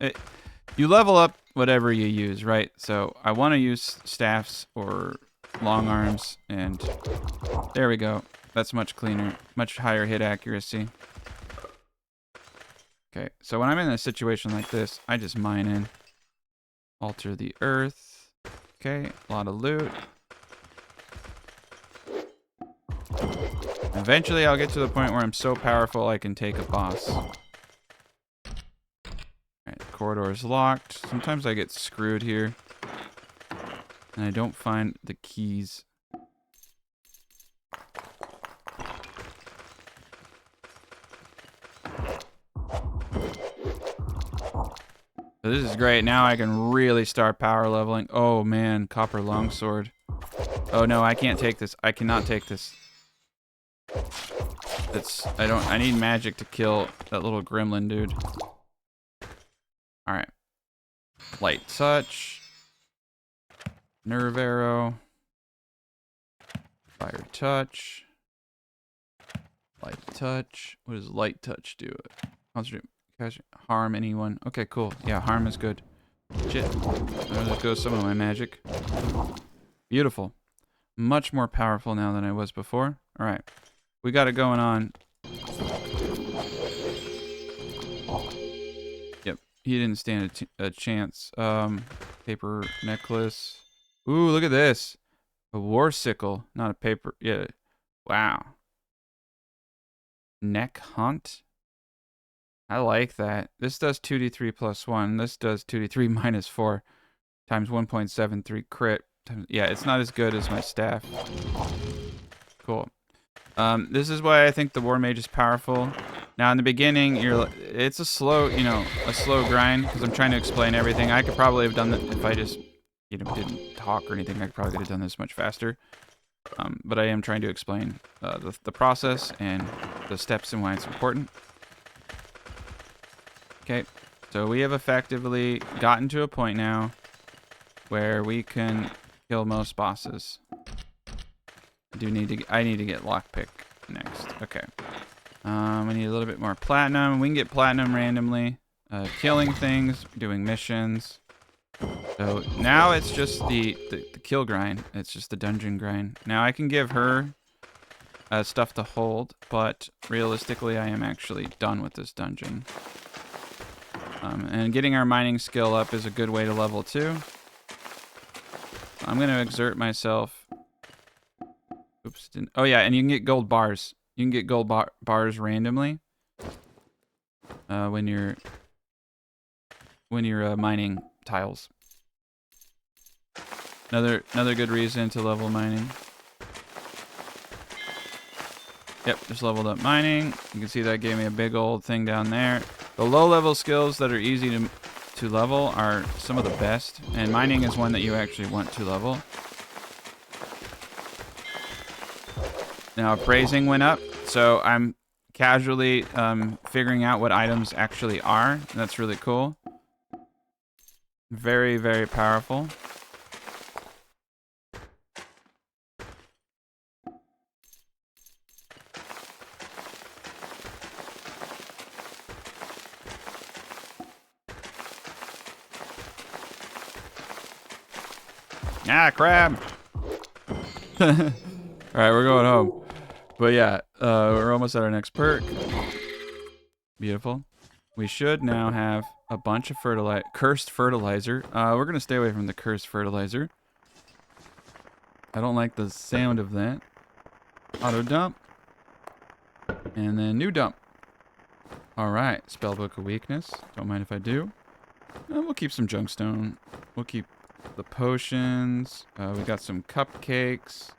You level up whatever you use, right? So I want to use staffs or long arms, and there we go. That's much cleaner, much higher hit accuracy. Okay, so when I'm in a situation like this, I just mine in. Alter the earth. Okay, a lot of loot. Eventually, I'll get to the point where I'm so powerful I can take a boss. Alright, corridor is locked. Sometimes I get screwed here. And I don't find the keys. So this is great. Now I can really start power leveling. Oh man, copper longsword. Oh no, I can't take this. I cannot take this. I need magic to kill that little gremlin dude. Alright. Light touch. Nerve arrow. Fire touch. Light touch. What does light touch do? Concentrate. Harm anyone. Okay, cool. Yeah, harm is good. Shit. There goes some of my magic. Beautiful. Much more powerful now than I was before. All right. We got it going on. Yep. He didn't stand a chance. Paper necklace. Ooh, look at this. A war sickle. Not a paper. Yeah. Wow. Neck hunt. I like that. This does 2d3 plus 1. This does 2d3 minus 4 times 1.73 crit. Yeah, it's not as good as my staff. Cool. This is why I think the Warmage is powerful. Now in the beginning, it's a slow, a slow grind because I'm trying to explain everything. I could probably have done that if I just, didn't talk or anything. I probably could have done this much faster. But I am trying to explain the process and the steps and why it's important. Okay, so we have effectively gotten to a point now where we can kill most bosses. I need to get lockpick next. Okay. We need a little bit more platinum. We can get platinum randomly. Killing things, doing missions. So now it's just the kill grind. It's just the dungeon grind. Now I can give her stuff to hold, but realistically I am actually done with this dungeon. And getting our mining skill up is a good way to level 2. I'm going to exert myself. Oops. Oh, yeah, and you can get gold bars. You can get gold bars randomly when you're mining tiles. Another good reason to level mining. Yep, just leveled up mining. You can see that gave me a big old thing down there. The low-level skills that are easy to level are some of the best, and mining is one that you actually want to level. Now, appraising went up, so I'm casually figuring out what items actually are. And that's really cool. Very, very powerful. Ah, crab! Alright, we're going home. But yeah, we're almost at our next perk. Beautiful. We should now have a bunch of cursed fertilizer. We're going to stay away from the cursed fertilizer. I don't like the sound of that. Auto dump. And then new dump. Alright, spellbook of weakness. Don't mind if I do. We'll keep some junkstone. We'll keep the potions. We got some cupcakes.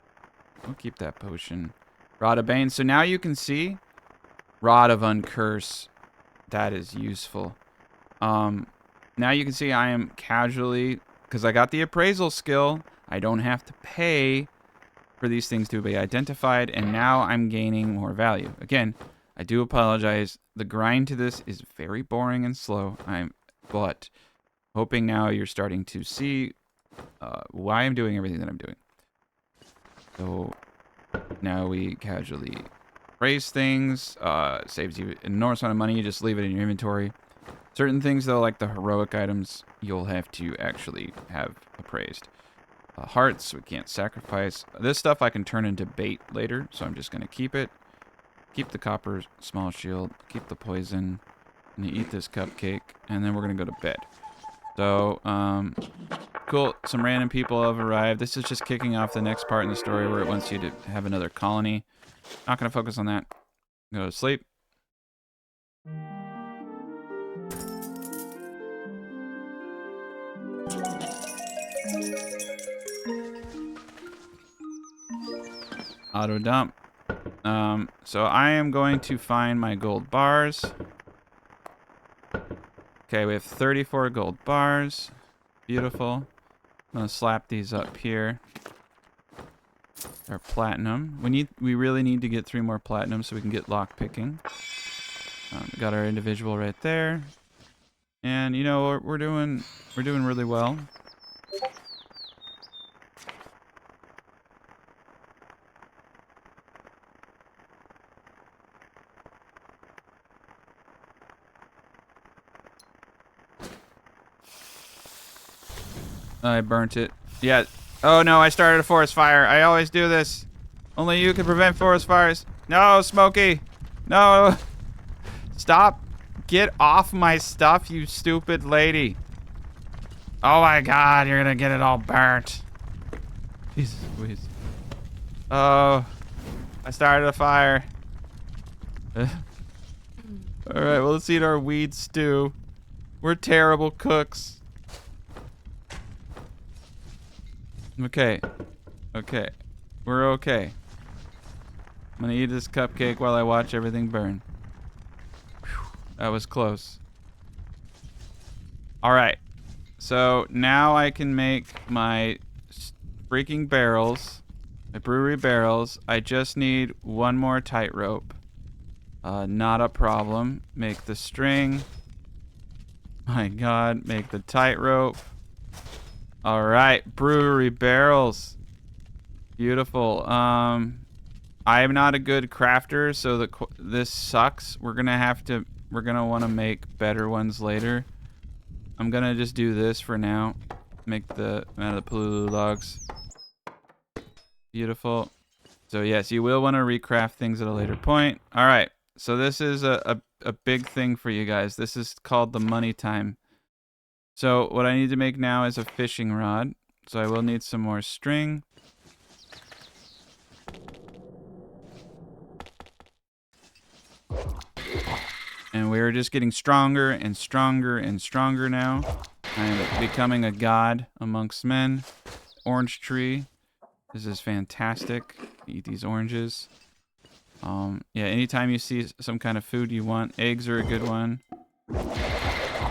We'll keep that potion. Rod of Bane. So now you can see Rod of Uncurse. That is useful. Now you can see I am casually, because I got the appraisal skill, I don't have to pay for these things to be identified, and now I'm gaining more value. Again, I do apologize. The grind to this is very boring and slow. But hoping now you're starting to see why I'm doing everything that I'm doing. So now we casually raise things. Saves you an enormous amount of money. You just leave it in your inventory. Certain things, though, like the heroic items, you'll have to actually have appraised. Hearts, we can't sacrifice. This stuff I can turn into bait later, so I'm just going to keep it. Keep the copper small shield. Keep the poison. And you eat this cupcake, and then we're going to go to bed. So, cool. Some random people have arrived. This is just kicking off the next part in the story where it wants you to have another colony. Not going to focus on that. Go to sleep. Auto dump. So I am going to find my gold bars. Okay, we have 34 gold bars. Beautiful. I'm gonna slap these up here. They're platinum. We really need to get 3 more platinum so we can get lock picking. Got our individual right there. And you know we're doing really well. I burnt it. Yeah. Oh no, I started a forest fire. I always do this. Only you can prevent forest fires. No, Smokey. No. Stop. Get off my stuff, you stupid lady. Oh my god, you're gonna get it all burnt. Jesus Louise. Oh, I started a fire. Alright, well, let's eat our weed stew. We're terrible cooks. Okay. Okay. We're okay. I'm gonna eat this cupcake while I watch everything burn. Whew, that was close. Alright. So now I can make my freaking barrels. My brewery barrels. I just need one more tightrope. Not a problem. Make the string. My god, make the tightrope. Alright, brewery barrels. Beautiful. I am not a good crafter, so this sucks. We're gonna want to make better ones later. I'm gonna just do this for now. Make the out of the palulu logs. Beautiful. So yes, you will want to recraft things at a later point. Alright, so this is a big thing for you guys. This is called the money time. So what I need to make now is a fishing rod. So I will need some more string. And we're just getting stronger and stronger and stronger now. I am becoming a god amongst men. Orange tree. This is fantastic. Eat these oranges. Yeah, anytime you see some kind of food you want, eggs are a good one.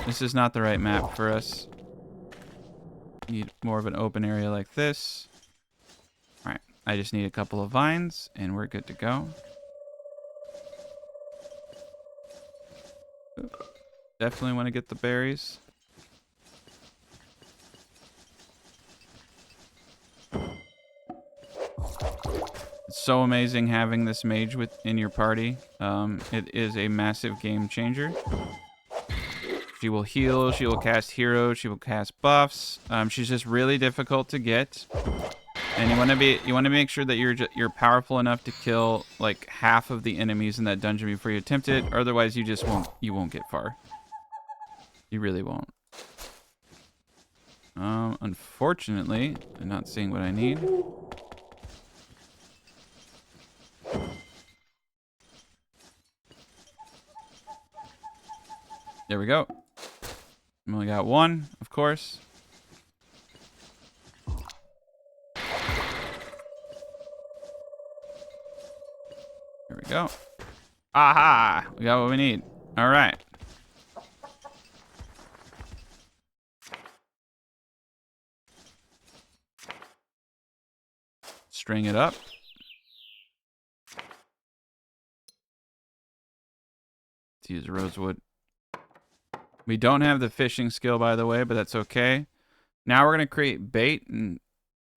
This is not the right map for us. Need more of an open area like this. Alright, I just need a couple of vines and we're good to go. Definitely want to get the berries. It's so amazing having this mage in your party. It is a massive game changer. She will heal, she will cast heroes, she will cast buffs. She's just really difficult to get. And you want to make sure that you're powerful enough to kill like half of the enemies in that dungeon before you attempt it. Or otherwise, you won't get far. You really won't. Unfortunately, I'm not seeing what I need. There we go. I only got one, of course. There we go. Aha! We got what we need. All right. String it up. Let's use rosewood. We don't have the fishing skill, by the way, but that's okay. Now we're going to create bait, and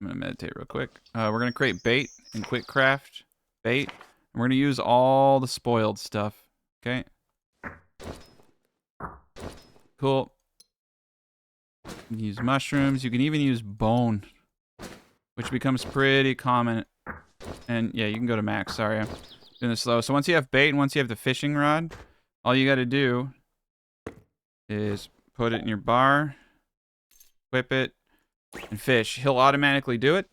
I'm going to meditate real quick. We're going to create bait and quick craft bait. And we're going to use all the spoiled stuff. Okay. Cool. You can use mushrooms. You can even use bone, which becomes pretty common. And yeah, you can go to max. Sorry, I'm doing this slow. So once you have bait and once you have the fishing rod, all you got to do is put it in your bar, whip it, and fish. He'll automatically do it.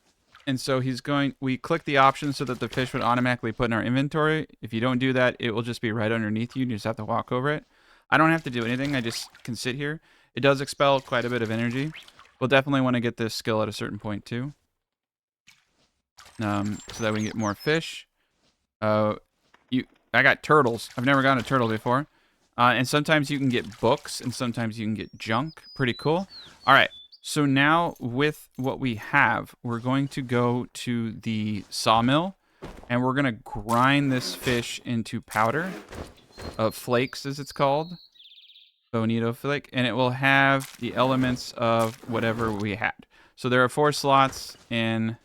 And so we click the option so that the fish would automatically put in our inventory. If you don't do that, it will just be right underneath you. You just have to walk over it. I don't have to do anything. I just can sit here. It does expel quite a bit of energy. We'll definitely want to get this skill at a certain point too. So that we can get more fish. I got turtles. I've never gotten a turtle before. And sometimes you can get books and sometimes you can get junk. Pretty cool. All right. So now with what we have, we're going to go to the sawmill and we're going to grind this fish into powder. Flakes, as it's called. Bonito flake. And it will have the elements of whatever we had. So there are 4 slots in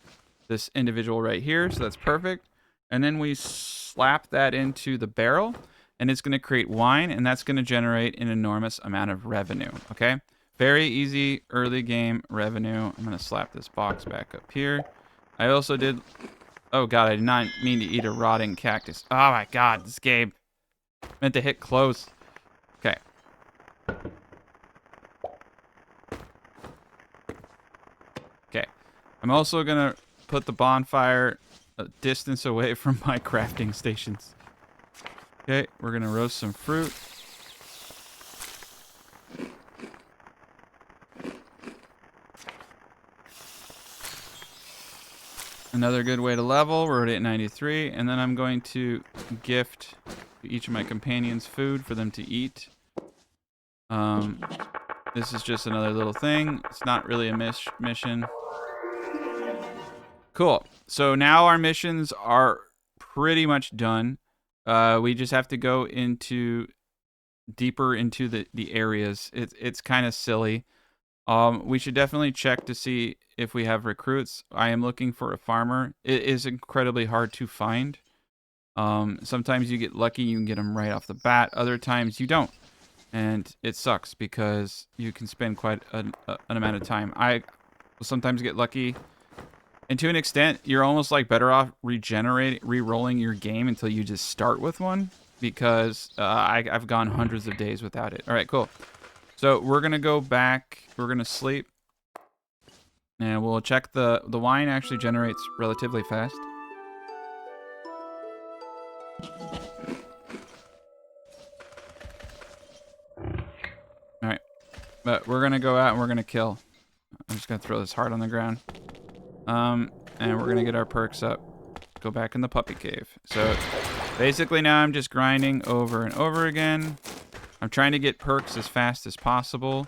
this individual right here. So that's perfect. And then we slap that into the barrel. And it's going to create wine, and that's going to generate an enormous amount of revenue, okay? Very easy early game revenue. I'm going to slap this box back up here. I also did... Oh, God, I did not mean to eat a rotting cactus. Oh, my God, this game. Meant to hit close. Okay. Okay. I'm also going to put the bonfire a distance away from my crafting stations. Okay, we're going to roast some fruit. Another good way to level. We're already at 93. And then I'm going to gift each of my companions food for them to eat. This is just another little thing. It's not really a mission. Cool. So now our missions are pretty much done. We just have to go deeper into the areas. It's kind of silly. We should definitely check to see if we have recruits. I am looking for a farmer. It is incredibly hard to find. Sometimes you get lucky, you can get them right off the bat. Other times you don't. And it sucks because you can spend quite an amount of time. I will sometimes get lucky. And to an extent, you're almost like better off re-rolling your game until you just start with one. Because I've gone hundreds of days without it. All right, cool. So we're going to go back. We're going to sleep. And we'll check the wine actually generates relatively fast. All right. But we're going to go out and we're going to kill. I'm just going to throw this heart on the ground. And we're going to get our perks up. Go back in the puppy cave. So basically now I'm just grinding over and over again. I'm trying to get perks as fast as possible.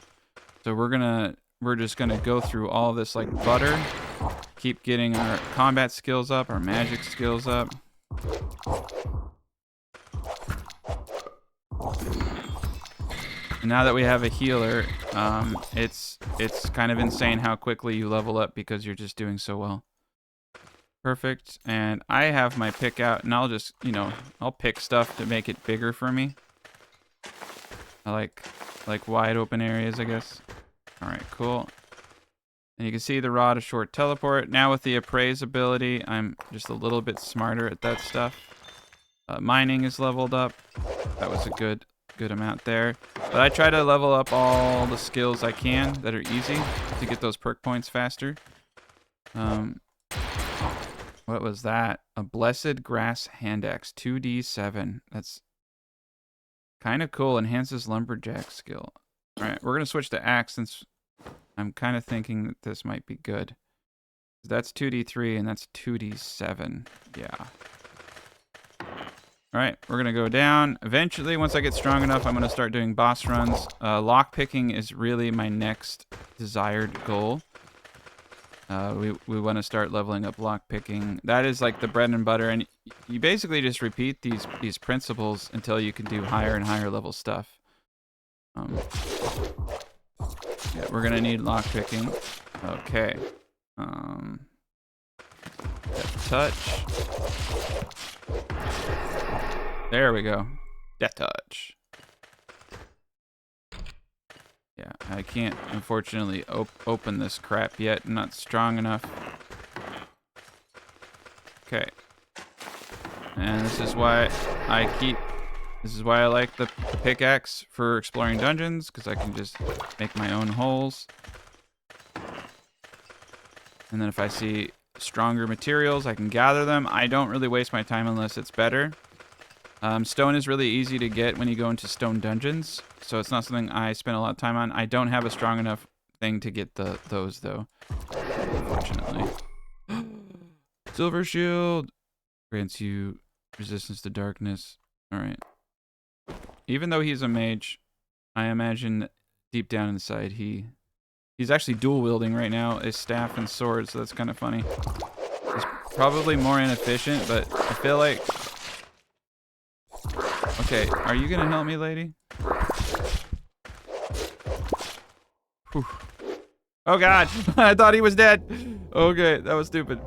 So we're just gonna go through all this like butter. Keep getting our combat skills up, our magic skills up. And now that we have a healer, it's kind of insane how quickly you level up because you're just doing so well. Perfect. And I have my pick out, and I'll just, I'll pick stuff to make it bigger for me. I like wide open areas, I guess. All right, cool. And you can see the rod of short teleport. Now with the appraise ability, I'm just a little bit smarter at that stuff. Mining is leveled up. That was a good amount there. But I try to level up all the skills I can that are easy to get those perk points faster. What was that? A Blessed Grass Hand Axe, 2d7. That's kind of cool. Enhances lumberjack skill. All right, we're going to switch to axe since I'm kind of thinking that this might be good. That's 2d3 and that's 2d7. Yeah. All right, we're going to go down. Eventually, once I get strong enough, I'm going to start doing boss runs. Lockpicking is really my next desired goal. We want to start leveling up lockpicking. That is like the bread and butter, and you basically just repeat these principles until you can do higher and higher level stuff. Yeah, we're gonna need lockpicking. Okay. Death touch. There we go. Death touch. Yeah, I can't, unfortunately, open this crap yet. I'm not strong enough. Okay. And this is why I like the pickaxe for exploring dungeons, because I can just make my own holes. And then if I see stronger materials, I can gather them. I don't really waste my time unless it's better. Stone is really easy to get when you go into stone dungeons, so it's not something I spend a lot of time on. I don't have a strong enough thing to get those, though, unfortunately. Silver shield grants you resistance to darkness. All right. Even though he's a mage, I imagine deep down inside he's actually dual wielding right now, a staff and sword, so that's kind of funny. He's probably more inefficient, but I feel like... Okay, are you gonna help me, lady? Whew. Oh god, I thought he was dead. Okay, that was stupid.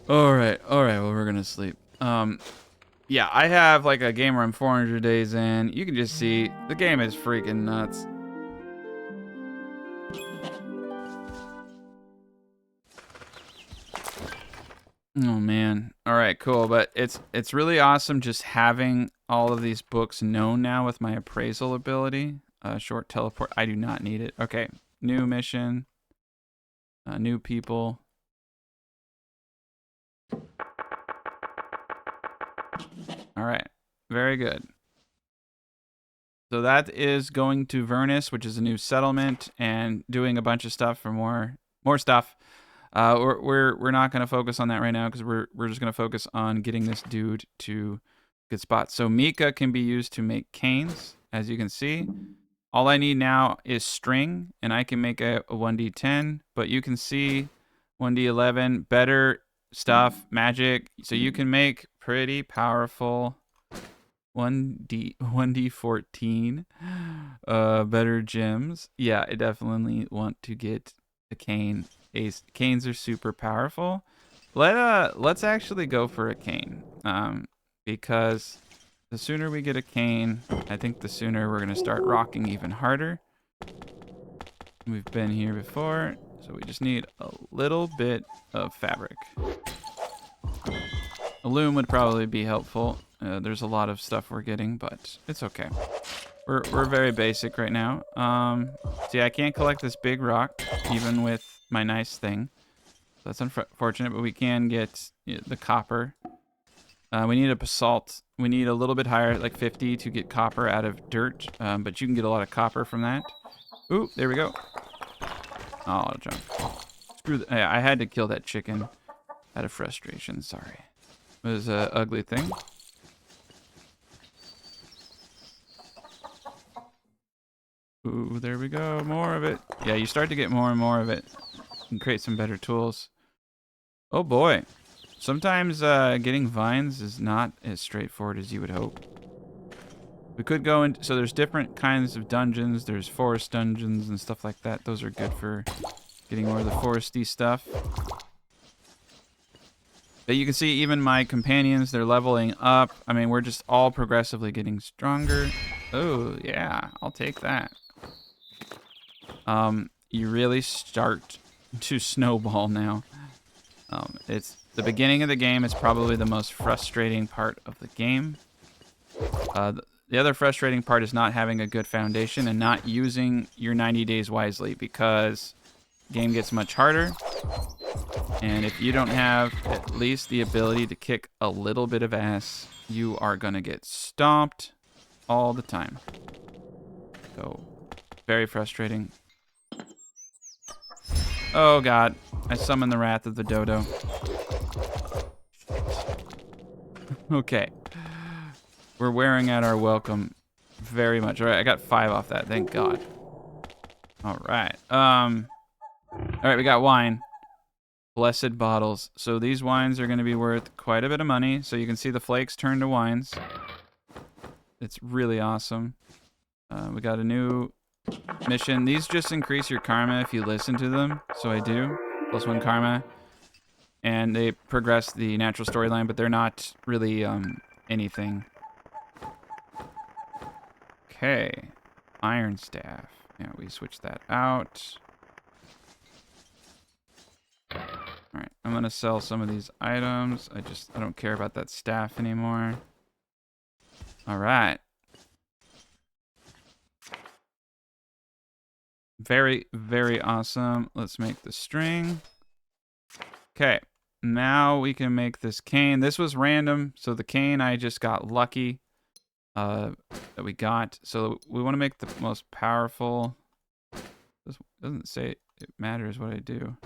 All right, well, we're gonna sleep. Yeah, I have like a game where I'm 400 days in. You can just see the game is freaking nuts. Oh man. All right, cool. But it's really awesome just having all of these books known now with my appraisal ability. Short teleport. I do not need it. Okay. New mission. New people. All right. Very good. So that is going to Vernus, which is a new settlement, and doing a bunch of stuff for more stuff. We're not going to focus on that right now because we're just going to focus on getting this dude to good spots. So Mika can be used to make canes, as you can see. All I need now is string, and I can make a 1d10. But you can see 1d11, better stuff, magic. So you can make pretty powerful 1d14 better gems. Yeah, I definitely want to get a cane. Canes are super powerful. Let's actually go for a cane. Because the sooner we get a cane, I think the sooner we're gonna start rocking even harder. We've been here before, so we just need a little bit of fabric. A loom would probably be helpful. There's a lot of stuff we're getting, but it's okay. We're very basic right now. See, I can't collect this big rock, even with my nice thing. That's unfortunate, but we can get the copper. We need a basalt. We need a little bit higher, like 50, to get copper out of dirt. But you can get a lot of copper from that. Ooh, there we go. Oh, junk. Screw I had to kill that chicken out of frustration. Sorry. It was an ugly thing. Ooh, there we go. More of it. Yeah, you start to get more and more of it. You can create some better tools. Oh boy. Sometimes getting vines is not as straightforward as you would hope. We could go into... So there's different kinds of dungeons. There's forest dungeons and stuff like that. Those are good for getting more of the foresty stuff. But you can see even my companions, they're leveling up. I mean, we're just all progressively getting stronger. Oh, yeah. I'll take that. You really start to snowball now. It's the beginning of the game is probably the most frustrating part of the game. The other frustrating part is not having a good foundation and not using your 90 days wisely, because the game gets much harder. And if you don't have at least the ability to kick a little bit of ass, you are going to get stomped all the time. So, very frustrating. Oh god, I summoned the wrath of the dodo. Okay. We're wearing out our welcome very much. All right, I got 5 off that. Thank God. All right. All right, we got wine. Blessed bottles. So these wines are going to be worth quite a bit of money. So you can see the flakes turn to wines. It's really awesome. We got a new mission. These just increase your karma if you listen to them. So I do. +1 karma. And they progress the natural storyline, but they're not really anything. Okay. Iron staff. Yeah, we switch that out. Alright, I'm gonna sell some of these items. I don't care about that staff anymore. Alright. Very, very awesome. Let's make the string. Okay. Now we can make this cane. This was random, so the cane I just got lucky that we got. So we want to make the most powerful. This doesn't say it matters what I do.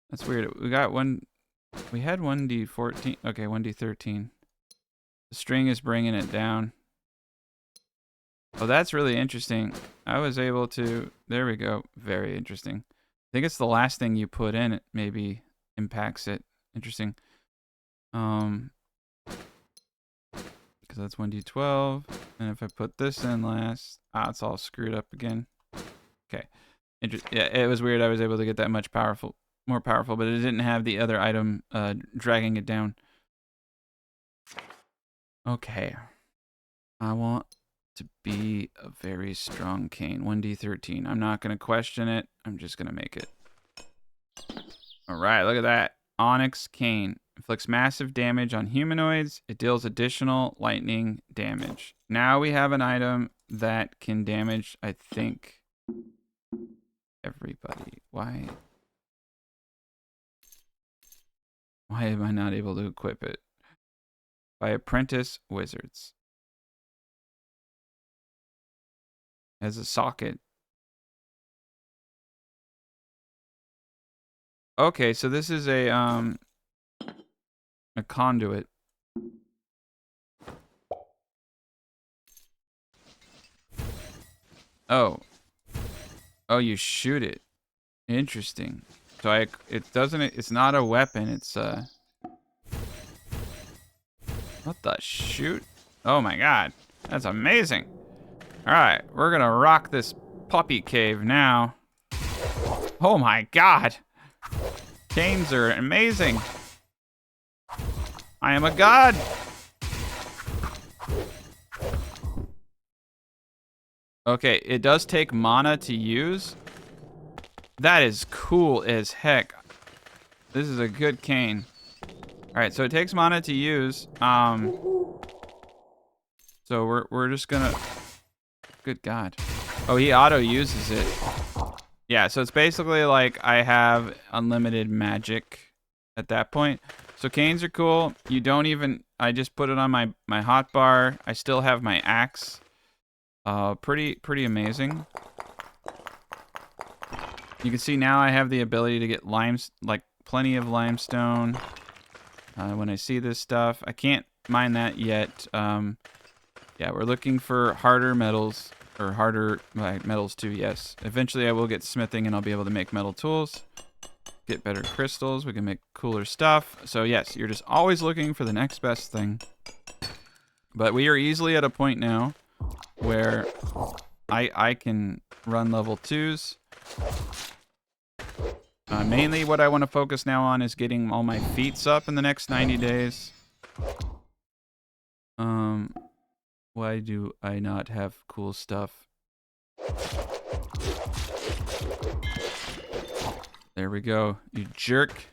That's weird. We got one. We had 1d14. Okay, 1d13. The string is bringing it down. Oh, that's really interesting. I was able to... There we go. Very interesting. I think it's the last thing you put in it maybe impacts it. Interesting. Because that's 1d12. And if I put this in last... Ah, it's all screwed up again. Okay. Yeah, it was weird I was able to get that much more powerful, but it didn't have the other item dragging it down. Okay. I want to be a very strong cane. 1d13. I'm not going to question it. I'm just going to make it. All right, look at that. Onyx Cane. Inflicts massive damage on humanoids. It deals additional lightning damage. Now we have an item that can damage, I think, everybody. Why am I not able to equip it? By apprentice wizards. Has a socket. Okay, so this is a conduit. Oh. Oh, you shoot it. Interesting. So it's not a weapon, it's what the shoot? Oh my god. That's amazing. Alright, we're gonna rock this puppy cave now. Oh my god. Canes are amazing. I am a god. Okay, it does take mana to use. That is cool as heck. This is a good cane. Alright, so it takes mana to use. So we're just gonna... Good god. Oh, he auto uses it. Yeah, so it's basically like I have unlimited magic at that point. So canes are cool. You don't even... I just put it on my hotbar. I still have my axe. Pretty amazing. You can see now I have the ability to get plenty of limestone. When I see this stuff, I can't mine that yet. Yeah, we're looking for harder metals, or harder metals too. Yes, eventually I will get smithing, and I'll be able to make metal tools, get better crystals. We can make cooler stuff. So yes, you're just always looking for the next best thing. But we are easily at a point now where I can run level 2s. Mainly what I want to focus now on is getting all my feats up in the next 90 days. Why do I not have cool stuff? There we go, you jerk.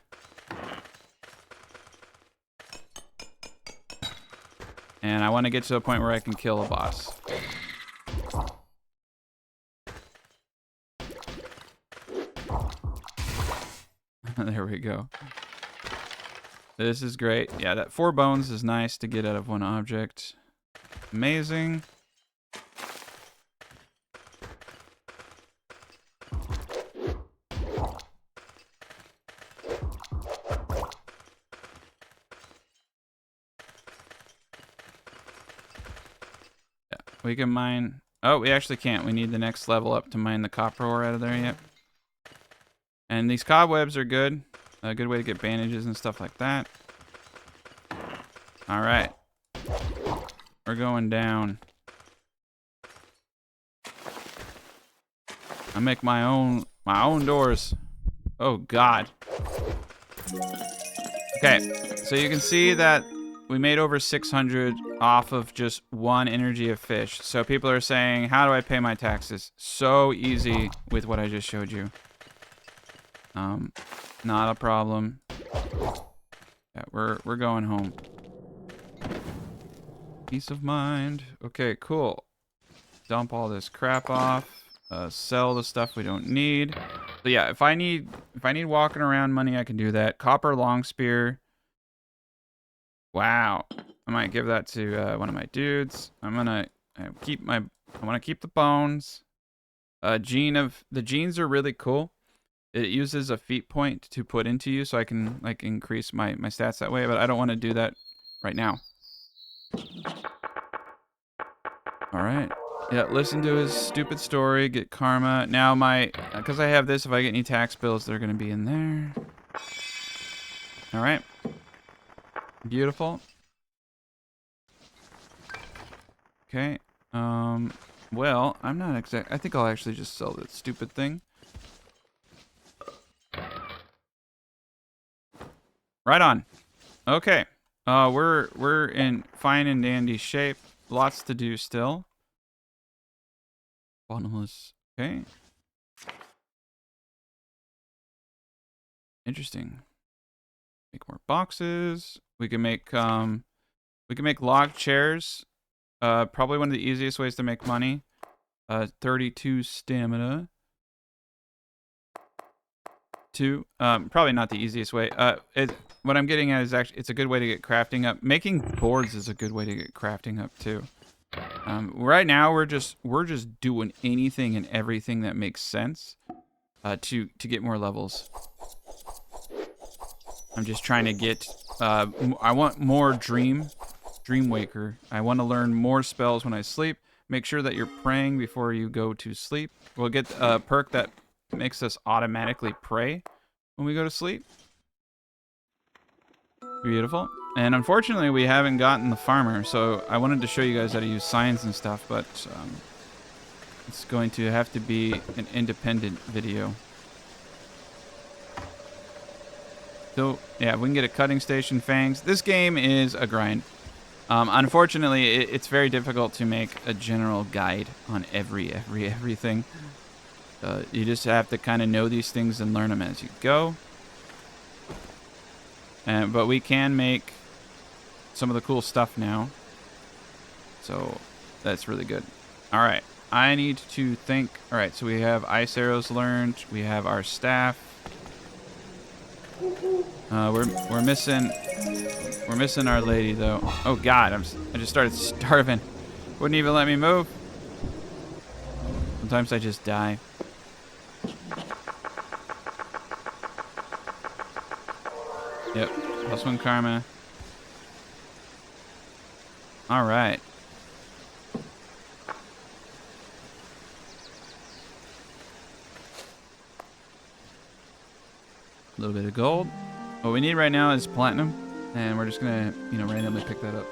And I want to get to a point where I can kill a boss. There we go. This is great. Yeah, that 4 bones is nice to get out of one object. Amazing. Yeah, we can mine. Oh, we actually can't. We need the next level up to mine the copper ore out of there yet. And these cobwebs are good. A good way to get bandages and stuff like that. All right. We're going down. I make my own doors. Oh god. Okay, so you can see that we made over 600 off of just one energy of fish. So people are saying, how do I pay my taxes? So easy with what I just showed you. Not a problem. Yeah, we're going home. Peace of mind. Okay, cool. Dump all this crap off. Sell the stuff we don't need. So yeah, if I need walking around money, I can do that. Copper long spear. Wow. I might give that to one of my dudes. I want to keep the bones. The genes are really cool. It uses a feat point to put into you, so I can like increase my stats that way, but I don't want to do that right now. All right. Yeah, listen to his stupid story, get karma. Now because I have this, if I get any tax bills, they're going to be in there. All right. Beautiful. Okay. Well, I'm not I think I'll actually just sell that stupid thing. Right on. Okay. We're in fine and dandy shape. Lots to do still. Bottomless. Okay. Interesting. Make more boxes. We can make log chairs. Probably one of the easiest ways to make money. 32 stamina. 2. Probably not the easiest way. What I'm getting at is actually it's a good way to get crafting up. Making boards is a good way to get crafting up too. Right now we're just doing anything and everything that makes sense to get more levels. I'm just trying to get I want more Dream Waker. I want to learn more spells when I sleep. Make sure that you're praying before you go to sleep. We'll get a perk that makes us automatically pray when we go to sleep. Beautiful. And unfortunately, we haven't gotten the farmer, so I wanted to show you guys how to use signs and stuff, but it's going to have to be an independent video. So, yeah, we can get a cutting station, fangs. This game is a grind. Unfortunately, it's very difficult to make a general guide on everything. You just have to kind of know these things and learn them as you go. But we can make some of the cool stuff now. So that's really good. All right. I need to think. All right. So we have ice arrows learned. We have our staff. We're missing our lady though. Oh God, I just started starving. Wouldn't even let me move. Sometimes I just die. Yep, +1 karma. All right. A little bit of gold. What we need right now is platinum, and we're just gonna, randomly pick that up.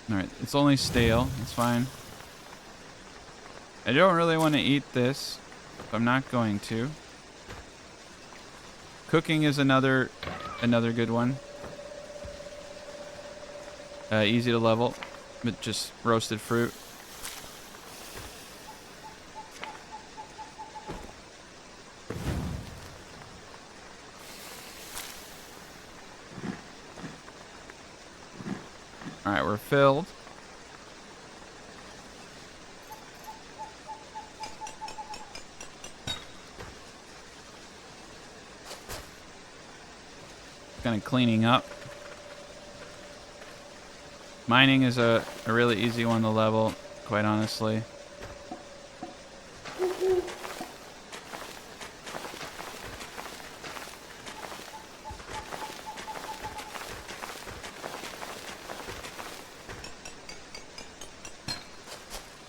Alright, it's only stale. It's fine. I don't really want to eat this, so I'm not going to. Cooking is another good one. Easy to level, but just roasted fruit. Alright, we're filled. Kind of cleaning up. Mining is a really easy one to level, quite honestly.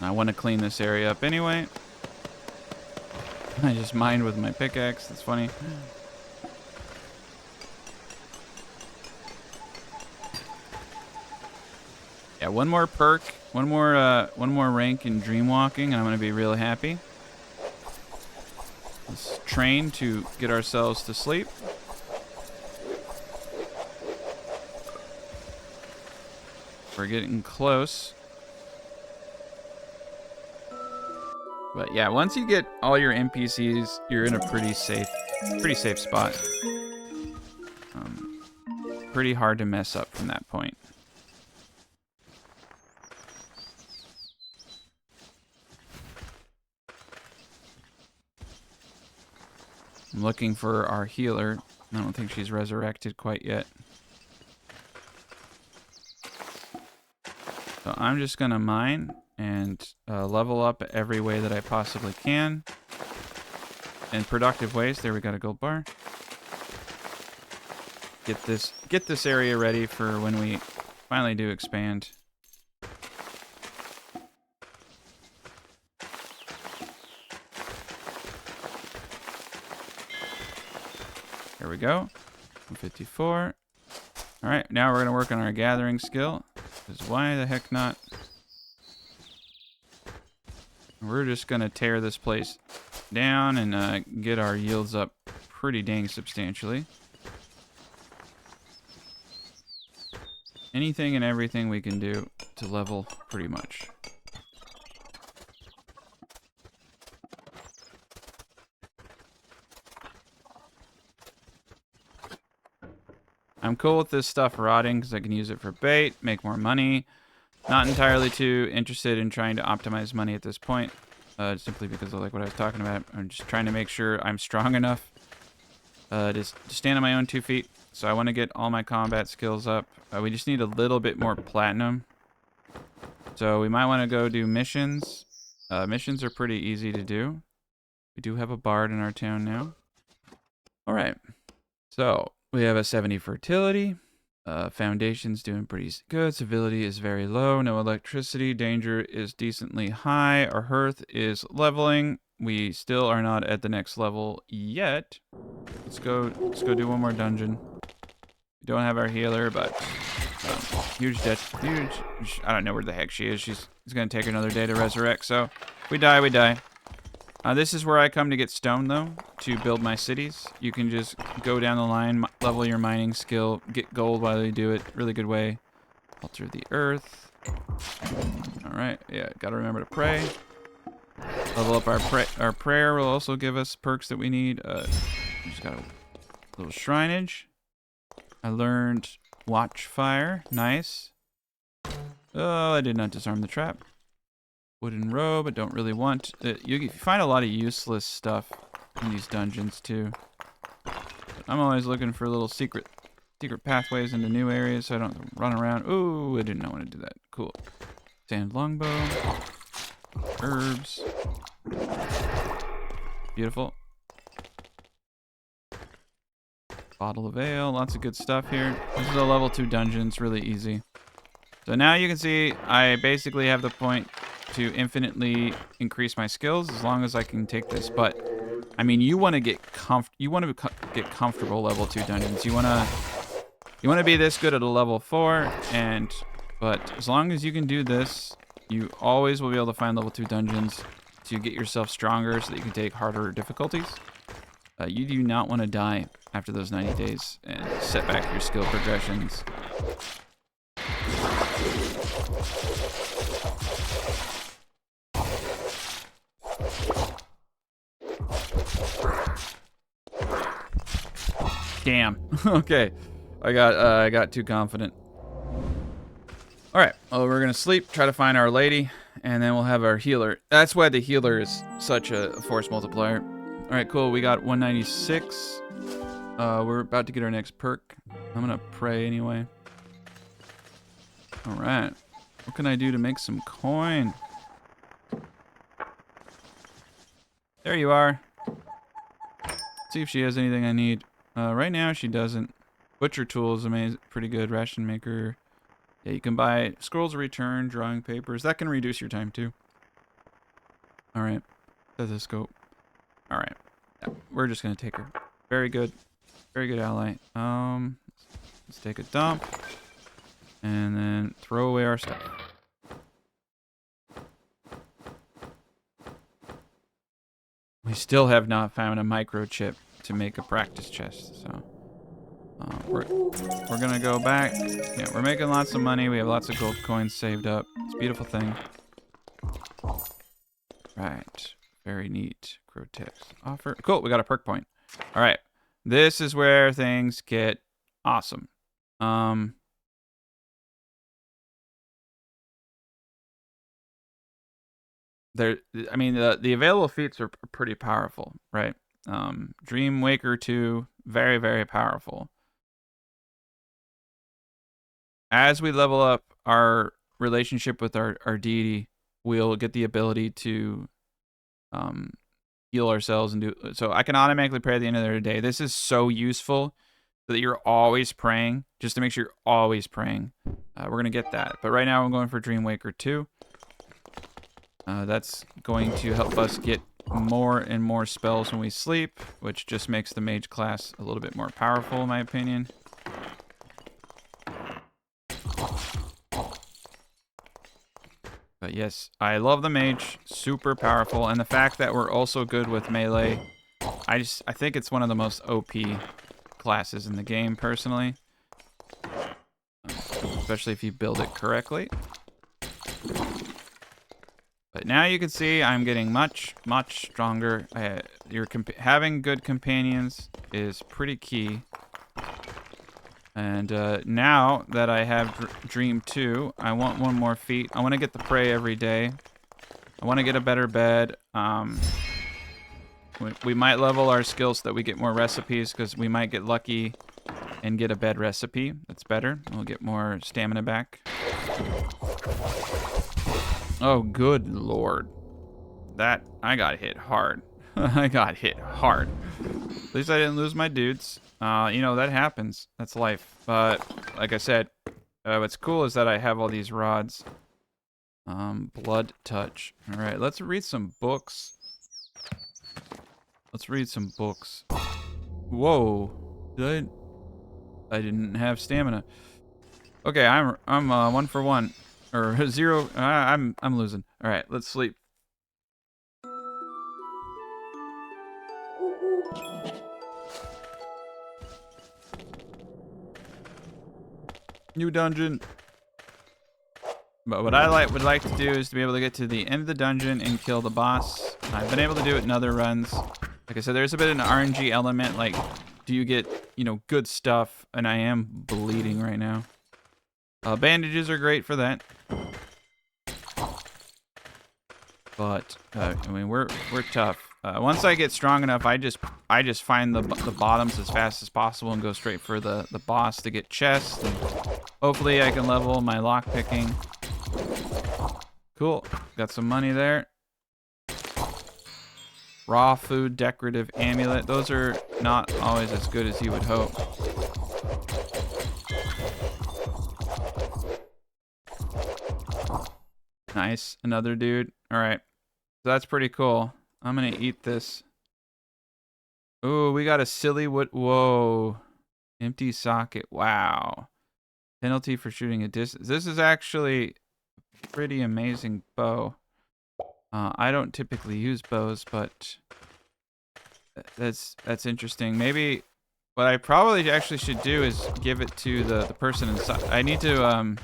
I want to clean this area up anyway. I just mined with my pickaxe. That's funny. Yeah, one more perk, one more rank in dream walking, and I'm gonna be real happy. Let's train to get ourselves to sleep. We're getting close. But yeah, once you get all your NPCs, you're in a pretty safe spot. Pretty hard to mess up from that point. I'm looking for our healer. I don't think she's resurrected quite yet. So I'm just gonna mine and level up every way that I possibly can. In productive ways. There, we got a gold bar. Get this area ready for when we finally do expand. There we go. 154. All right, now we're gonna work on our gathering skill. Because why the heck not? We're just gonna tear this place down and get our yields up pretty dang substantially. anything and everything we can do to level pretty much. I'm cool with this stuff rotting because I can use it for bait, make more money. Not entirely too interested in trying to optimize money at this point, simply because of like what I was talking about. I'm just trying to make sure I'm strong enough to stand on my own 2 feet. So I want to get all my combat skills up. We just need a little bit more platinum. So we might want to go do missions. Missions are pretty easy to do. We do have a bard in our town now. All right. So we have a 70 fertility. Foundation's doing pretty good. Civility is very low. No electricity. Danger is decently high. Our hearth is leveling. We still are not at the next level yet. Let's go do one more dungeon. We don't have our healer, but huge. I don't know where the heck she is. It's gonna take another day to resurrect. So if we die, we die. This is where I come to get stone, though, to build my cities. You can just go down the line, level your mining skill, get gold while you do it. Really good way. Alter the earth. All right, yeah, gotta remember to pray. Level up our prayer will also give us perks that we need. Just got a little shrineage. I learned watch fire. Nice. Oh, I did not disarm the trap. Wooden robe, I don't really want it. You find a lot of useless stuff in these dungeons too. But I'm always looking for little secret pathways into new areas so I don't have to run around. Ooh, I did not want to do that. Cool. Sand longbow. Herbs. Beautiful. Bottle of ale, lots of good stuff here. This is a level 2 dungeon, it's really easy. So now you can see I basically have the point to infinitely increase my skills as long as I can take this. But I mean, you want to get comfortable level 2 dungeons. You want to be this good at a level 4, but as long as you can do this, you always will be able to find level 2 dungeons to get yourself stronger so that you can take harder difficulties. You do not want to die after those 90 days and set back your skill progressions. Damn. Okay. I got too confident. All right. Well, we're going to sleep, try to find Our Lady, and then we'll have our healer. That's why the healer is such a force multiplier. All right, cool. We got 196. We're about to get our next perk. I'm going to pray anyway. All right. What can I do to make some coin? There you are. Let's see if she has anything I need. Right now, she doesn't. Butcher tool is amazing, pretty good. Ration maker. Yeah, you can buy scrolls of return, drawing papers. That can reduce your time too. All right. Stethoscope. All right. Yeah, we're just gonna take her. Very good ally. Let's take a dump and then throw away our stuff. We still have not found a microchip to make a practice chest, so we're gonna go back. Yeah, we're making lots of money. We have lots of gold coins saved up. It's a beautiful thing. Right, very neat. Grotesque offer. Cool, we got a perk point. All right, this is where things get awesome. I mean, the available feats are pretty powerful, right? Dream Waker 2, very, very powerful. As we level up our relationship with our deity, we'll get the ability to heal ourselves and do so. I can automatically pray at the end of the day. This is so useful so that you're always praying, just to make sure you're always praying. We're gonna get that, but right now I'm going for Dream Waker 2. That's going to help us get more and more spells when we sleep, which just makes the mage class a little bit more powerful, in my opinion. But yes, I love the mage, super powerful, and the fact that we're also good with melee. I think it's one of the most OP classes in the game, personally. especially if you build it correctly. But now you can see I'm getting much, much stronger. Having good companions is pretty key. And now that I have Dream 2, I want one more feat. I want to get the prey every day. I want to get a better bed. We might level our skills so that we get more recipes, because we might get lucky and get a bed recipe. That's better. We'll get more stamina back. Oh, good lord. I got hit hard. I got hit hard. At least I didn't lose my dudes. You know, that happens. That's life. But, like I said, what's cool is that I have all these rods. Blood touch. Alright, let's read some books. Let's read some books. Whoa. I didn't have stamina. Okay, I'm 1 for 1. Or 0. I'm losing. Alright, let's sleep. New dungeon. But what I would like to do is to be able to get to the end of the dungeon and kill the boss. I've been able to do it in other runs. Like I said, there's a bit of an RNG element. Like, do you get, you know, good stuff? And I am bleeding right now. Bandages are great for that. But I mean, we're tough. Once I get strong enough, I just find the bottoms as fast as possible and go straight for the boss to get chests. And hopefully, I can level my lock picking. Cool. Got some money there. Raw food, decorative amulet. Those are not always as good as you would hope. Nice. Another dude. All right. So that's pretty cool. I'm going to eat this. Ooh, we got a silly wood. Whoa. Empty socket. Wow. Penalty for shooting a distance. This is actually a pretty amazing bow. I don't typically use bows, but that's interesting. Maybe what I probably actually should do is give it to the person inside. I need to,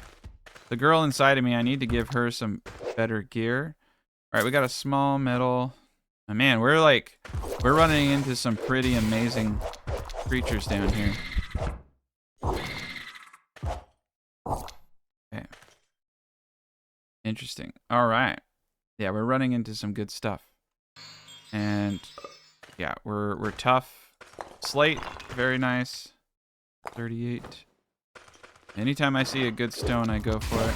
the girl inside of me, I need to give her some better gear. All right, we got a small metal. Oh, man, we're running into some pretty amazing creatures down here. Okay. Interesting. All right. Yeah, we're running into some good stuff. And yeah, we're tough. Slate, very nice. 38. Anytime I see a good stone, I go for it.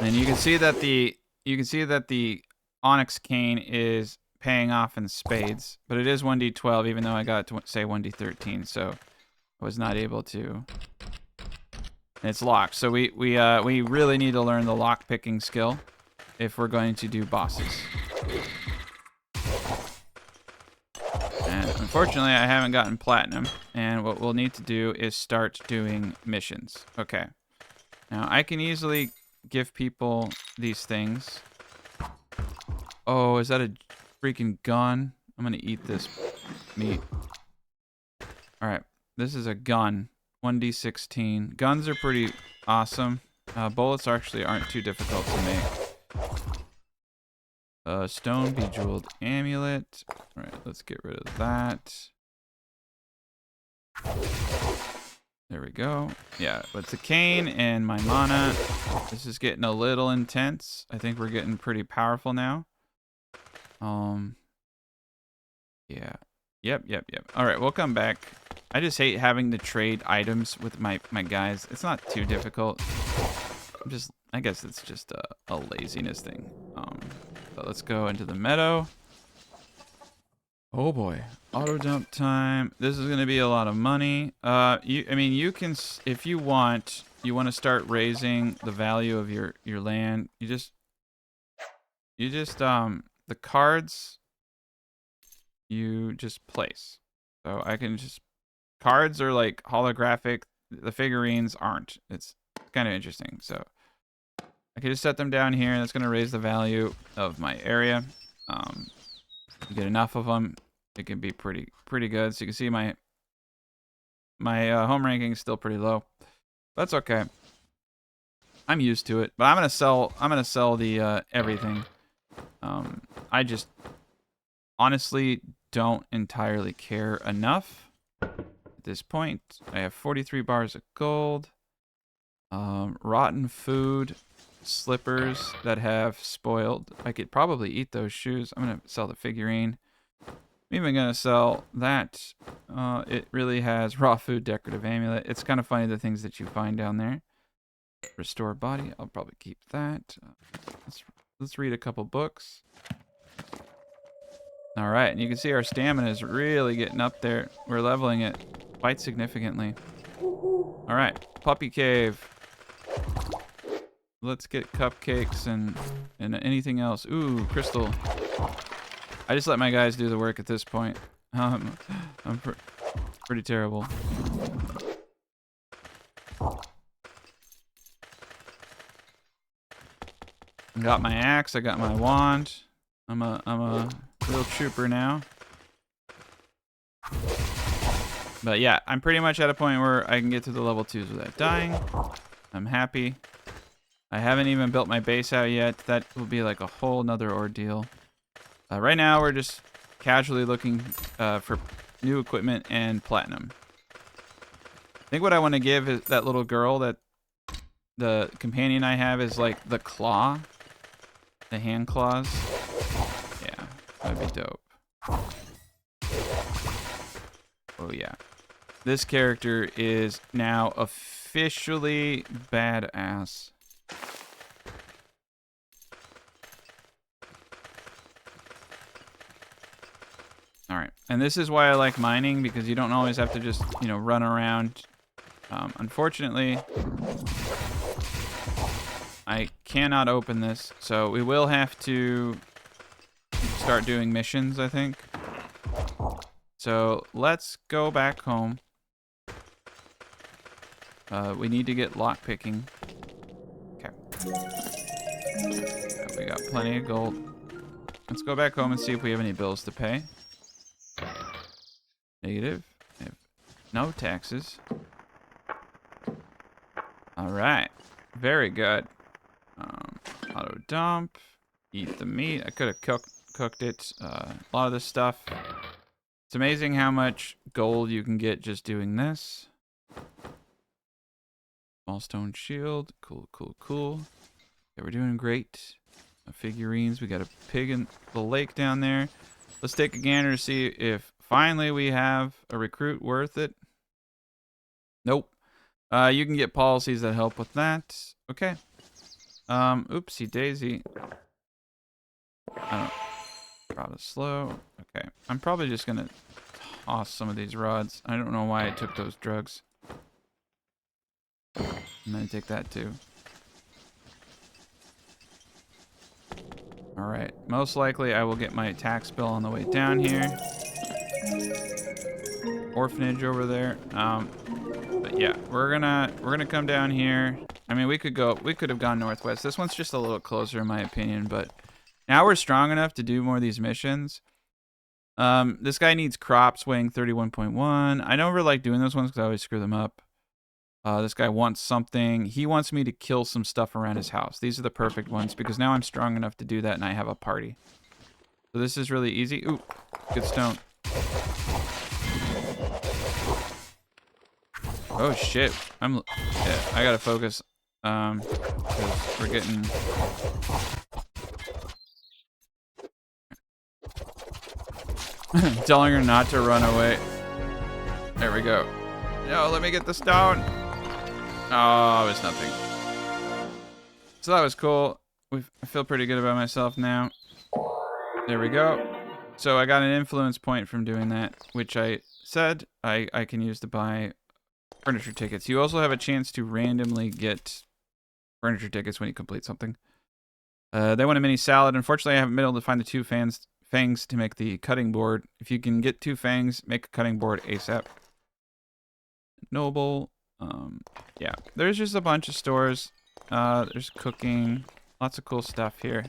And you can see that the onyx cane is paying off in spades, but it is 1d12, even though I got to say 1d13, so I was not able to. And it's locked, so we really need to learn the lock picking skill if we're going to do bosses. And unfortunately, I haven't gotten platinum, and what we'll need to do is start doing missions. Okay. Now, I can easily give people these things. Oh, is that a freaking gun? I'm gonna eat this meat. All right, this is a gun. 1d16. Guns are pretty awesome. Bullets actually aren't too difficult to make. Stone bejeweled amulet. All right, let's get rid of that. There we go. Yeah, but it's a cane and my mana. This is getting a little intense. I think we're getting pretty powerful now. Yeah. Yep. All right, we'll come back. I just hate having to trade items with my guys. It's not too difficult. I guess it's just a laziness thing. But let's go into the meadow. Oh boy, auto dump time. This is gonna be a lot of money. You can, if you want to start raising the value of your land. The cards you just place. So I can just, cards are like holographic. The figurines aren't. It's kind of interesting. So I can just set them down here, and that's gonna raise the value of my area. You get enough of them, it can be pretty good. So you can see My home ranking is still pretty low. That's okay. I'm used to it. But I'm gonna sell the everything. I just honestly don't entirely care enough at this point. I have 43 bars of gold. Rotten food, slippers that have spoiled. I could probably eat those shoes. I'm gonna sell the figurine. I'm even gonna sell that. It really has raw food, decorative amulet. It's kind of funny the things that you find down there. Restore body. I'll probably keep that. Let's read a couple books. All right, and you can see our stamina is really getting up there. We're leveling it quite significantly. All right, puppy cave. Let's get cupcakes and anything else. Ooh, crystal. I just let my guys do the work at this point. I'm pretty terrible. I got my axe. I got my wand. I'm a real trooper now. But yeah, I'm pretty much at a point where I can get to the level 2s without dying. I'm happy. I haven't even built my base out yet. That will be like a whole nother ordeal. Right now, we're just casually looking for new equipment and platinum. I think what I want to give is that little girl that the companion I have is like the claw. The hand claws. Yeah, that'd be dope. Oh yeah. This character is now officially badass. All right, and this is why I like mining, because you don't always have to just, you know, run around. Unfortunately, I cannot open this, so we will have to start doing missions, I think. So let's go back home. We need to get lock picking. Okay. We got plenty of gold. Let's go back home and see if we have any bills to pay. Negative. We have no taxes. All right. Very good. Auto dump. Eat the meat. I could have cooked it. A lot of this stuff. It's amazing how much gold you can get just doing this. Small stone shield. Cool, cool, cool. Yeah, we're doing great. Figurines. We got a pig in the lake down there. Let's take a gander to see if finally we have a recruit worth it. Nope. You can get policies that help with that. Okay. Oopsie daisy. I don't. Rod is slow. Okay. I'm probably just gonna toss some of these rods. I don't know why I took those drugs. I'm gonna take that too. Alright. Most likely I will get my tax bill on the way down here. Orphanage over there. But yeah, we're gonna come down here. I mean, we could have gone northwest. This one's just a little closer in my opinion, but now we're strong enough to do more of these missions. This guy needs crops weighing 31.1. I never like doing those ones because I always screw them up. This guy wants something. He wants me to kill some stuff around his house. These are the perfect ones because now I'm strong enough to do that and I have a party. So this is really easy. Ooh, good stone. Oh shit. Yeah, I gotta focus. Because we're getting... Telling her not to run away. There we go. No, let me get the stone. Oh, it was nothing. So that was cool. I feel pretty good about myself now. There we go. So I got an influence point from doing that, which I said I can use to buy furniture tickets. You also have a chance to randomly get furniture tickets when you complete something. They want a mini salad. Unfortunately, I haven't been able to find the 2 fangs to make the cutting board. If you can get 2 fangs, make a cutting board ASAP. Noble. Yeah, there's just a bunch of stores. There's cooking. Lots of cool stuff here.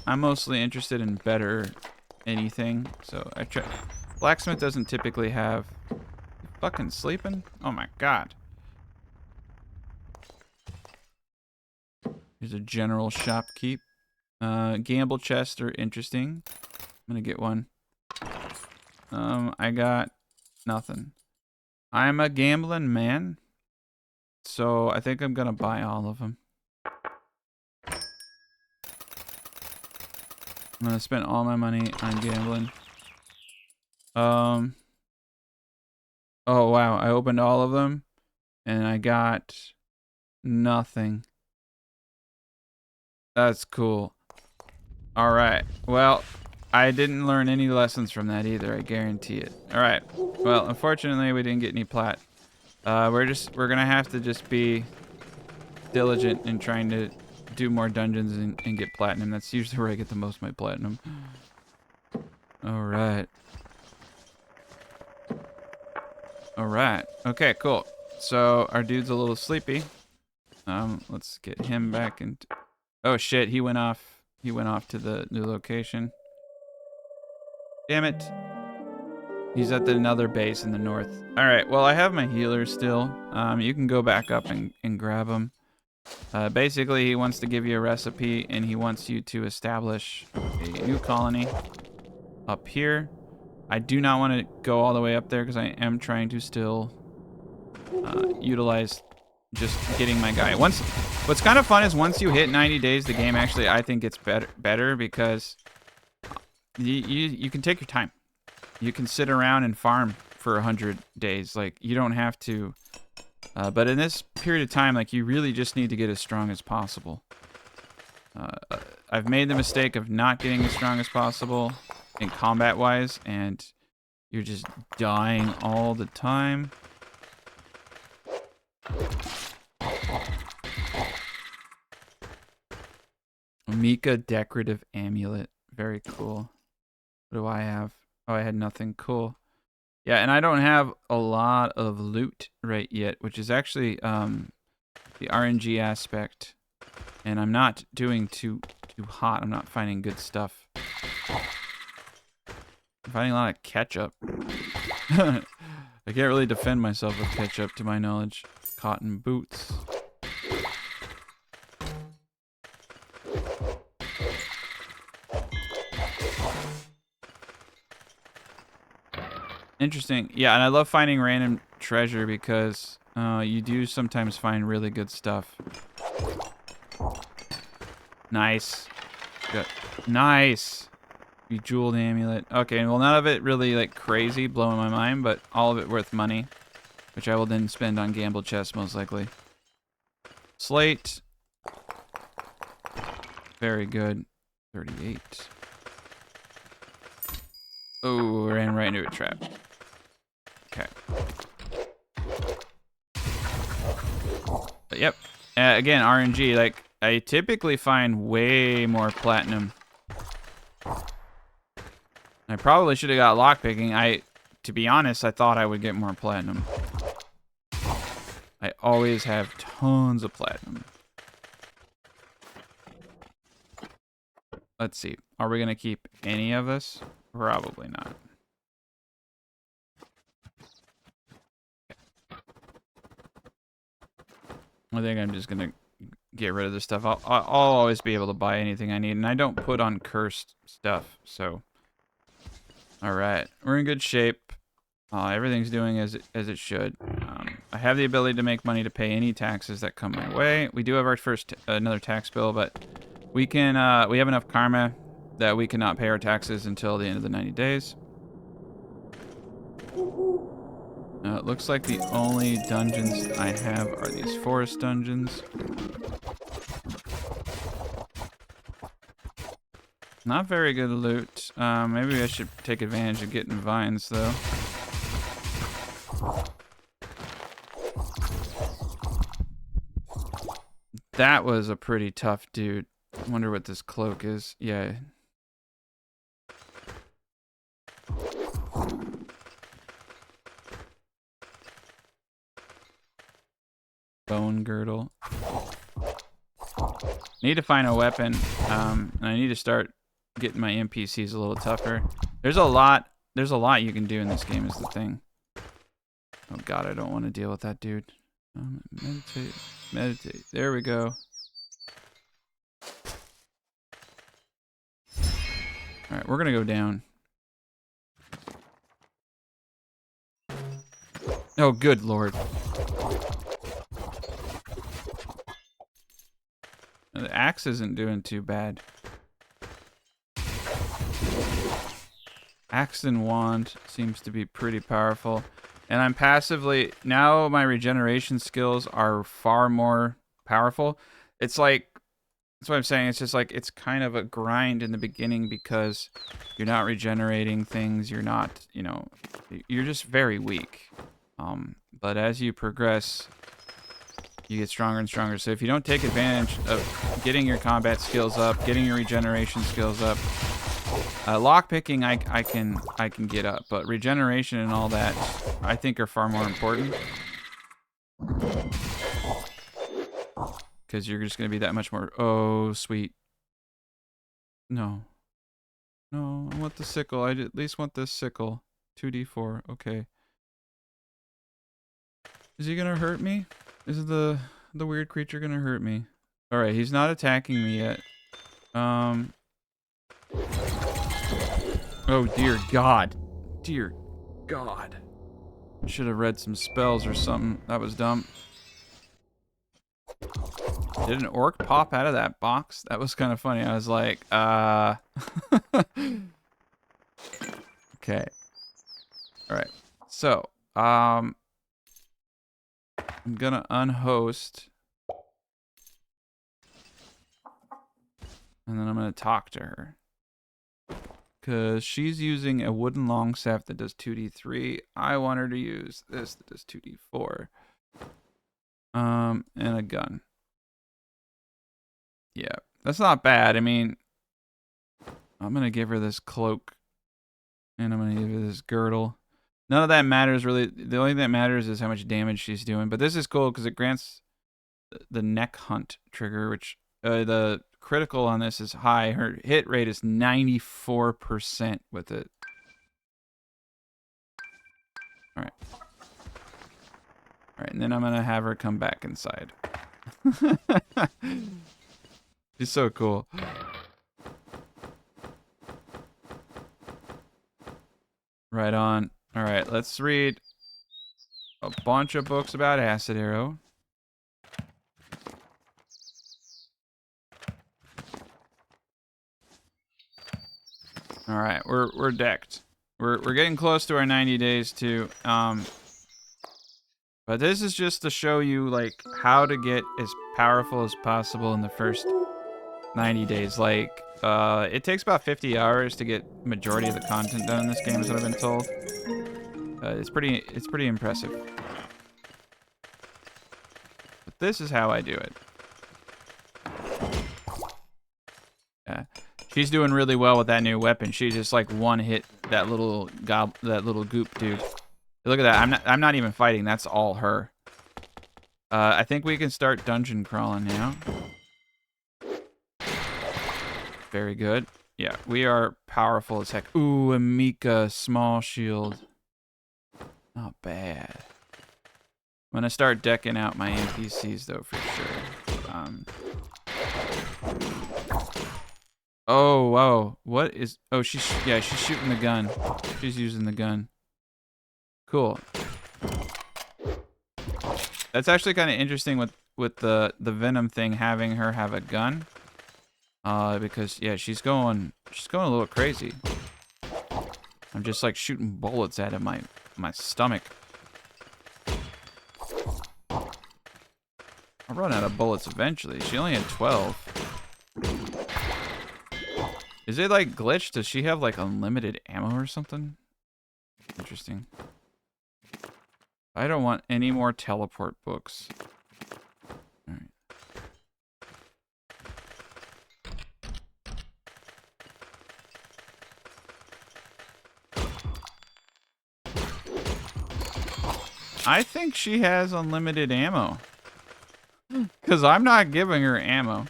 I'm mostly interested in better anything. So I try. Blacksmith doesn't typically have fucking sleeping? Oh my god. Here's a general shopkeep. Gamble chests are interesting. I'm gonna get one. I got nothing. I'm a gambling man, so I think I'm gonna buy all of them. I'm gonna spend all my money on gambling. Oh wow, I opened all of them and I got nothing. That's cool. All right. Well, I didn't learn any lessons from that either, I guarantee it. All right. Well, unfortunately, we didn't get any plat. We're gonna have to just be diligent in trying to do more dungeons and get platinum. That's usually where I get the most of my platinum. All right. All right. Okay, cool. So our dude's a little sleepy. Let's get him back in. Oh shit, he went off. He went off to the new location. Damn it. He's at another base in the north. All right. Well, I have my healer still. You can go back up and grab him. Basically, he wants to give you a recipe, and he wants you to establish a new colony up here. I do not want to go all the way up there because I am trying to still utilize just getting my guy. What's kind of fun is once you hit 90 days, the game actually, I think, gets better because you can take your time. You can sit around and farm for 100 days. Like, you don't have to. But in this period of time, like, you really just need to get as strong as possible. I've made the mistake of not getting as strong as possible in combat-wise, and you're just dying all the time. Mika decorative amulet. Very cool. What do I have? Oh, I had nothing. Cool. Yeah, and I don't have a lot of loot right yet, which is actually the RNG aspect. And I'm not doing too hot. I'm not finding good stuff. I'm finding a lot of ketchup. I can't really defend myself with ketchup, to my knowledge. Cotton boots. Interesting. Yeah, and I love finding random treasure because you do sometimes find really good stuff. Nice. Good. Nice. Bejeweled amulet. Okay, well, none of it really, like, crazy, blowing my mind, but all of it worth money, which I will then spend on gamble chests, most likely. Slate. Very good. 38. Oh, ran right into a trap. Okay. But yep. Again, RNG. Like, I typically find way more platinum. I probably should have got lockpicking. To be honest, I thought I would get more platinum. I always have tons of platinum. Let's see. Are we gonna keep any of this? Probably not. I think I'm just gonna get rid of this stuff. I'll always be able to buy anything I need, and I don't put on cursed stuff. So, all right, we're in good shape. Everything's doing as it should. I have the ability to make money to pay any taxes that come my way. We do have our first another tax bill, but we can we have enough karma that we cannot pay our taxes until the end of the 90 days. It looks like the only dungeons I have are these forest dungeons. Not very good loot. Maybe I should take advantage of getting vines, though. That was a pretty tough dude. I wonder what this cloak is. Yeah. Bone girdle. Need to find a weapon, and I need to start getting my NPCs a little tougher. There's a lot you can do in this game is the thing. Oh god, I don't want to deal with that dude. Meditate. Meditate. There we go. Alright, we're gonna go down. Oh, good lord. The axe isn't doing too bad. Axe and wand seems to be pretty powerful. And I'm passively... Now my regeneration skills are far more powerful. It's like... That's what I'm saying. It's just like... It's kind of a grind in the beginning because you're not regenerating things. You're not... You know... You're just very weak. But as you progress... You get stronger and stronger. So if you don't take advantage of getting your combat skills up, getting your regeneration skills up... lockpicking I can get up, but regeneration and all that I think are far more important because you're just gonna be that much more. Oh sweet. No, I want the sickle. I at least want this sickle. 2d4. Okay. Is he gonna hurt me? Is the weird creature gonna hurt me? All right, he's not attacking me yet. Oh, dear God. Dear God. Should have read some spells or something. That was dumb. Did an orc pop out of that box? That was kind of funny. I was like, Okay. Alright. So, I'm gonna unhost. And then I'm gonna talk to her. Because she's using a wooden long staff that does 2d3. I want her to use this that does 2d4. And a gun. Yeah, that's not bad. I mean, I'm going to give her this cloak. And I'm going to give her this girdle. None of that matters, really. The only thing that matters is how much damage she's doing. But this is cool because it grants the neck hunt trigger, which the critical on this is high. Her hit rate is 94% with it. Alright. Alright, and then I'm gonna have her come back inside. She's so cool. Right on. Alright, let's read a bunch of books about Acid Arrow. All right, we're decked. We're getting close to our 90 days too. But this is just to show you like how to get as powerful as possible in the first 90 days. Like it takes about 50 hours to get majority of the content done in this game, is what I've been told. It's pretty impressive. But this is how I do it. Yeah. She's doing really well with that new weapon. She just like one hit that little goop dude. Look at that. I'm not even fighting. That's all her. I think we can start dungeon crawling now. Very good. Yeah, we are powerful as heck. Ooh, a Mika small shield. Not bad. I'm gonna start decking out my NPCs though for sure. Oh, whoa. What is... Oh, she's shooting the gun. She's using the gun. Cool. That's actually kind of interesting with the venom thing, having her have a gun. Because, yeah, she's going a little crazy. I'm just, like, shooting bullets out of my stomach. I'll run out of bullets eventually. She only had 12. Is it like glitched? Does she have like unlimited ammo or something? Interesting. I don't want any more teleport books. Alright. I think she has unlimited ammo. Because I'm not giving her ammo.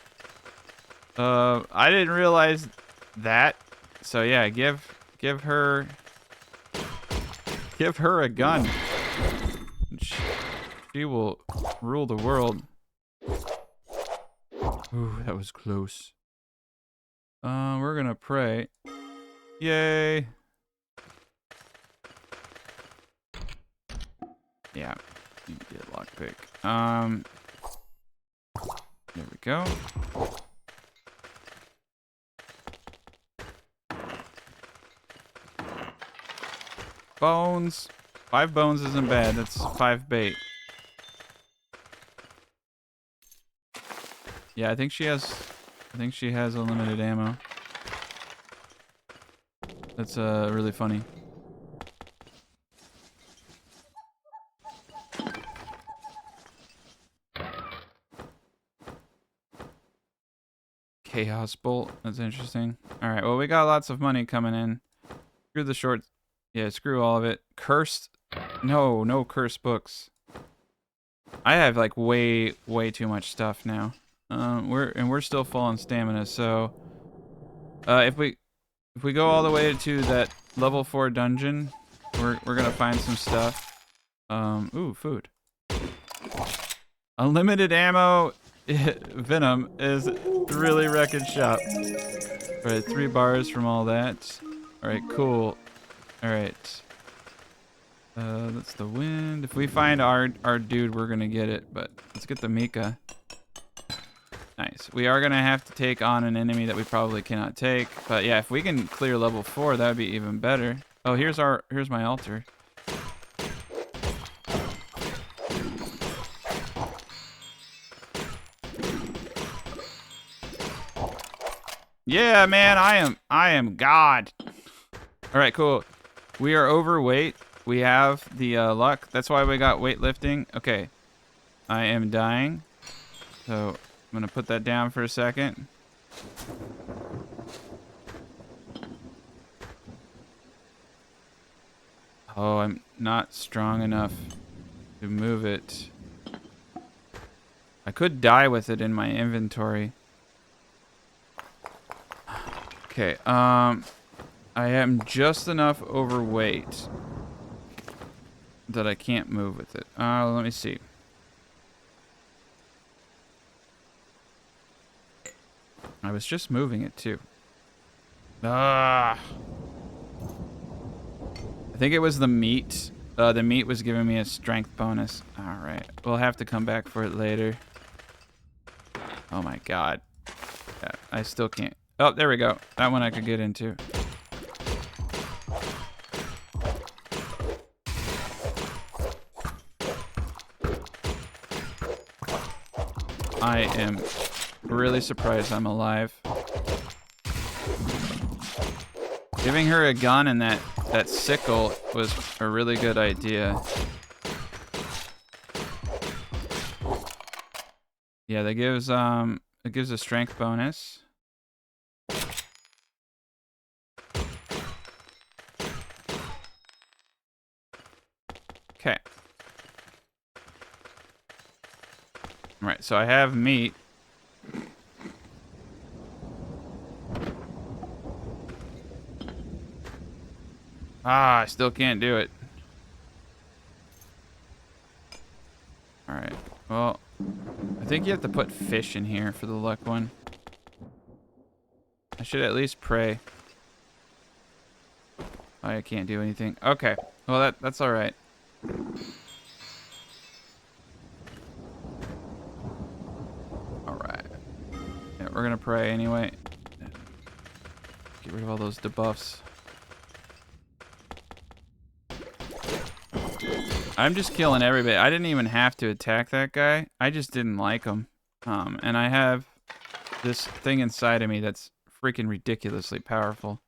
I didn't realize that. So yeah, give her a gun. She will rule the world. Ooh, that was close. We're gonna pray. Yay! Yeah, you get lockpick. There we go. Bones. 5 bones isn't bad. That's 5 bait. Yeah, I think she has unlimited ammo. That's really funny. Chaos bolt. That's interesting. All right. Well, we got lots of money coming in. Screw the short. Yeah, screw all of it. Cursed. No cursed books. I have like way too much stuff now. We're still full on stamina. So, if we go all the way to that level 4 dungeon, we're gonna find some stuff. Ooh, food. Unlimited ammo. Venom is really wrecking shop. All right, 3 bars from all that. All right, cool. All right. That's the wind. If we find our dude, we're gonna get it. But let's get the Mika. Nice. We are gonna have to take on an enemy that we probably cannot take. But yeah, if we can clear level 4, that would be even better. Oh, here's my altar. Yeah, man, I am God. All right, cool. We are overweight. We have the luck. That's why we got weightlifting. Okay. I am dying. So I'm going to put that down for a second. Oh, I'm not strong enough to move it. I could die with it in my inventory. Okay, I am just enough overweight that I can't move with it. Let me see. I was just moving it too. I think it was the meat. The meat was giving me a strength bonus. All right, we'll have to come back for it later. Oh my god. Yeah, I still can't. Oh, there we go. That one I could get into. I am really surprised I'm alive. Giving her a gun and that sickle was a really good idea. Yeah, that gives it gives a strength bonus. Okay. All right, so I have meat. I still can't do it. All right. Well, I think you have to put fish in here for the luck one. I should at least pray. I can't do anything. Okay. Well, that's all right. All right. Yeah, we're gonna pray anyway. Get rid of all those debuffs. I'm just killing everybody. I didn't even have to attack that guy. I just didn't like him. And I have this thing inside of me that's freaking ridiculously powerful.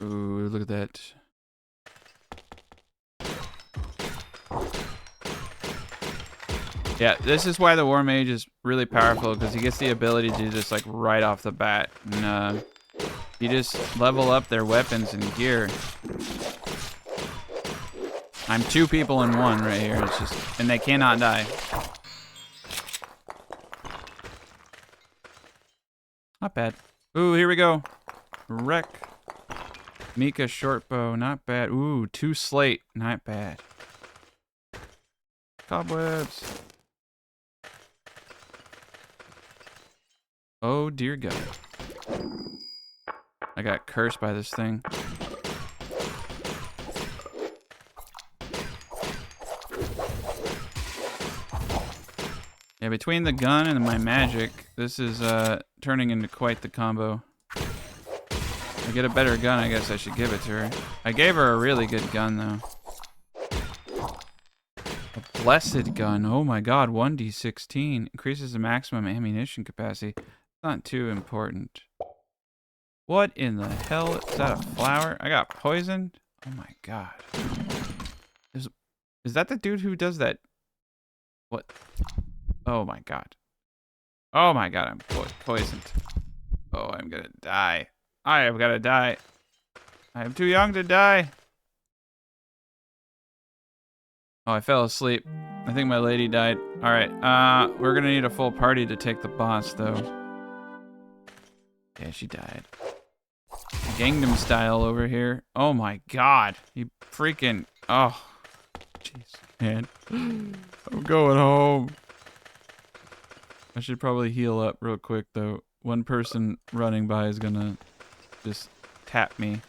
Ooh, look at that. Yeah, this is why the Warmage is really powerful, because he gets the ability to just like right off the bat. And you just level up their weapons and gear. I'm 2 people in 1 right here. It's just, and they cannot die. Not bad. Ooh, here we go. Wreck. Mika shortbow, not bad. Ooh, 2 slate, not bad. Cobwebs. Oh dear God. I got cursed by this thing. Yeah, between the gun and my magic, this is turning into quite the combo. If I get a better gun, I guess I should give it to her. I gave her a really good gun, though. A blessed gun. Oh my God, 1d16. Increases the maximum ammunition capacity. Not too important. What in the hell? Is that a flower? I got poisoned? Oh my God. Is that the dude who does that? What? Oh my God. Oh my God, I'm poisoned. Oh, I'm gonna die. I am gonna die. I am too young to die. Oh, I fell asleep. I think my lady died. All right, we're gonna need a full party to take the boss, though. Yeah, she died. Gangnam Style over here. Oh my God, you freaking. Oh, jeez, man. I'm going home. I should probably heal up real quick, though. One person running by is gonna just tap me.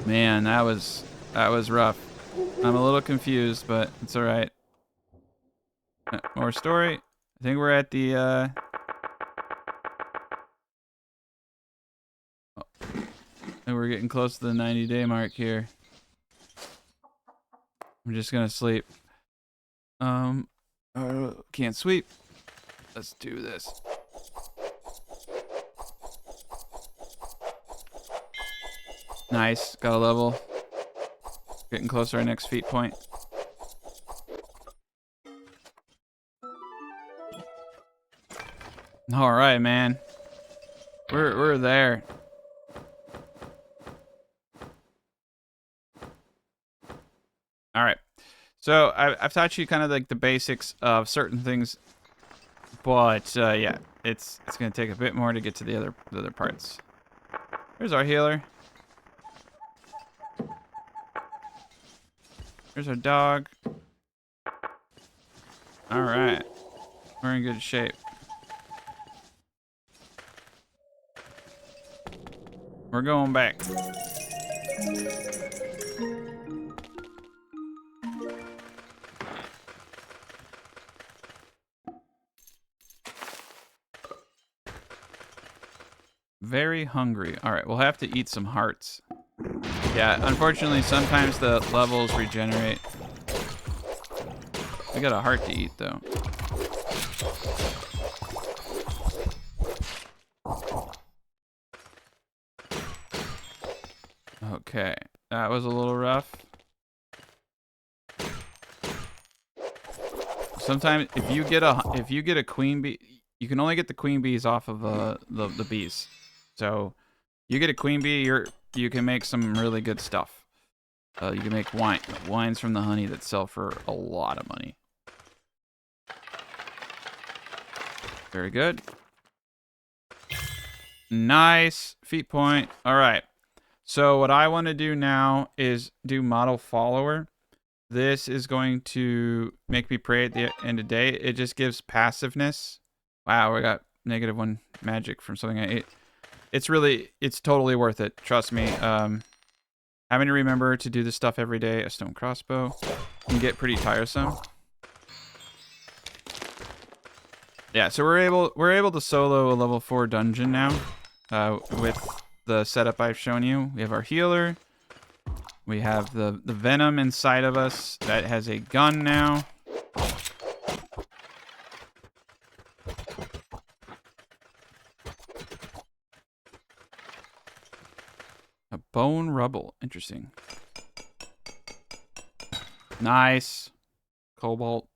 Man, that was rough. I'm a little confused, but it's all right. More story. I think we're at the and we're getting close to the 90-day mark here. I'm just gonna sleep. Can't sweep. Let's do this. Nice, got a level. Getting close to our next feat point. All right, man. We're there. All right. So I've taught you kind of like the basics of certain things, but yeah, it's gonna take a bit more to get to the other parts. Here's our healer. Here's our dog. All right, we're in good shape. We're going back. Very hungry. All right, we'll have to eat some hearts. Yeah, unfortunately, sometimes the levels regenerate. We got a heart to eat, though. Okay, that was a little rough. Sometimes if you get a queen bee, you can only get the queen bees off of the bees. So you get a queen bee, you can make some really good stuff. You can make wines from the honey that sell for a lot of money. Very good. Nice feat point. All right. So what I want to do now is do model follower. This is going to make me pray at the end of the day. It just gives passiveness. Wow, we got -1 magic from something I ate. It's totally worth it. Trust me. Having to remember to do this stuff every day, a stone crossbow, can get pretty tiresome. Yeah, so we're able to solo a level 4 dungeon now, with the setup I've shown you. We have our healer. We have the venom inside of us that has a gun now. A bone rubble. Interesting. Nice. Cobalt.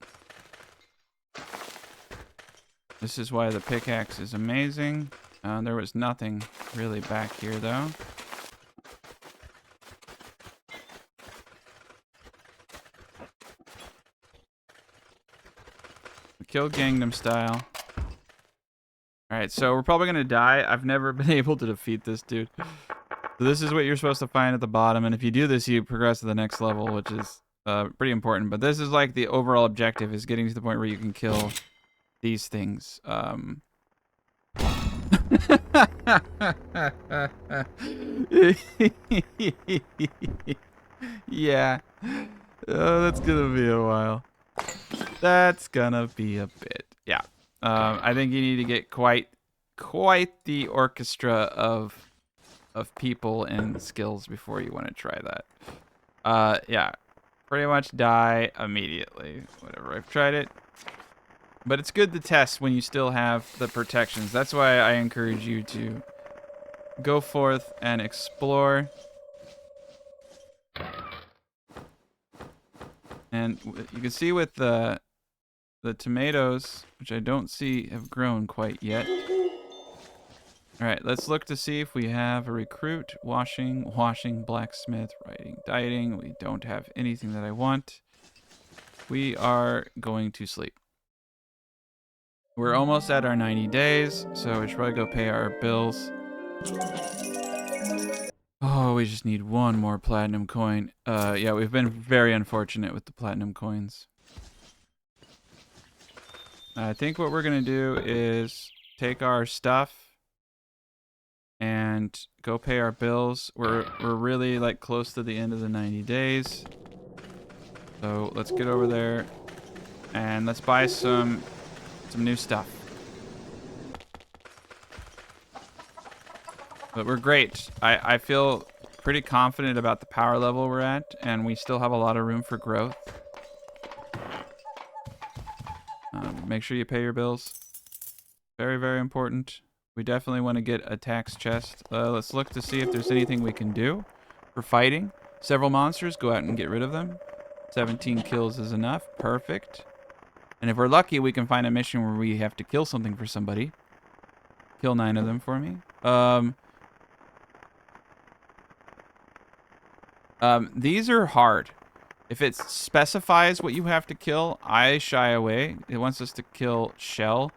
This is why the pickaxe is amazing. There was nothing really back here, though. We Kill Gangnam Style. Alright, so we're probably gonna die. I've never been able to defeat this dude. So this is what you're supposed to find at the bottom, and if you do this, you progress to the next level, which is pretty important. But this is like the overall objective, is getting to the point where you can kill these things. Yeah. Oh, that's gonna be a while. That's gonna be a bit. Yeah. I think you need to get quite the orchestra of people and skills before you want to try that. Yeah. Pretty much die immediately. Whatever. I've tried it. But it's good to test when you still have the protections. That's why I encourage you to go forth and explore. And you can see with the tomatoes, which I don't see have grown quite yet. All right, let's look to see if we have a recruit, washing, blacksmith, writing, dieting. We don't have anything that I want. We are going to sleep. We're almost at our 90 days, so we should probably go pay our bills. Oh, we just need one more platinum coin. Yeah, we've been very unfortunate with the platinum coins. I think what we're gonna do is take our stuff and go pay our bills. We're really like close to the end of the 90 days. So let's get over there and let's buy some new stuff. But we're great. I feel pretty confident about the power level we're at, and we still have a lot of room for growth. Make sure you pay your bills. Very, very important. We definitely want to get a tax chest. Let's look to see if there's anything we can do for fighting several monsters. Go out and get rid of them. 17 kills is enough. Perfect. And if we're lucky, we can find a mission where we have to kill something for somebody. Kill 9 of them for me. These are hard. If it specifies what you have to kill, I shy away. It wants us to kill shell.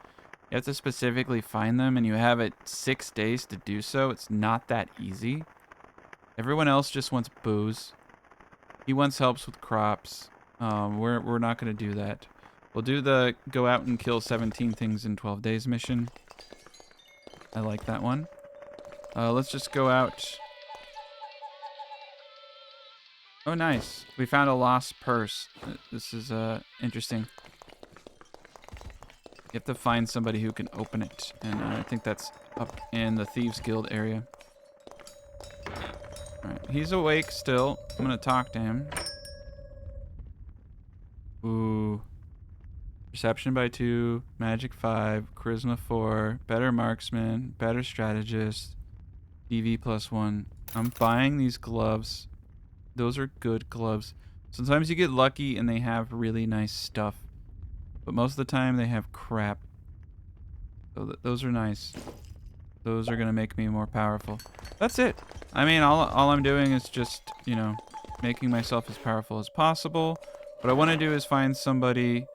You have to specifically find them, and you have it 6 days to do so. It's not that easy. Everyone else just wants booze. He wants helps with crops. We're not going to do that. We'll do the go out and kill 17 things in 12 days mission. I like that one. Let's just go out. Oh, nice. We found a lost purse. This is interesting. You have to find somebody who can open it. And I think that's up in the Thieves Guild area. Alright, he's awake still. I'm going to talk to him. Ooh. Perception by 2, Magic 5, Charisma 4, Better Marksman, Better Strategist, DV +1. I'm buying these gloves. Those are good gloves. Sometimes you get lucky and they have really nice stuff. But most of the time they have crap. So those are nice. Those are going to make me more powerful. That's it. I mean, all I'm doing is just, you know, making myself as powerful as possible. What I want to do is find somebody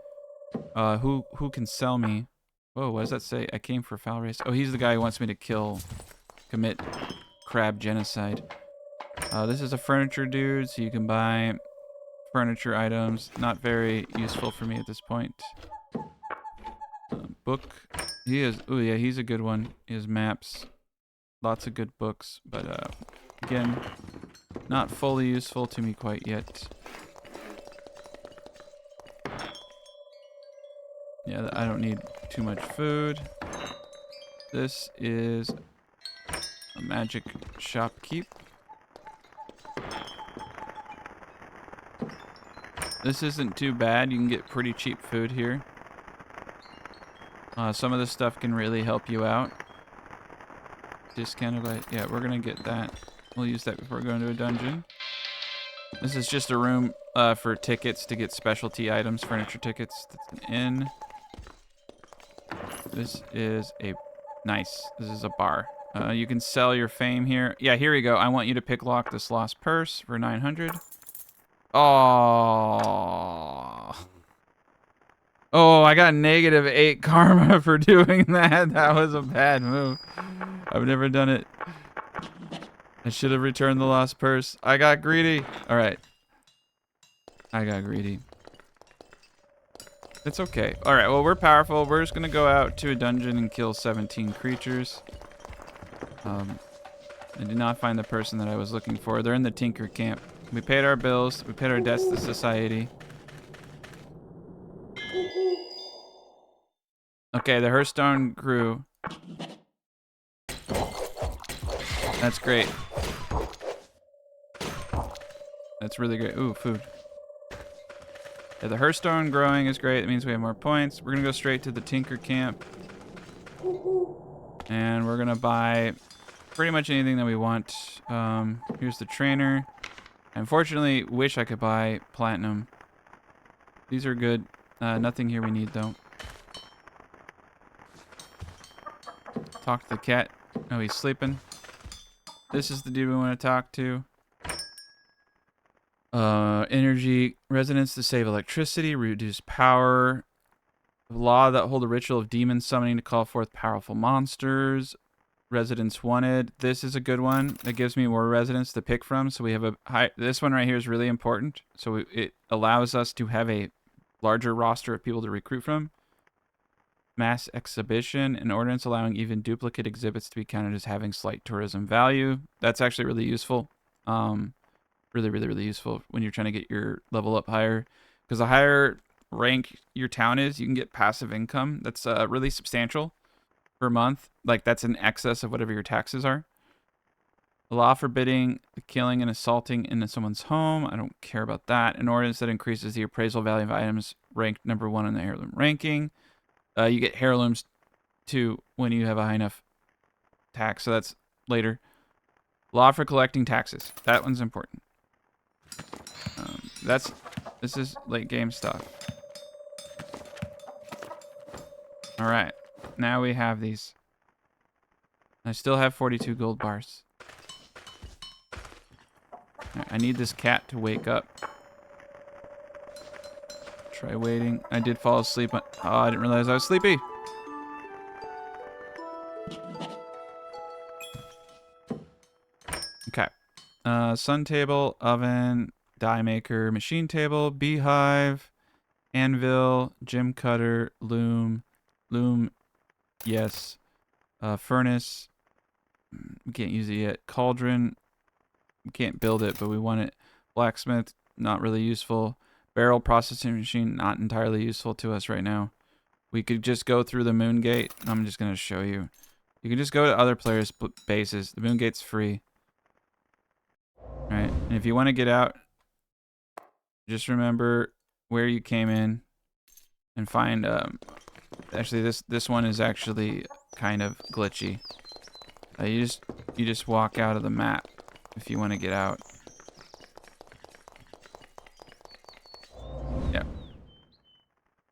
who can sell me. Whoa, what does that say? I came for foul race. Oh, he's the guy who wants me to commit crab genocide. This is a furniture dude, so you can buy furniture items. Not very useful for me at this point. Book. He is. Oh yeah, he's a good one. He has maps. Lots of good books, but again, not fully useful to me quite yet. Yeah, I don't need too much food. This is a magic shopkeep. This isn't too bad. You can get pretty cheap food here. Some of this stuff can really help you out. Discounted by... Yeah, we're going to get that. We'll use that before going to a dungeon. This is just a room for tickets to get specialty items, furniture tickets. That's an inn. This is a... Nice. This is a bar. You can sell your fame here. Yeah, here we go. I want you to picklock this lost purse for 900. Oh. Oh, I got -8 karma for doing that. That was a bad move. I've never done it. I should have returned the lost purse. I got greedy. All right. I got greedy. It's okay. All right, well, we're powerful. We're just going to go out to a dungeon and kill 17 creatures. I did not find the person that I was looking for. They're in the Tinker camp. We paid our bills. We paid our debts to society. Okay, the Hearthstone grew. That's great. That's really great. Ooh, food. Yeah, the Hearthstone growing is great. It means we have more points. We're going to go straight to the Tinker camp. And we're going to buy pretty much anything that we want. Here's the trainer. I unfortunately wish I could buy platinum. These are good. Nothing here we need, though. Talk to the cat. Oh, he's sleeping. This is the dude we want to talk to. Energy residents to save electricity, reduce power. Law that hold a ritual of demon summoning to call forth powerful monsters. Residents wanted. This is a good one that gives me more residents to pick from. So we have a high. This one right here is really important. So it allows us to have a larger roster of people to recruit from. Mass exhibition, an ordinance allowing even duplicate exhibits to be counted as having slight tourism value. That's actually really useful. Really useful when you're trying to get your level up higher. Because the higher rank your town is, you can get passive income that's really substantial per month. Like, that's in excess of whatever your taxes are. A law forbidding the killing and assaulting in someone's home. I don't care about that. An ordinance that increases the appraisal value of items ranked #1 in the heirloom ranking. You get heirlooms too when you have a high enough tax, so that's later. Law for collecting taxes. That one's important. This is late game stuff. All right, now we have these. I still have 42 gold bars. Right, I need this cat to wake up. Try waiting. I did fall asleep. Oh, I didn't realize I was sleepy. Okay. Sun table, oven, die maker, machine table, beehive, anvil, gem cutter, loom, yes, furnace. We can't use it yet. Cauldron. We can't build it, but we want it. Blacksmith, not really useful. Barrel processing machine, not entirely useful to us right now. We could just go through the moon gate. I'm just going to show you. You can just go to other players' bases. The moon gate's free. Right? And if you want to get out, just remember where you came in and find... actually, this one is actually kind of glitchy. You just walk out of the map if you want to get out. Yeah.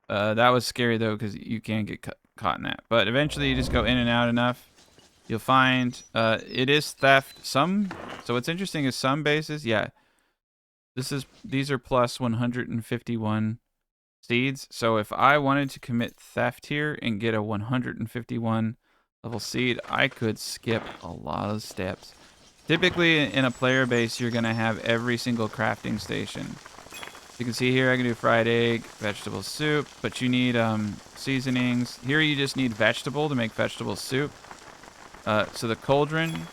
That was scary though, because you can get caught in that. But eventually you just go in and out enough. You'll find it is theft. So what's interesting is some bases, yeah. These are plus 151 seeds. So if I wanted to commit theft here and get a 151 level seed, I could skip a lot of steps. Typically in a player base, you're gonna have every single crafting station. You can see here I can do fried egg, vegetable soup, but you need seasonings. Here you just need vegetable to make vegetable soup. So the cauldron,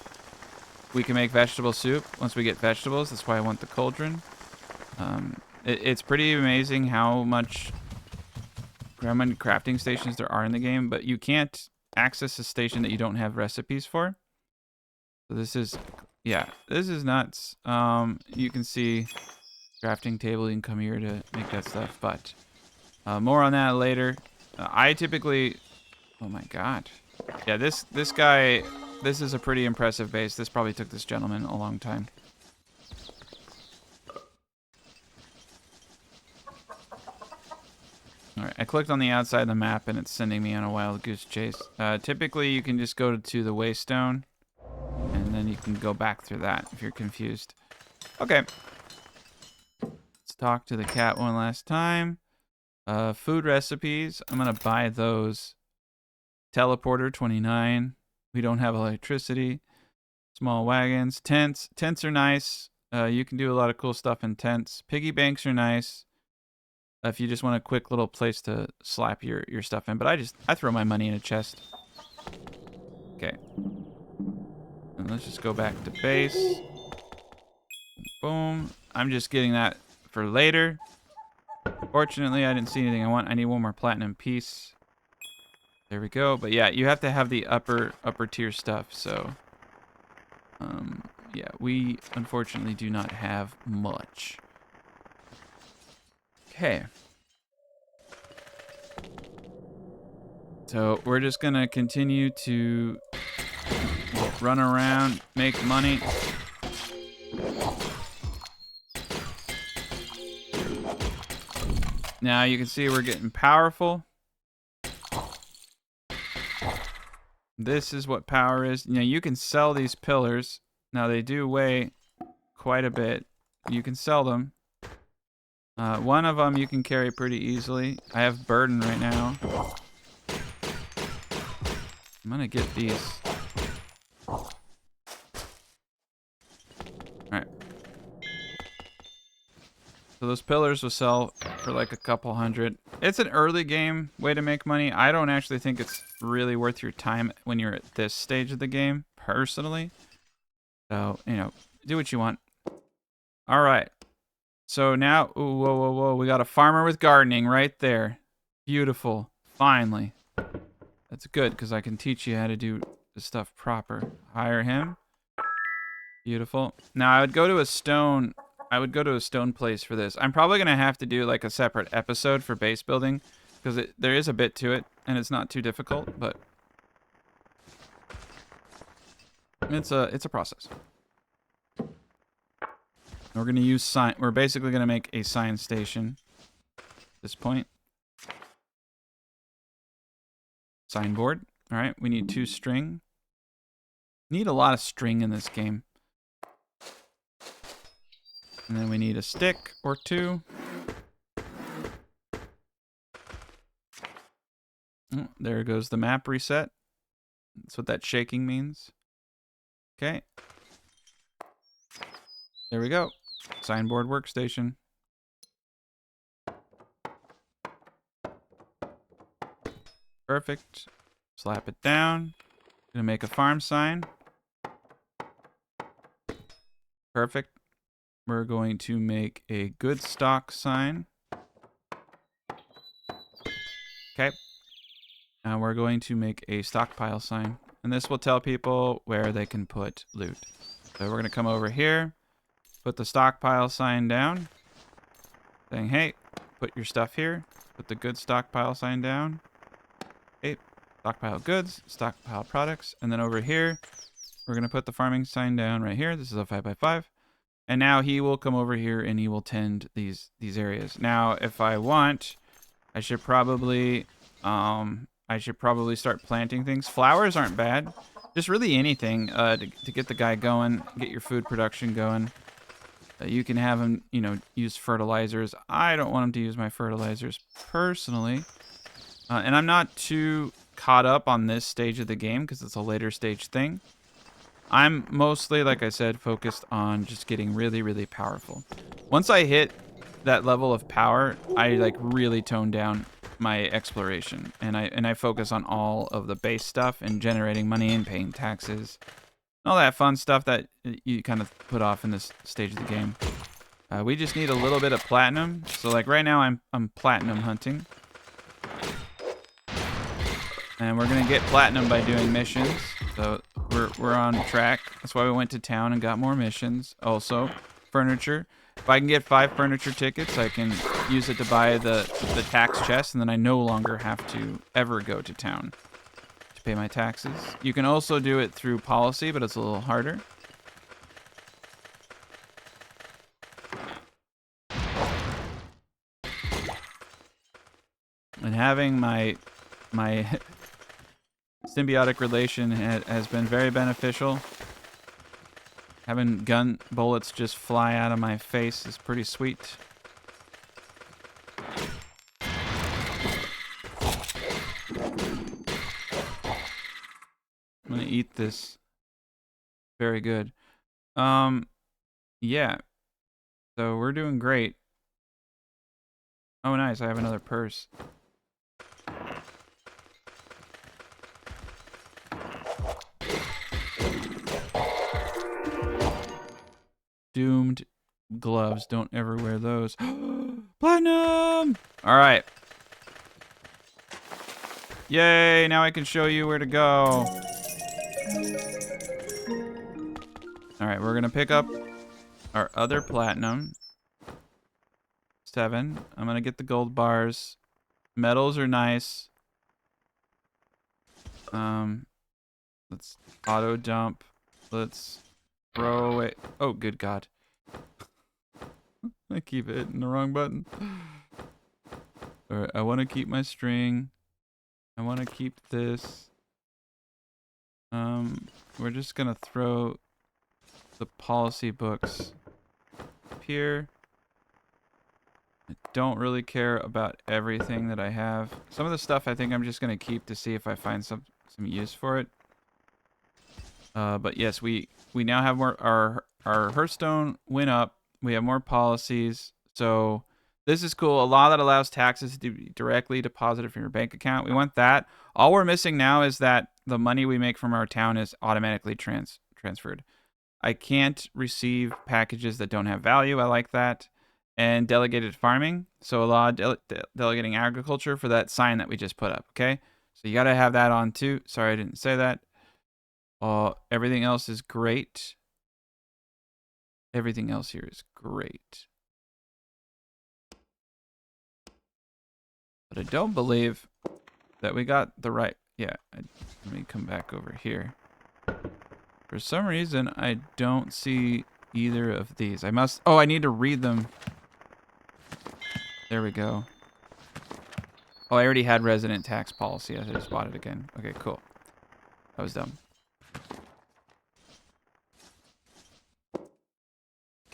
we can make vegetable soup once we get vegetables. That's why I want the cauldron. It's pretty amazing how many crafting stations there are in the game, but you can't access a station that you don't have recipes for. So this is, yeah, this is nuts. You can see crafting table. You can come here to make that stuff, but more on that later. I typically, oh my god, yeah, this guy, this is a pretty impressive base. This probably took this gentleman a long time. All right, I clicked on the outside of the map and it's sending me on a wild goose chase. Typically you can just go to the waystone and then you can go back through that if you're confused. Okay. Talk to the cat one last time. Food recipes. I'm gonna buy those. Teleporter 29. We don't have electricity. Small wagons. Tents. Tents are nice. You can do a lot of cool stuff in tents. Piggy banks are nice. If you just want a quick little place to slap your stuff in. But I throw my money in a chest. Okay. And let's just go back to base. Boom. I'm just getting that for later. Fortunately, I didn't see anything I want. I need one more platinum piece. There we go. But yeah, you have to have the upper tier stuff. So, yeah, we unfortunately do not have much. Okay. So we're just gonna continue to run around, make money. Now you can see we're getting powerful. This is what power is. You know, you can sell these pillars. Now they do weigh quite a bit. You can sell them. One of them you can carry pretty easily. I have burden right now. I'm gonna get these. Alright. So those pillars will sell for like a couple hundred. It's an early game way to make money. I don't actually think it's really worth your time when you're at this stage of the game, personally. So, you know, do what you want. Alright. So now, ooh, whoa, whoa, whoa. We got a farmer with gardening right there. Beautiful. Finally. That's good, because I can teach you how to do the stuff proper. Hire him. Beautiful. Now, I would go to a stone place for this. I'm probably going to have to do like a separate episode for base building, because there is a bit to it, and it's not too difficult, but it's a process. We're going to use sign. We're basically going to make a sign station at this point. Signboard. All right, we need 2 string. Need a lot of string in this game. And then we need a stick or 2. Oh, there goes the map reset. That's what that shaking means. Okay. There we go. Signboard workstation. Perfect. Slap it down. Gonna make a farm sign. Perfect. We're going to make a good stock sign. Okay. And we're going to make a stockpile sign. And this will tell people where they can put loot. So we're going to come over here, put the stockpile sign down, saying, hey, put your stuff here. Put the good stockpile sign down. Hey, stockpile goods, stockpile products. And then over here, we're going to put the farming sign down right here. This is a 5x5. And now he will come over here and he will tend these areas. Now, if I want, I should probably start planting things. Flowers aren't bad. Just really anything to get the guy going, get your food production going. You can have him, you know, use fertilizers. I don't want him to use my fertilizers personally. And I'm not too caught up on this stage of the game because it's a later stage thing. I'm mostly, like I said, focused on just getting really, really powerful. Once I hit that level of power, I like really tone down my exploration, and I focus on all of the base stuff and generating money and paying taxes, all that fun stuff that you kind of put off in this stage of the game. We just need a little bit of platinum. So like right now, I'm platinum hunting, and we're gonna get platinum by doing missions. So we're on track. That's why we went to town and got more missions. Also, furniture. If I can get 5 furniture tickets, I can use it to buy the tax chest, and then I no longer have to ever go to town to pay my taxes. You can also do it through policy, but it's a little harder. And having my symbiotic relation has been very beneficial. Having gun bullets just fly out of my face is pretty sweet. I'm gonna eat this. Very good. Yeah. So we're doing great. Oh, nice. I have another purse. Doomed gloves. Don't ever wear those. Platinum! All right. Yay, now I can show you where to go. All right, we're going to pick up our other platinum. 7. I'm going to get the gold bars. Metals are nice. Let's auto dump. Let's throw away. Oh, good God. I keep hitting the wrong button. All right, I want to keep my string. I want to keep this. We're just going to throw the policy books up here. I don't really care about everything that I have. Some of the stuff I think I'm just going to keep to see if I find some use for it. But yes, we now have more. Our Hearthstone went up. We have more policies. So this is cool. A law that allows taxes to be directly deposited from your bank account. We want that. All we're missing now is that the money we make from our town is automatically transferred. I can't receive packages that don't have value. I like that. And delegated farming. So a law delegating agriculture for that sign that we just put up. Okay. So you got to have that on too. Sorry, I didn't say that. Everything else is great. Everything else here is great. But I don't believe that we got the right... Yeah, let me come back over here. For some reason, I don't see either of these. I must... Oh, I need to read them. There we go. Oh, I already had resident tax policy. I just bought it again. Okay, cool. That was dumb.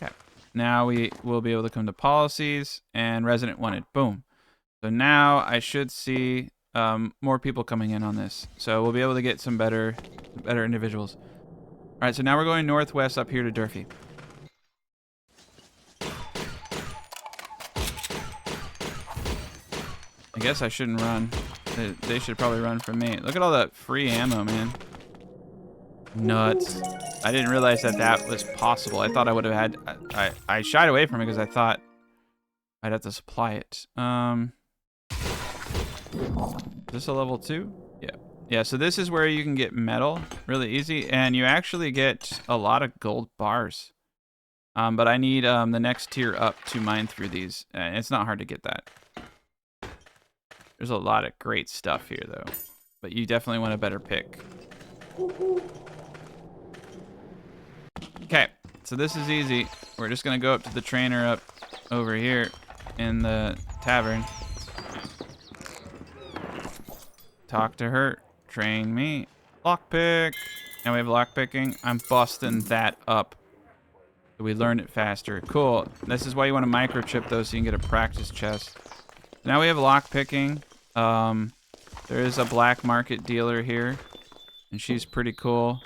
Okay. Now we will be able to come to policies and resident wanted. Boom. So now I should see more people coming in on this. So we'll be able to get some better individuals. All right, so now we're going northwest up here to Durfee. I guess I shouldn't run. They should probably run from me. Look at all that free ammo, man. Nuts. I didn't realize that that was possible. I thought I would have had... I shied away from it because I thought I'd have to supply it. Is this a level 2? Yeah. Yeah, so this is where you can get metal really easy, and you actually get a lot of gold bars. But I need the next tier up to mine through these. It's not hard to get that. There's a lot of great stuff here, though. But you definitely want a better pick. Okay, so this is easy. We're just going to go up to the trainer up over here in the tavern. Talk to her. Train me. Lockpick. Now we have lockpicking. I'm busting that up. So we learn it faster. Cool. This is why you want to microchip those so you can get a practice chest. Now we have lockpicking. There is a black market dealer here. And she's pretty cool.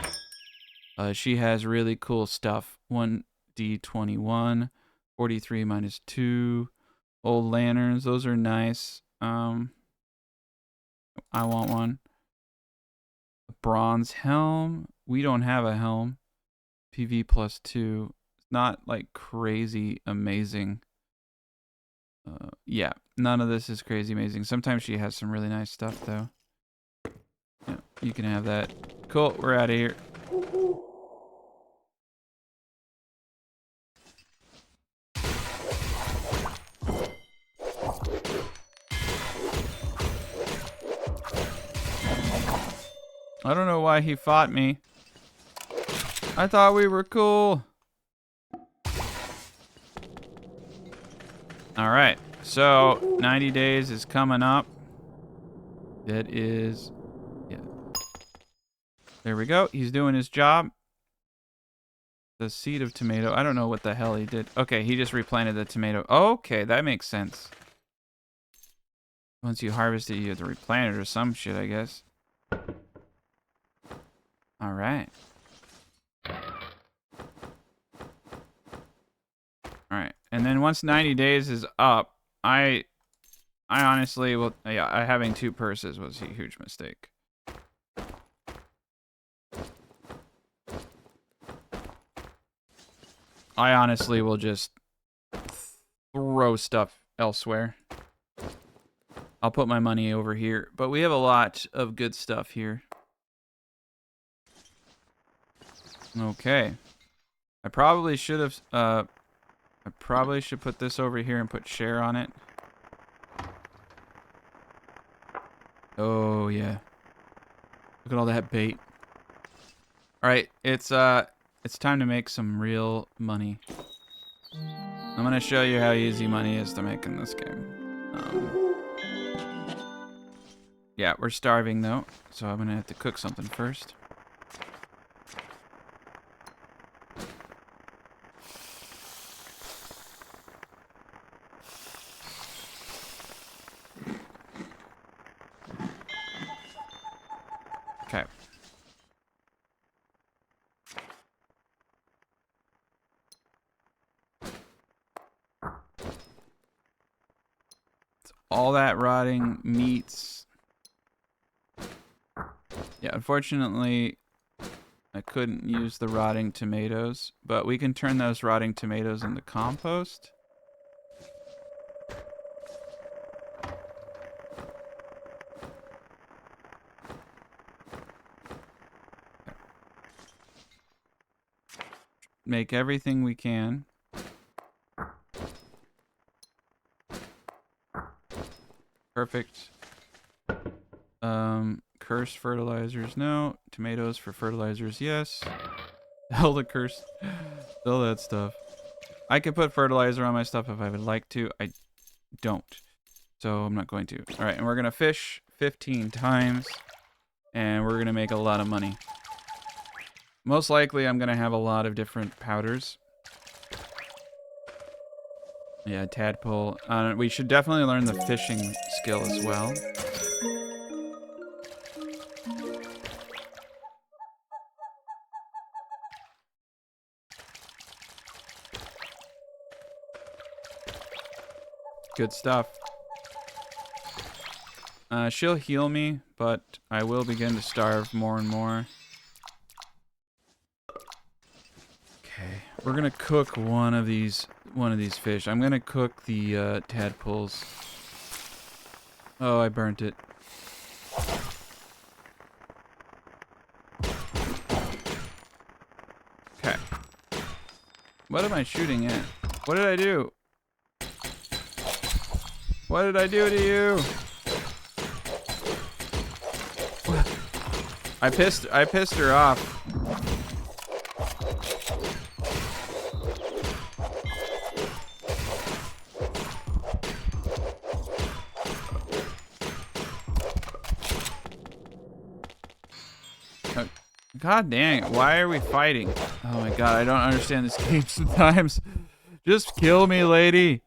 She has really cool stuff. 1d21. 43 minus 2. Old lanterns. Those are nice. I want one. A bronze helm. We don't have a helm. PV plus 2. Not like crazy amazing. Yeah, none of this is crazy amazing. Sometimes she has some really nice stuff though. Yeah, you can have that. Cool, we're out of here. I don't know why he fought me. I thought we were cool. All right, so 90 days is coming up. That is, yeah. There we go. He's doing his job. The seed of tomato. I don't know what the hell he did. Okay, he just replanted the tomato. Okay, that makes sense. Once you harvest it, you have to replant it or some shit, I guess. All right. All right. And then once 90 days is up, I honestly will. Yeah, having 2 purses was a huge mistake. I honestly will just throw stuff elsewhere. I'll put my money over here, but we have a lot of good stuff here. Okay. I probably should have, I probably should put this over here and put share on it. Oh, yeah. Look at all that bait. Alright, it's time to make some real money. I'm gonna show you how easy money is to make in this game. Yeah, we're starving though, so I'm gonna have to cook something first. Okay. All that rotting meats. Yeah, unfortunately, I couldn't use the rotting tomatoes, but we can turn those rotting tomatoes into compost. Make everything we can. Perfect. Cursed fertilizers, no. Tomatoes for fertilizers, yes. Hell the curse. All that stuff. I could put fertilizer on my stuff if I would like to. I don't. So I'm not going to. Alright, and we're going to fish 15 times. And we're going to make a lot of money. Most likely I'm going to have a lot of different powders. Yeah, tadpole. We should definitely learn the fishing skill as well. Good stuff. She'll heal me, but I will begin to starve more and more. Okay, we're gonna cook one of these fish. I'm gonna cook the tadpoles. Oh, I burnt it. Okay. What am I shooting at? What did I do? What did I do to you? I pissed her off. God dang it, why are we fighting? Oh my god, I don't understand this game sometimes. Just kill me, lady.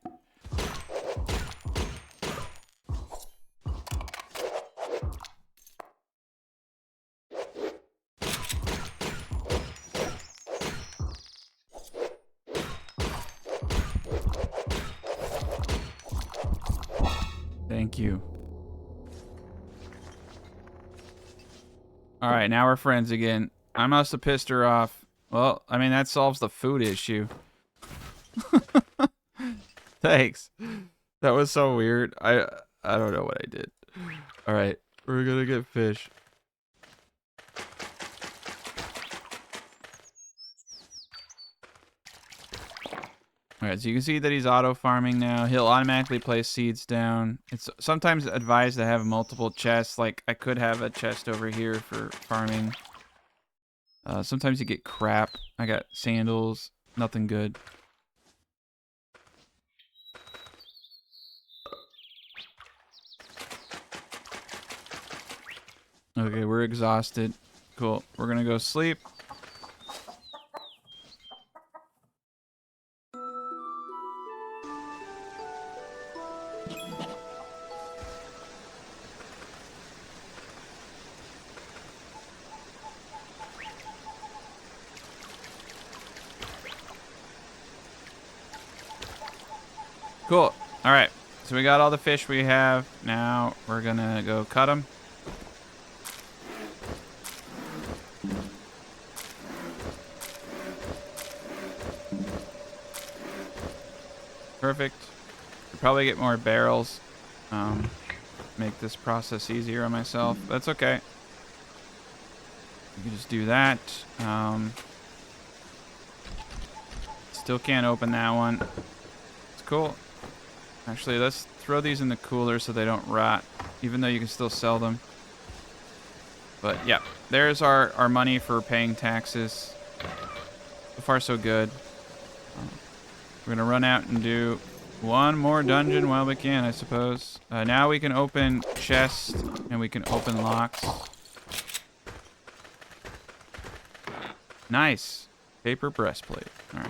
Thank you. Alright, now we're friends again. I must have pissed her off. Well, I mean, that solves the food issue. Thanks. That was so weird. I don't know what I did. Alright, we're gonna get fish. Alright, so you can see that he's auto-farming now. He'll automatically place seeds down. It's sometimes advised to have multiple chests. Like, I could have a chest over here for farming. Sometimes you get crap. I got sandals. Nothing good. Okay, we're exhausted. Cool. We're gonna go sleep. Cool. All right. So we got all the fish we have. Now we're going to go cut them. Perfect. Could probably get more barrels. Make this process easier on myself. That's okay. You can just do that. Still can't open that one. It's cool. Actually, let's throw these in the cooler so they don't rot, even though you can still sell them. But yeah, there's our money for paying taxes. So far, so good. We're gonna run out and do one more dungeon while we can, I suppose. Now we can open chests and we can open locks. Nice. Paper breastplate. All right.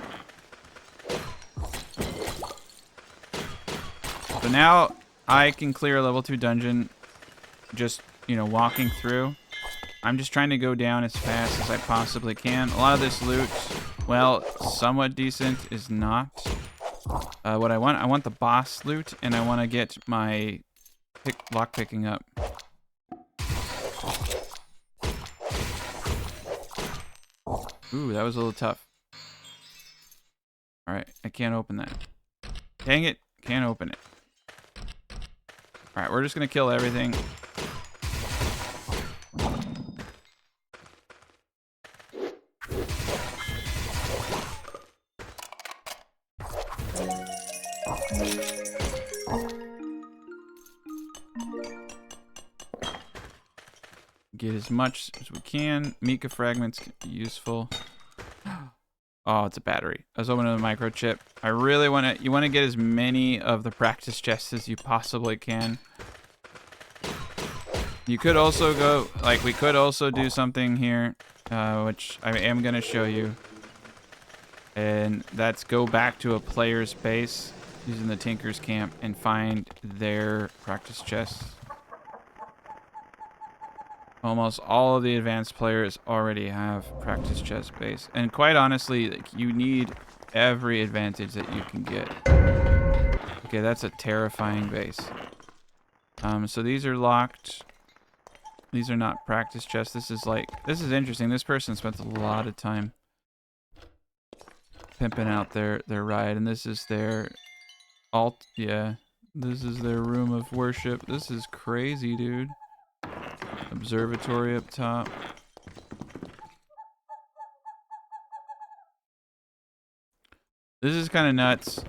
So now I can clear a level 2 dungeon just, you know, walking through. I'm just trying to go down as fast as I possibly can. A lot of this loot, well, somewhat decent is not what I want. I want the boss loot, and I want to get my lock picking up. Ooh, that was a little tough. All right, I can't open that. Dang it, can't open it. All right, we're just gonna kill everything. Get as much as we can. Mica fragments can be useful. Oh, it's a battery. I was opening a microchip. I really want to. You want to get as many of the practice chests as you possibly can. You could also go, like, we could also do something here, which I am going to show you. And that's go back to a player's base using the Tinker's Camp and find their practice chests. Almost all of the advanced players already have practice chest base. And quite honestly, like, you need every advantage that you can get. Okay, that's a terrifying base. So these are locked. These are not practice chests. This is interesting. This person spent a lot of time pimping out their ride, and this is their alt. Yeah, this is their room of worship. This is crazy, dude. Observatory up top. This is kind of nuts.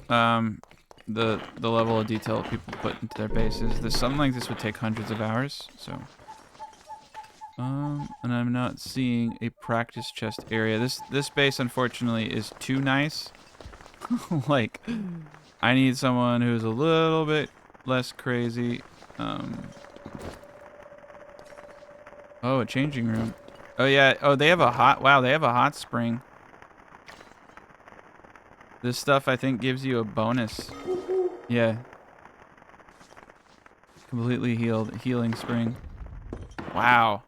The level of detail people put into their bases. Something like this would take hundreds of hours. So, and I'm not seeing a practice chest area. This base unfortunately is too nice. Like, I need someone who's a little bit less crazy. Oh, a changing room. Oh yeah. Oh, they have a they have a hot spring. This stuff I think gives you a bonus. Yeah. Completely healing spring. Wow.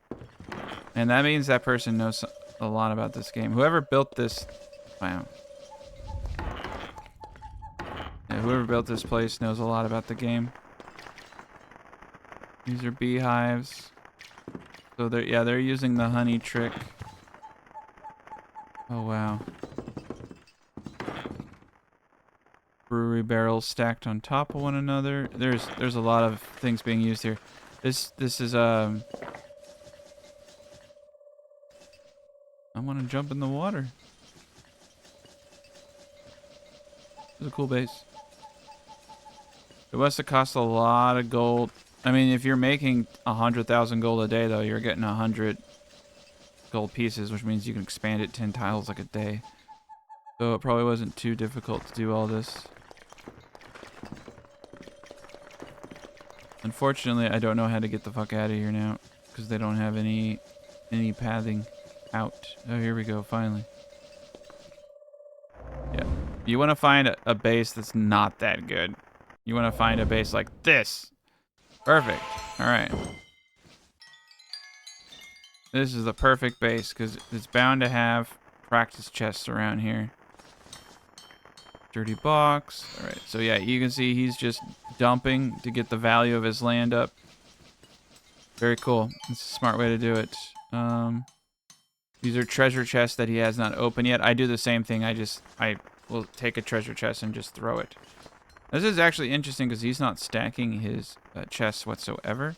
And that means that person knows a lot about this game. Whoever built this, wow. Yeah, whoever built this place knows a lot about the game. These are beehives. So they're using the honey trick. Oh wow. Brewery barrels stacked on top of one another. There's a lot of things being used here. This is I want to jump in the water. This is a cool base. It must have cost a lot of gold. I mean, if you're making 100,000 gold a day, though, you're getting 100 gold pieces, which means you can expand it 10 tiles like a day. So it probably wasn't too difficult to do all this. Unfortunately, I don't know how to get the fuck out of here now, because they don't have any pathing out. Oh, here we go, finally. Yeah. You want to find a base that's not that good. You want to find a base like this. Perfect. All right. This is the perfect base because it's bound to have practice chests around here. Dirty box. All right. So yeah, you can see he's just dumping to get the value of his land up. Very cool. It's a smart way to do it. These are treasure chests that he has not opened yet. I do the same thing. I will take a treasure chest and just throw it. This is actually interesting because he's not stacking his chests whatsoever.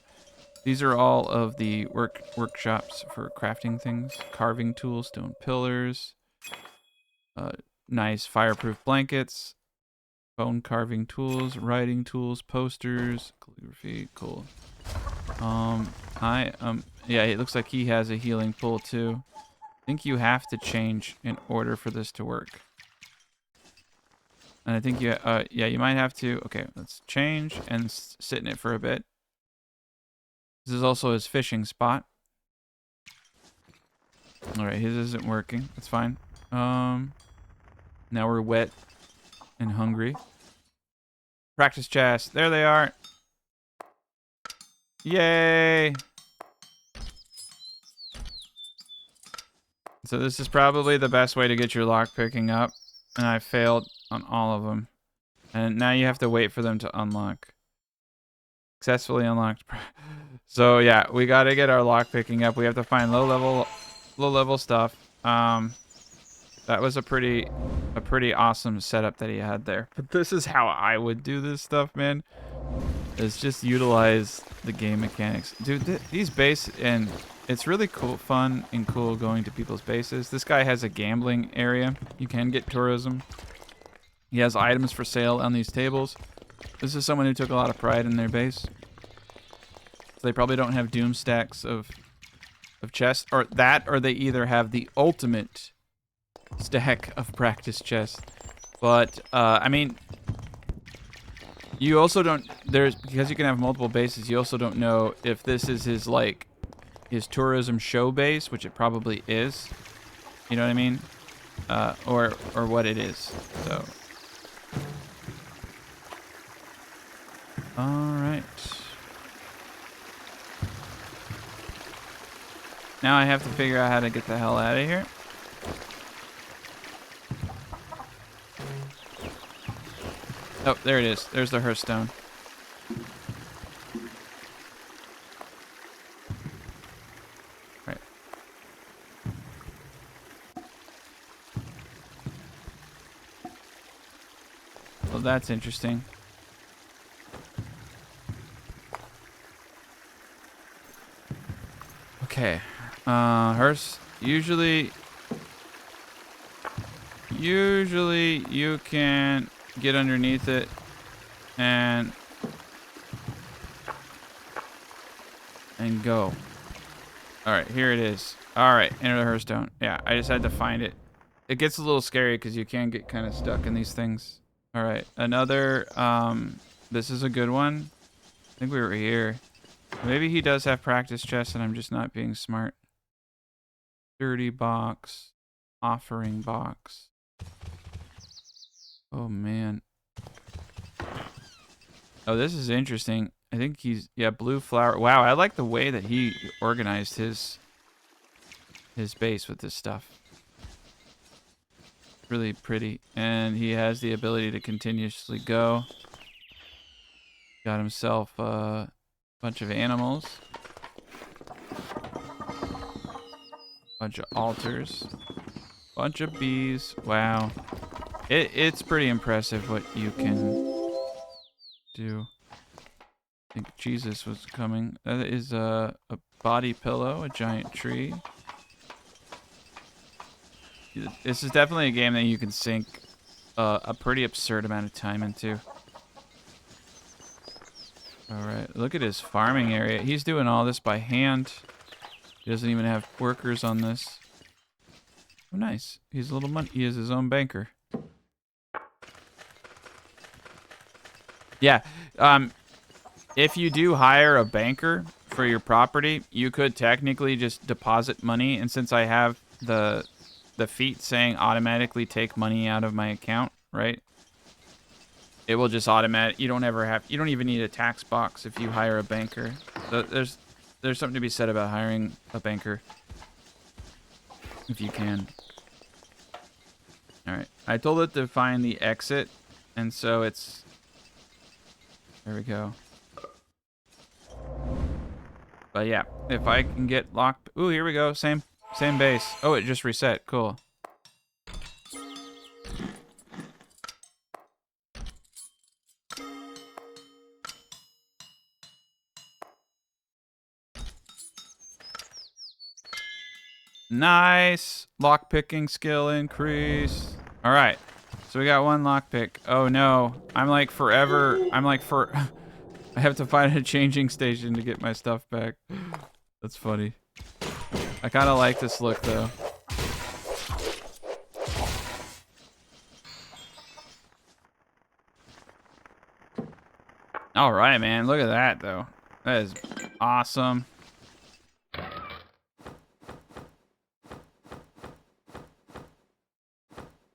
These are all of the workshops for crafting things. Carving tools, stone pillars, nice fireproof blankets, bone carving tools, writing tools, posters, calligraphy, cool. Yeah, it looks like he has a healing pool too. I think you have to change in order for this to work. And I think yeah, you might have to. Okay, let's change and sit in it for a bit. This is also his fishing spot. All right, his isn't working. That's fine. Now we're wet and hungry. Practice chest. There they are. Yay! So this is probably the best way to get your lock picking up, and I failed on all of them. And now you have to wait for them to unlock. Successfully unlocked. So yeah, we got to get our lock picking up. We have to find low level stuff. That was a pretty awesome setup that he had there. But this is how I would do this stuff, man. Is just utilize the game mechanics, dude. These base, and it's really cool, fun and cool going to people's bases. This guy has a gambling area. You can get tourism. He has items for sale on these tables. This is someone who took a lot of pride in their base. So they probably don't have doom stacks of chests, or they either have the ultimate stack of practice chests. But I mean, you also don't, because you can have multiple bases, you also don't know if this is his tourism show base, which it probably is. You know what I mean? Or what it is. So all right. Now I have to figure out how to get the hell out of here. Oh, there it is. There's the Hearthstone. Right. Well, that's interesting. Okay. Hearth. Usually you can get underneath it and go. All right, here it is. All right, enter the Hearthstone. Yeah, I just had to find it. It gets a little scary because you can get kind of stuck in these things. All right, another. This is a good one. I think we were here. Maybe he does have practice chests and I'm just not being smart. Dirty box. Offering box. Oh, man. Oh, this is interesting. I think he's, yeah, blue flower. Wow, I like the way that he organized his base with this stuff. Really pretty. And he has the ability to continuously go. Got himself a bunch of animals. Bunch of altars. Bunch of bees. Wow. It's pretty impressive what you can do. I think Jesus was coming. That is a body pillow, a giant tree. This is definitely a game that you can sink a pretty absurd amount of time into. Alright, look at his farming area. He's doing all this by hand. He doesn't even have workers on this. Oh, nice. He's a little money. He is his own banker. Yeah. If you do hire a banker for your property, you could technically just deposit money. And since I have the feat saying automatically take money out of my account, right? It will just automatic. You don't even need a tax box if you hire a banker. So there's something to be said about hiring a banker if you can. All right. I told it to find the exit, and so it's... There we go. But yeah, if I can get locked... Ooh, here we go. Same base. Oh, it just reset. Cool. Nice. Lockpicking skill increase. All right. So we got one lockpick. Oh no. I'm like forever. I have to find a changing station to get my stuff back. That's funny. I kind of like this look though. All right, man. Look at that though. That is awesome.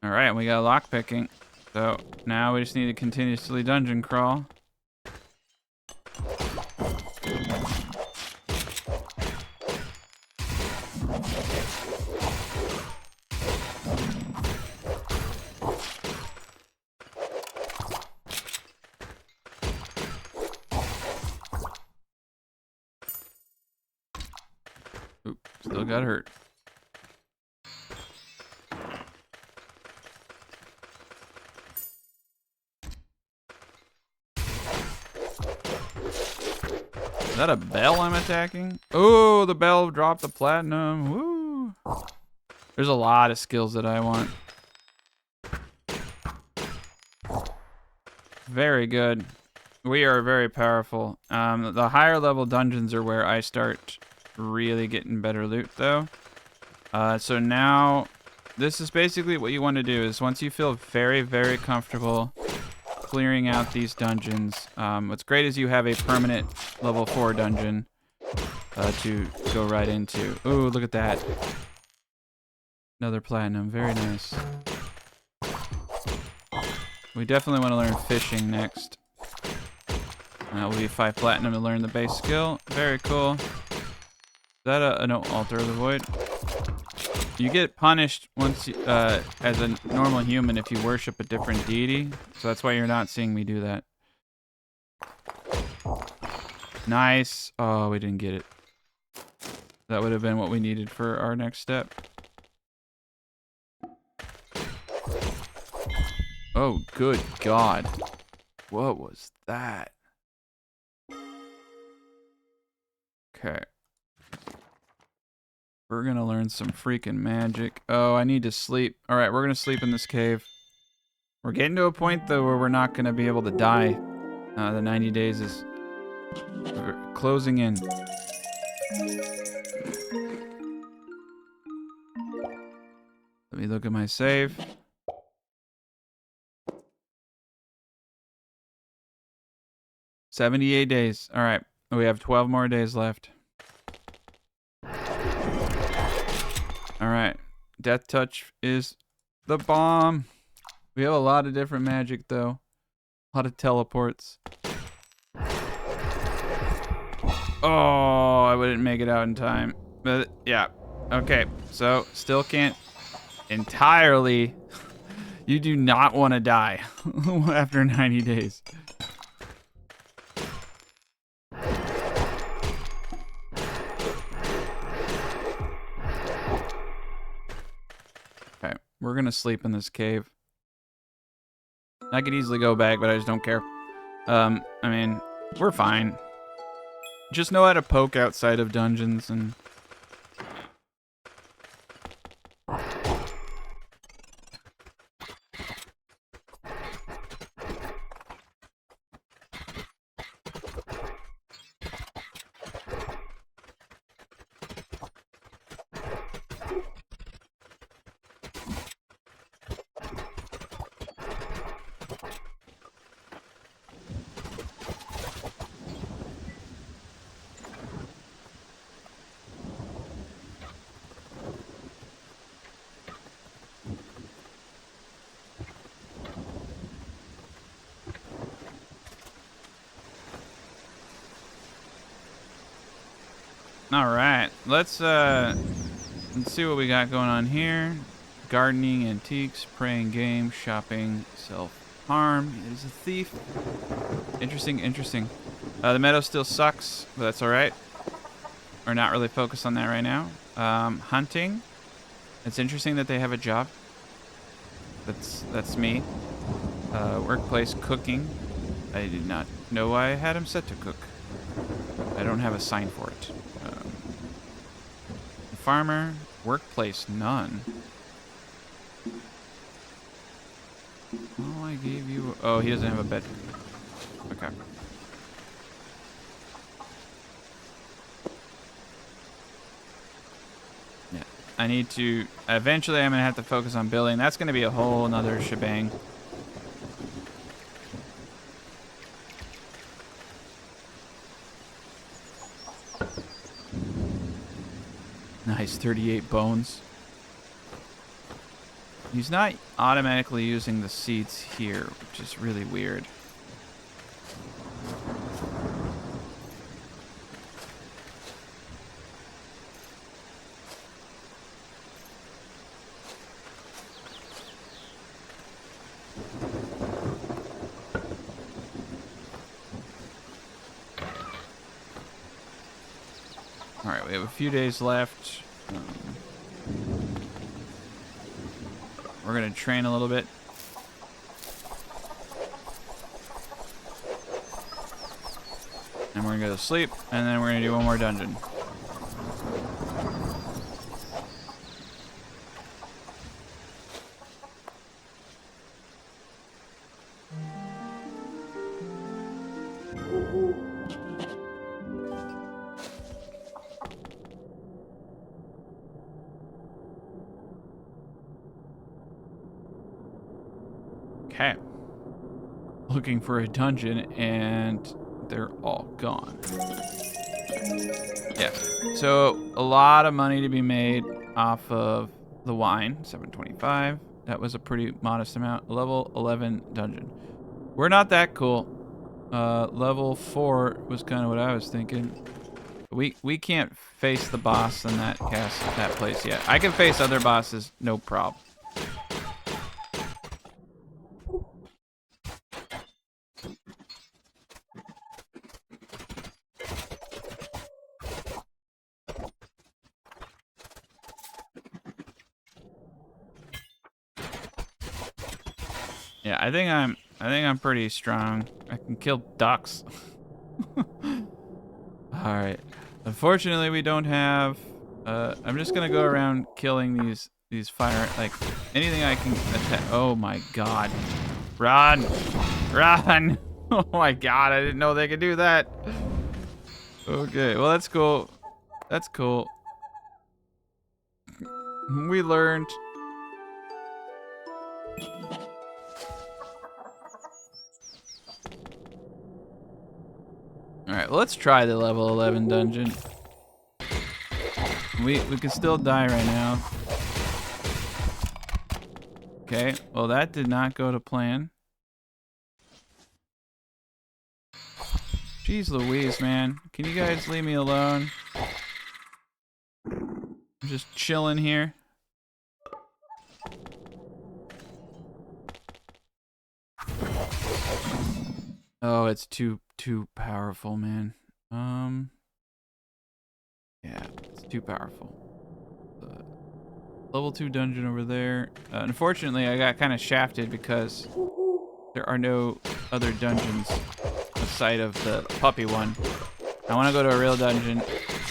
All right, we got lockpicking. So now we just need to continuously dungeon crawl. Oop, still got hurt. Is that a bell I'm attacking? Oh, the bell dropped the platinum. Woo! There's a lot of skills that I want. Very good. We are very powerful. The higher level dungeons are where I start really getting better loot though. So now, this is basically what you want to do is once you feel very, very comfortable clearing out these dungeons. What's great is you have a permanent level 4 dungeon to go right into. Ooh, look at that. Another platinum. Very nice. We definitely want to learn fishing next. That will be 5 platinum to learn the base skill. Very cool. Is that no, Altar of the Void? You get punished once as a normal human if you worship a different deity. So that's why you're not seeing me do that. Nice. Oh, we didn't get it. That would have been what we needed for our next step. Oh, good God. What was that? Okay. We're gonna learn some freaking magic. Oh, I need to sleep. All right, we're gonna sleep in this cave. We're getting to a point though where we're not gonna be able to die. The 90 days is closing in. Let me look at my save. $78 days. All right, we have 12 more days left. All right, Death Touch is the bomb. We have a lot of different magic though. A lot of teleports. Oh, I wouldn't make it out in time. But yeah, okay. So still can't entirely. You do not want to die after 90 days. Okay, we're gonna sleep in this cave. I could easily go back, but I just don't care. I mean, we're fine. Just know how to poke outside of dungeons and... All right, let's see what we got going on here. gardening, antiques, praying game, shopping, self-harm. He's a thief. Interesting, interesting. The meadow still sucks, but that's all right. We're not really focused on that right now. Hunting. It's interesting that they have a job. That's me. Workplace, cooking. I did not know I had him set to cook. I don't have a sign for it. Farmer, workplace, none. Oh, I gave you... Oh, he doesn't have a bed. Okay. Yeah. I need to... Eventually, I'm going to have to focus on building. That's going to be a whole nother shebang. Nice, 38 bones. He's not automatically using the seeds here, which is really weird. Alright, we have a few days left. We're going to train a little bit. And we're going to go to sleep, and then we're going to do one more dungeon. Okay. Looking for a dungeon, and they're all gone. Yeah. So a lot of money to be made off of the wine. 725. That was a pretty modest amount. Level 11 dungeon. We're not that cool. Level 4 was kind of what I was thinking. We can't face the boss in that place yet. I can face other bosses, no problem. Yeah, I think I'm pretty strong. I can kill ducks. All right. Unfortunately, we don't have. I'm just gonna go around killing these fire, like anything I can attack. Oh my god! Run! Run! Oh my god! I didn't know they could do that. Okay, well that's cool. That's cool. We learned. Alright, well, let's try the level 11 dungeon. We can still die right now. Okay, well that did not go to plan. Jeez Louise, man. Can you guys leave me alone? I'm just chilling here. Oh, it's too powerful, man. Yeah, it's too powerful. Level 2 dungeon over there. Unfortunately, I got kind of shafted because there are no other dungeons outside of the puppy one. I want to go to a real dungeon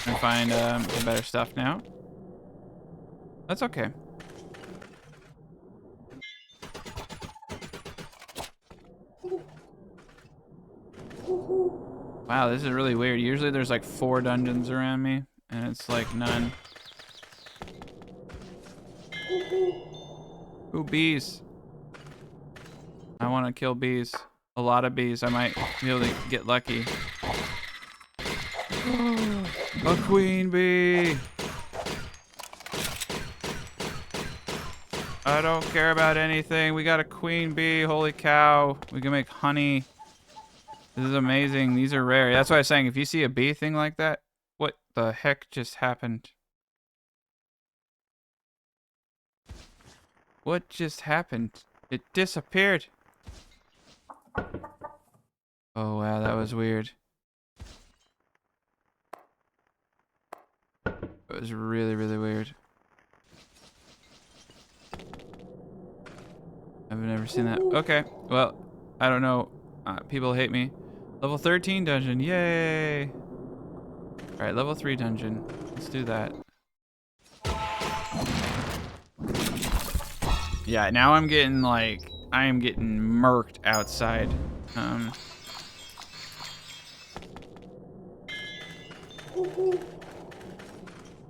and find some better stuff now. That's okay. Wow, this is really weird. Usually there's like 4 dungeons around me, and it's like none. Ooh, bees. I want to kill bees. A lot of bees. I might be able to get lucky. A queen bee. I don't care about anything. We got a queen bee. Holy cow. We can make honey. This is amazing. These are rare. That's why I was saying, if you see a bee thing like that, what the heck just happened? What just happened? It disappeared. Oh, wow, that was weird. It was really, really weird. I've never seen that. Okay, well, I don't know. People hate me. Level 13 dungeon, yay! Alright, level 3 dungeon. Let's do that. Yeah, now I'm getting like, I am getting murked outside.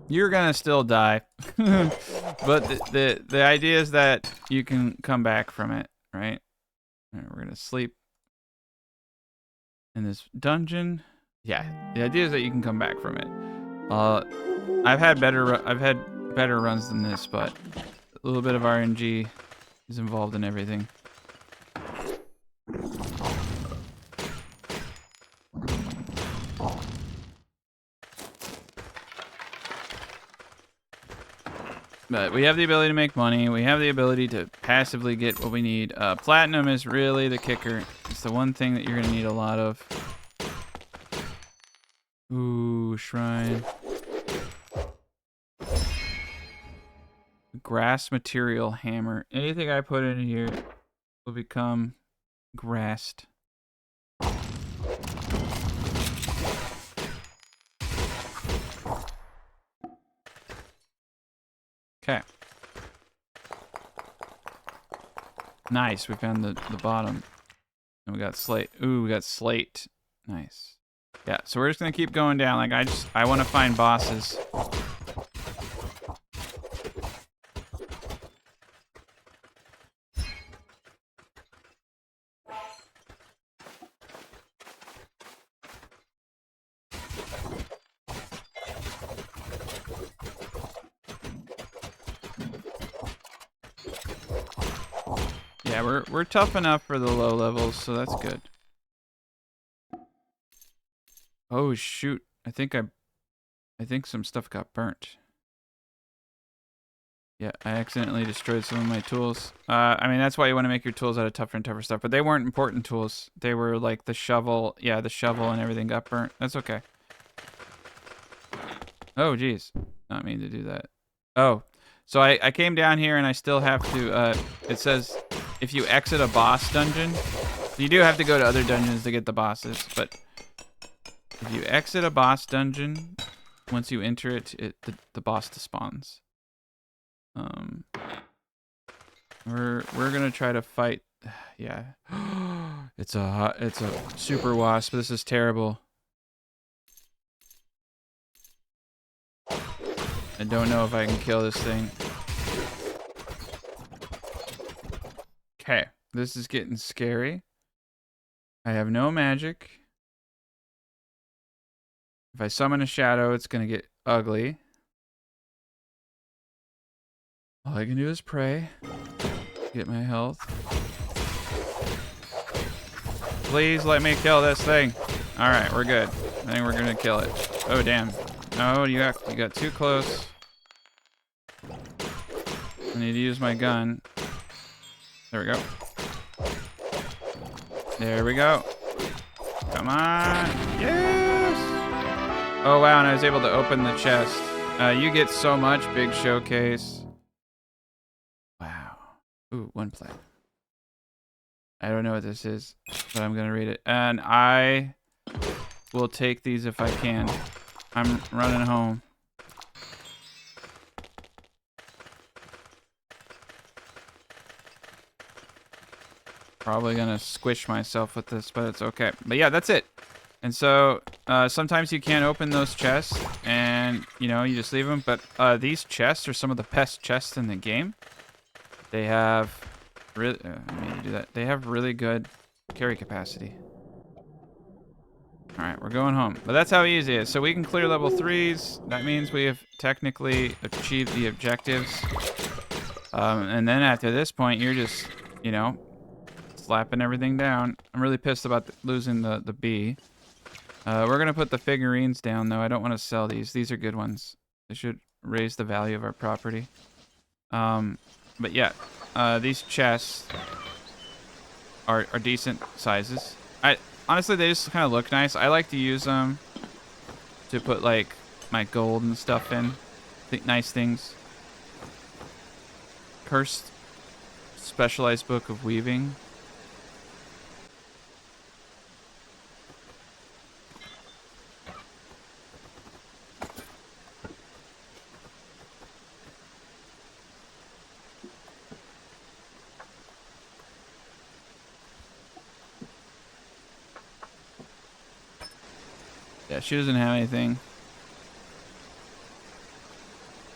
You're gonna still die. But the idea is that you can come back from it, right? Alright, we're gonna sleep in this dungeon. Yeah, the idea is that you can come back from it. I've had better runs than this, but a little bit of RNG is involved in everything. But we have the ability to make money. We have the ability to passively get what we need. Platinum is really the kicker. It's the one thing that you're going to need a lot of. Ooh, shrine. Grass material hammer. Anything I put in here will become grassed. Okay. Nice. We found the bottom. And we got slate. Ooh, we got slate. Nice. Yeah, so we're just gonna keep going down. Like I want to find bosses. Yeah, we're tough enough for the low levels, so that's good. Oh shoot! I think some stuff got burnt. Yeah, I accidentally destroyed some of my tools. I mean, that's why you want to make your tools out of tougher and tougher stuff. But they weren't important tools. They were like the shovel. Yeah, the shovel and everything got burnt. That's okay. Oh, geez. Not mean to do that. Oh, so I came down here and I still have to, it says if you exit a boss dungeon, you do have to go to other dungeons to get the bosses, but if you exit a boss dungeon, once you enter it, the boss despawns. We're gonna try to fight. Yeah, it's a super wasp. This is terrible. I don't know if I can kill this thing. Okay, this is getting scary. I have no magic. If I summon a shadow, it's gonna get ugly. All I can do is pray. Get my health. Please let me kill this thing. All right, we're good. I think we're gonna kill it. Oh damn! No, you got too close. I need to use my gun. There we go. There we go. Come on. Yes! Oh wow, and I was able to open the chest. You get so much, big showcase. Wow. Ooh, one plant. I don't know what this is, but I'm gonna read it. And I will take these if I can. I'm running home. Probably gonna squish myself with this, but it's okay. But yeah, that's it. And so sometimes you can't open those chests, and you just leave them. But these chests are some of the best chests in the game. They have really, I mean to do that. They have really good carry capacity. All right, we're going home. But that's how easy it is. So we can clear level 3s. That means we have technically achieved the objectives. And then after this point, you're just, slapping everything down. I'm really pissed about losing the bee. We're going to put the figurines down, though. I don't want to sell these. These are good ones. They should raise the value of our property. But yeah, these chests are decent sizes. Honestly, they just kind of look nice. I like to use them to put like my gold and stuff in. Nice things. Cursed specialized book of weaving. Yeah, she doesn't have anything.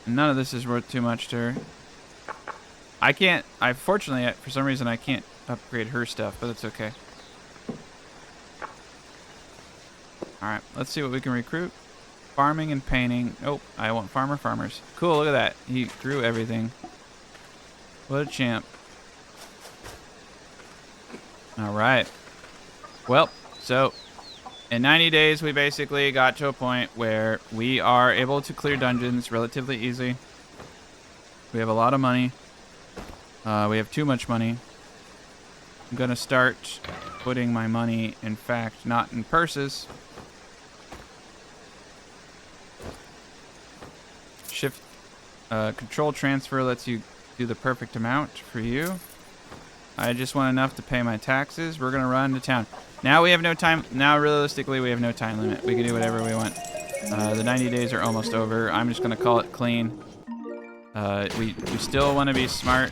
None of this is worth too much to her. Fortunately, for some reason, I can't upgrade her stuff, but it's okay. Alright, let's see what we can recruit. Farming and painting. Oh, I want farmers. Cool, look at that. He grew everything. What a champ. Alright. Well, so in 90 days, we basically got to a point where we are able to clear dungeons relatively easy. We have a lot of money. We have too much money. I'm going to start putting my money, in fact, not in purses. Shift control transfer lets you do the perfect amount for you. I just want enough to pay my taxes. We're going to run to town. Now we have no time. Now, realistically, we have no time limit. We can do whatever we want. The 90 days are almost over. I'm just going to call it clean. We still want to be smart.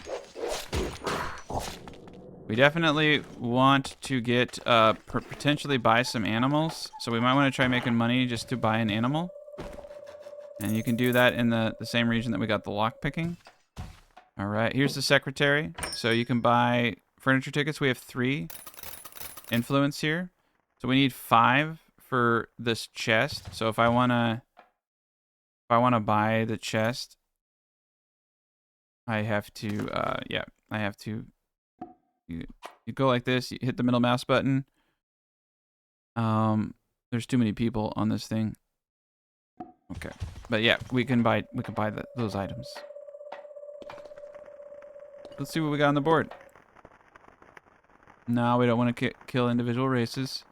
We definitely want to get potentially buy some animals. So we might want to try making money just to buy an animal. And you can do that in the same region that we got the lock picking. All right, here's the secretary. So you can buy furniture tickets. We have 3 influence here. So we need 5 for this chest. So if I wanna buy the chest, I have to you go like this, you hit the middle mouse button. There's too many people on this thing. Okay. But yeah, we can buy those items. Let's see what we got on the board. No, we don't want to kill individual races.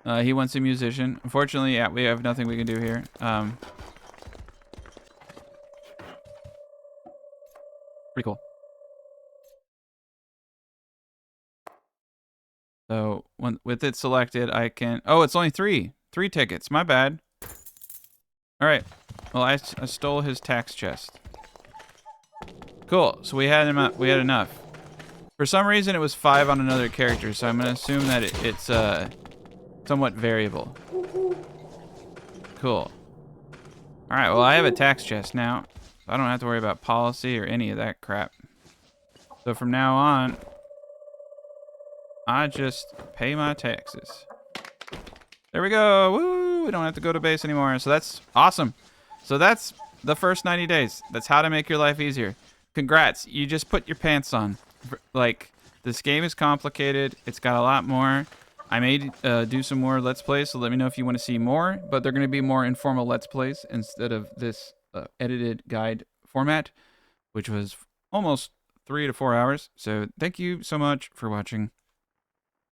He wants a musician. Unfortunately, yeah, we have nothing we can do here. Pretty cool. So with it selected, I can. Oh, it's only 3 tickets. My bad. All right. Well, I stole his tax chest. Cool. So we had enough. For some reason, it was 5 on another character, so I'm gonna assume that it's somewhat variable. Cool. All right. Well, I have a tax chest now. So I don't have to worry about policy or any of that crap. So from now on, I just pay my taxes. There we go. Woo! We don't have to go to base anymore. So that's awesome. So that's the first 90 days. That's how to make your life easier. Congrats. You just put your pants on. Like, this game is complicated. It's got a lot more. I may do some more Let's Plays, so let me know if you want to see more. But they're going to be more informal Let's Plays instead of this edited guide format, which was almost 3 to 4 hours. So thank you so much for watching.